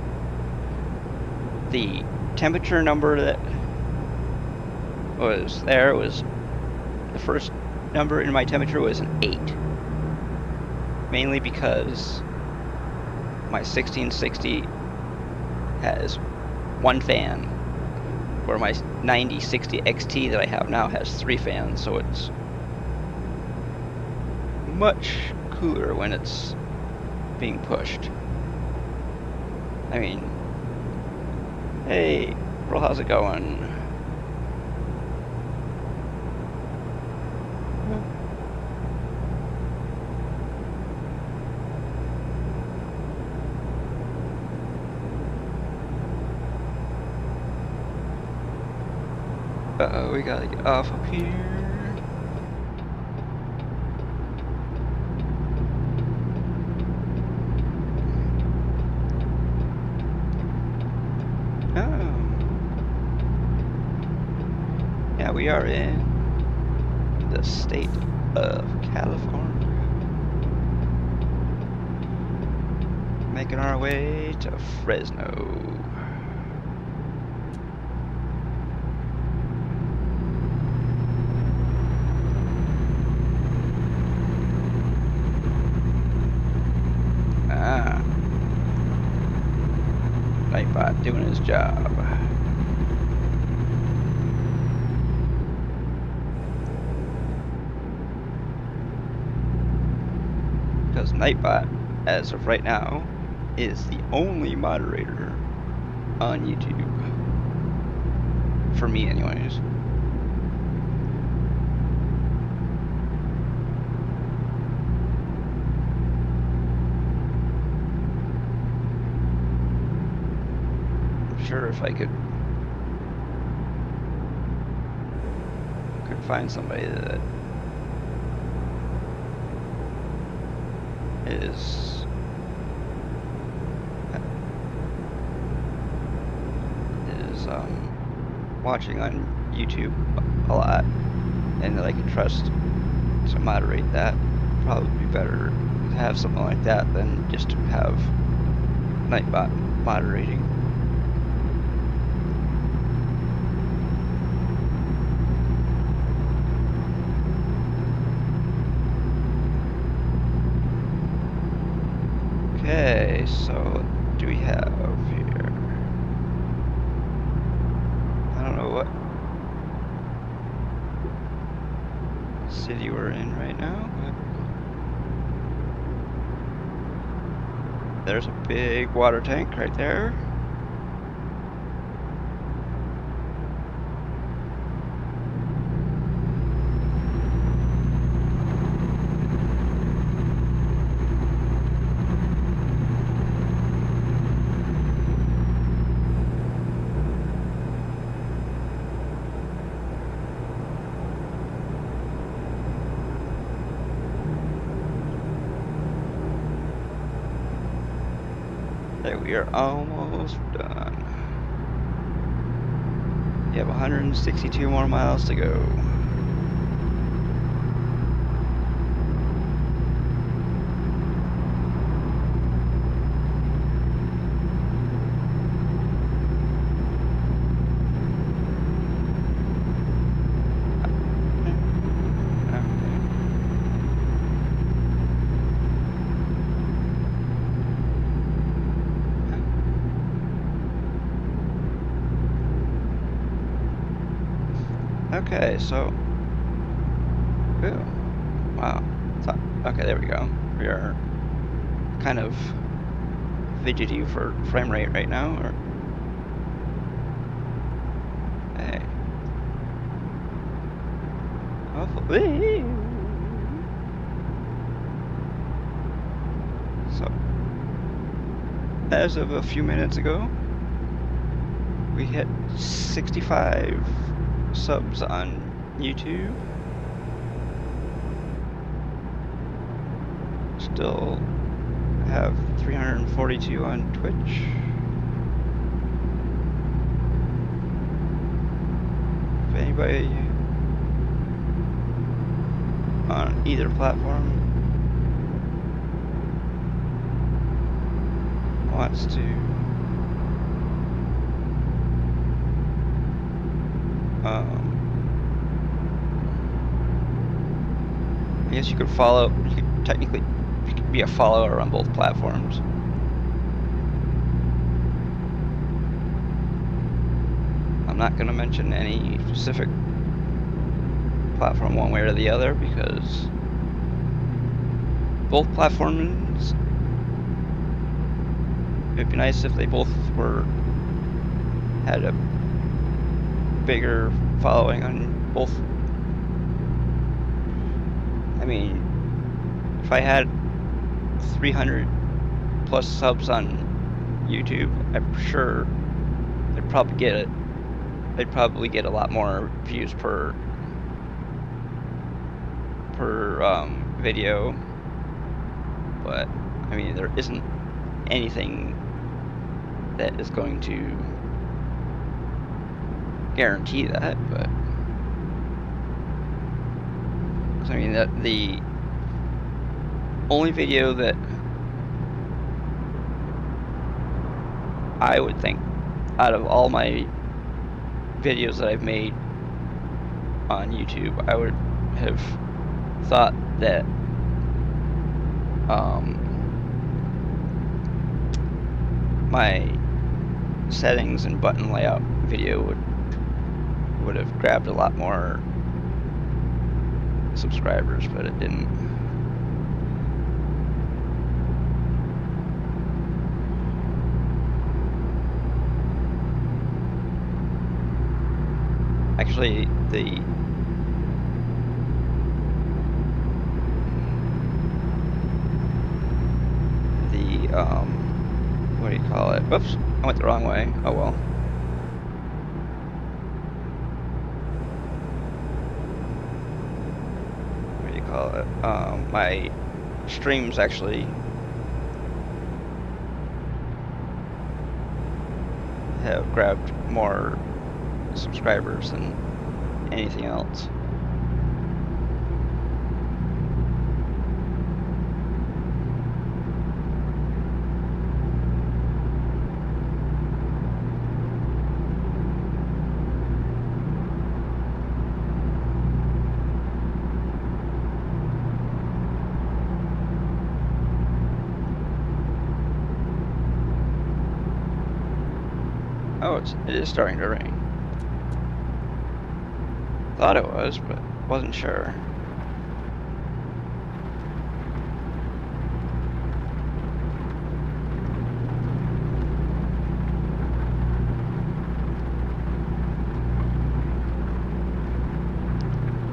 the temperature number that was there was, the first number in my temperature was an 8. Mainly because my 1660 has one fan, where my 9060 XT that I have now has 3 fans, so it's much cooler when it's being pushed. I mean, hey, bro, how's it going? Uh-oh, we gotta get off up here. Oh. Yeah, we are in the state of California. Making our way to Fresno. Nightbot doing his job. Because Nightbot, as of right now, is the only moderator on YouTube. For me, anyways. Sure, if I could find somebody that is watching on YouTube a lot and that I can trust to moderate that, probably be better to have something like that than just to have Nightbot moderating. Okay, so what do we have here? I don't know what city we're in right now, but there's a big water tank right there. We are almost done. You have 162 more miles to go. Okay, so, ooh, wow, okay, there we go. We are kind of fidgety for frame rate right now, or, hey, hopefully, so, as of a few minutes ago, we hit 65 subs on YouTube. Still have 342 on Twitch. If anybody on either platform wants to I guess you could follow, you could technically be a follower on both platforms. I'm not going to mention any specific platform one way or the other because both platforms, it'd be nice if they both had a bigger following on both. I mean, if I had 300 plus subs on YouTube, I'm sure I'd probably get a lot more views per video. But I mean, there isn't anything that is going to guarantee that, but I mean, the only video that I would think out of all my videos that I've made on YouTube, I would have thought that my settings and button layout video would have grabbed a lot more subscribers, but it didn't. Actually, the what do you call it? Oops, I went the wrong way. Oh well. What do you call it? My streams actually have grabbed more subscribers than anything else. Oh, it is starting to rain. Thought it was, but wasn't sure.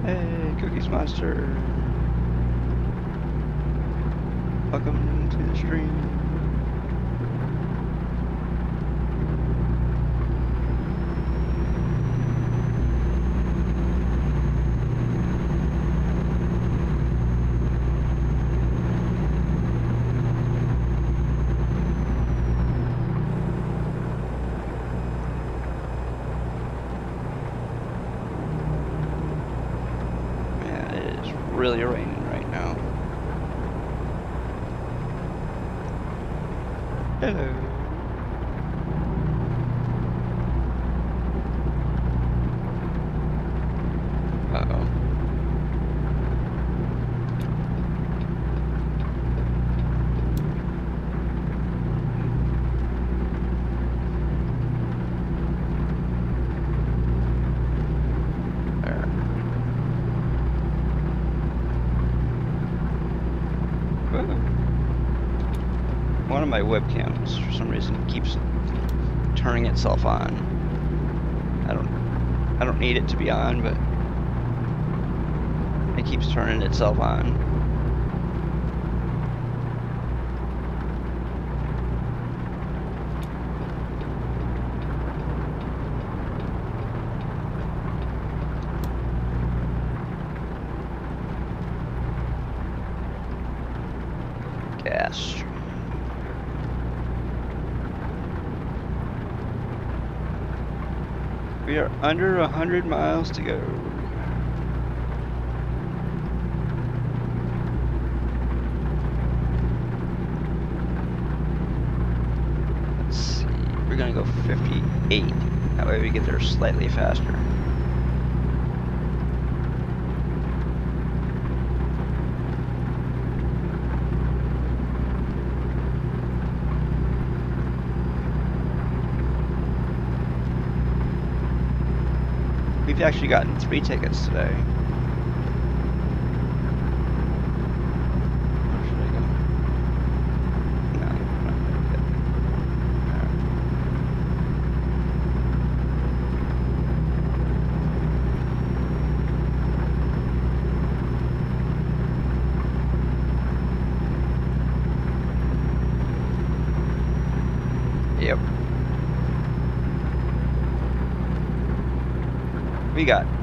Hey, Cookies Monster. Welcome to the stream. Really raining right now. Hello. Uh-oh. One of my webcams, for some reason, keeps turning itself on. I don't need it to be on, but it keeps turning itself on. Gas stream. We are under 100 miles to go. Let's see. We're gonna go 58. That way we get there slightly faster. We've actually gotten 3 tickets today. Where should I go? No, not yet. Yep.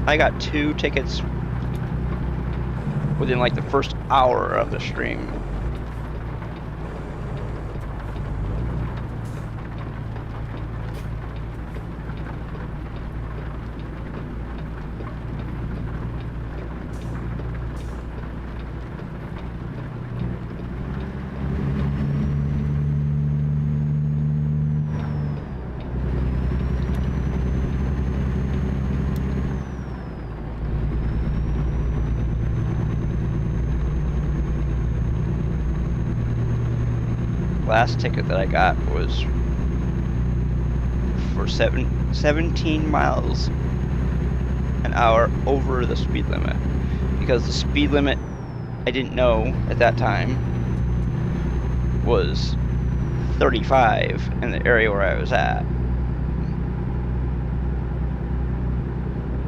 I got 2 tickets within like the first hour of the stream. Last ticket that I got was for 17 miles an hour over the speed limit, because the speed limit, I didn't know at that time, was 35 in the area where I was at,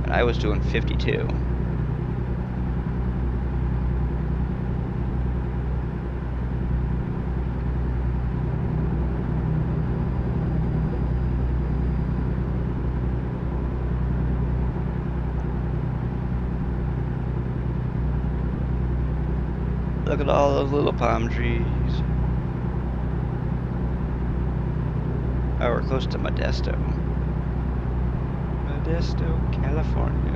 and I was doing 52. Look at all those little palm trees. Oh, we're close to Modesto. Modesto, California.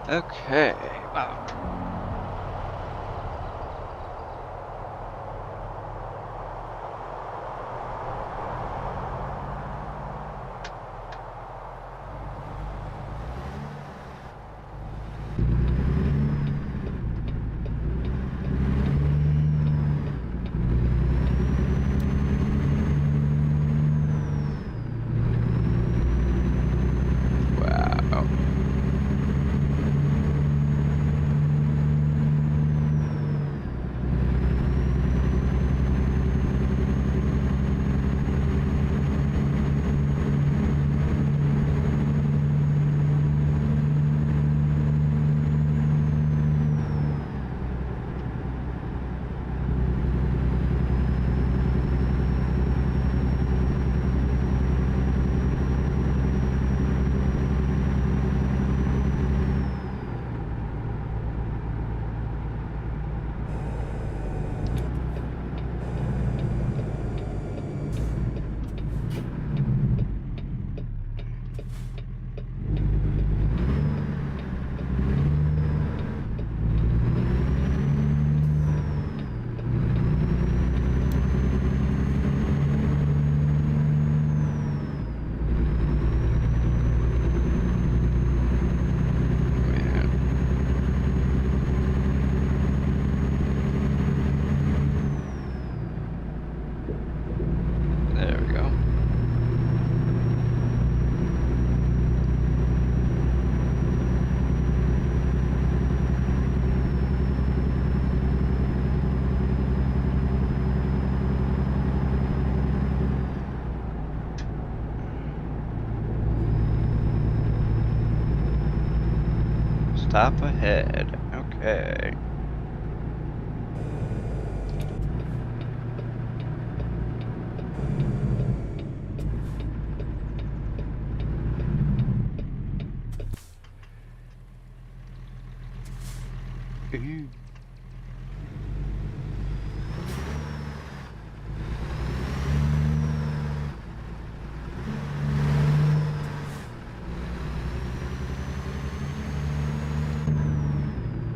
Okay, wow. Stop ahead. Okay. do.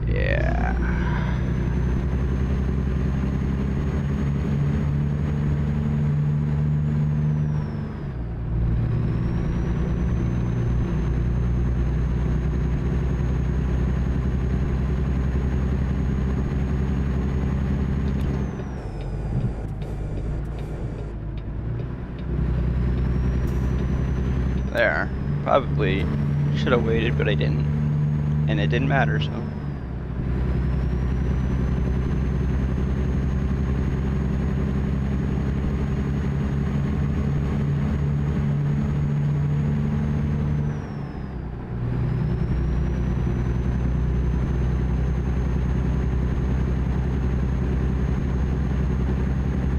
Yeah. There. Probably should have waited, but I didn't. And it didn't matter, so.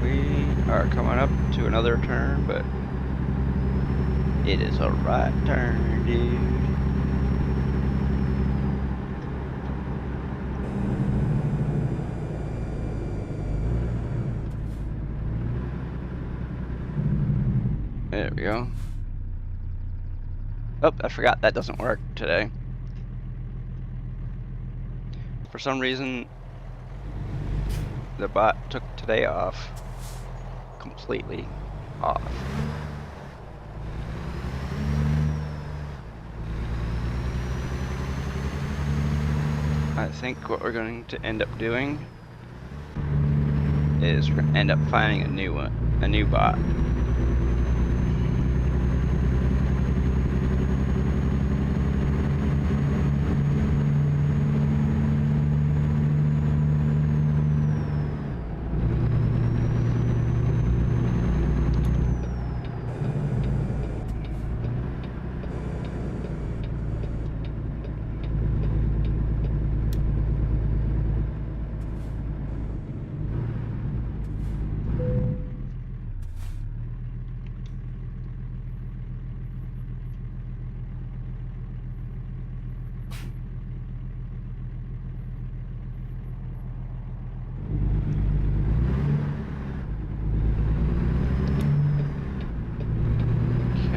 We are coming up to another turn, but it is a right turn, dude. There we go. Oh, I forgot that doesn't work today. For some reason, the bot took today off. Completely off. I think what we're going to end up doing is we're gonna end up finding a new one, a new bot.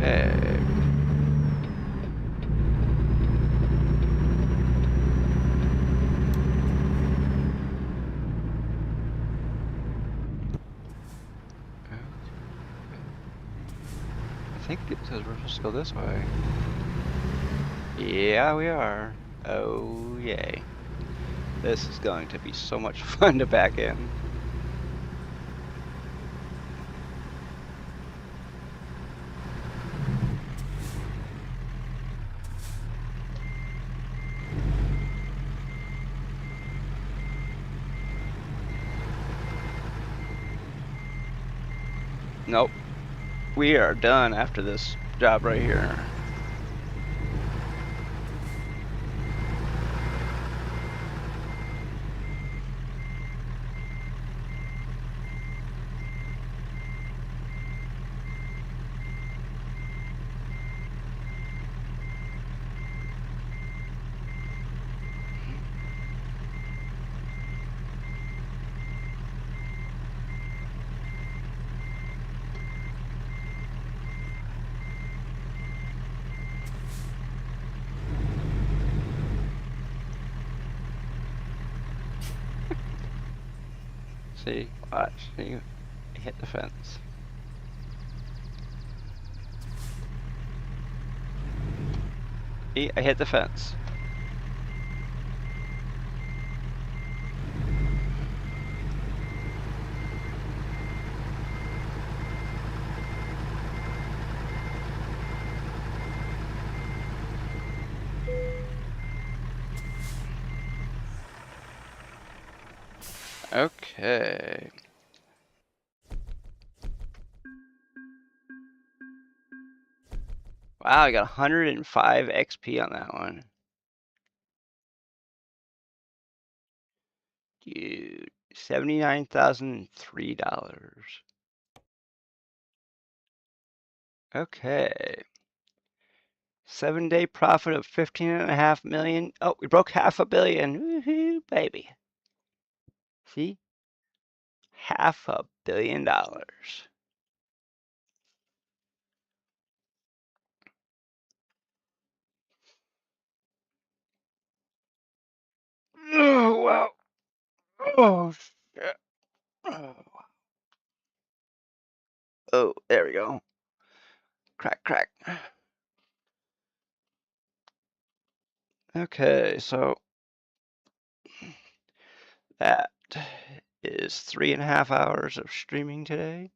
Okay. I think it says we're supposed to go this way. Yeah, we are. Oh, yay. This is going to be so much fun to back in. Nope. We are done after this job right here. See, watch, see, hit the fence. See, I hit the fence. Okay. Wow, I got 105 XP on that one. Dude, $79,003. Okay. 7-day profit of 15.5 million. Oh, we broke $500 million. Woohoo, baby. See? $500 million. Oh, wow. Oh, shit. Oh, there we go. Crack, crack. Okay, so that is 3.5 hours of streaming today,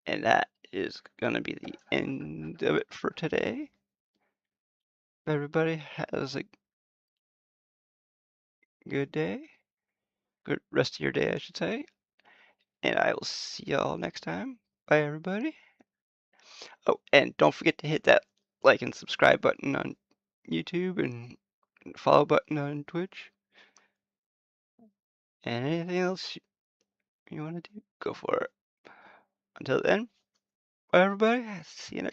and that is gonna be the end of it for today. Everybody has a good day, good rest of your day, I should say, and I will see y'all next time. Bye, everybody. Oh, and don't forget to hit that like and subscribe button on YouTube and follow button on Twitch. And anything else you want to do, go for it. Until then, bye everybody. See you next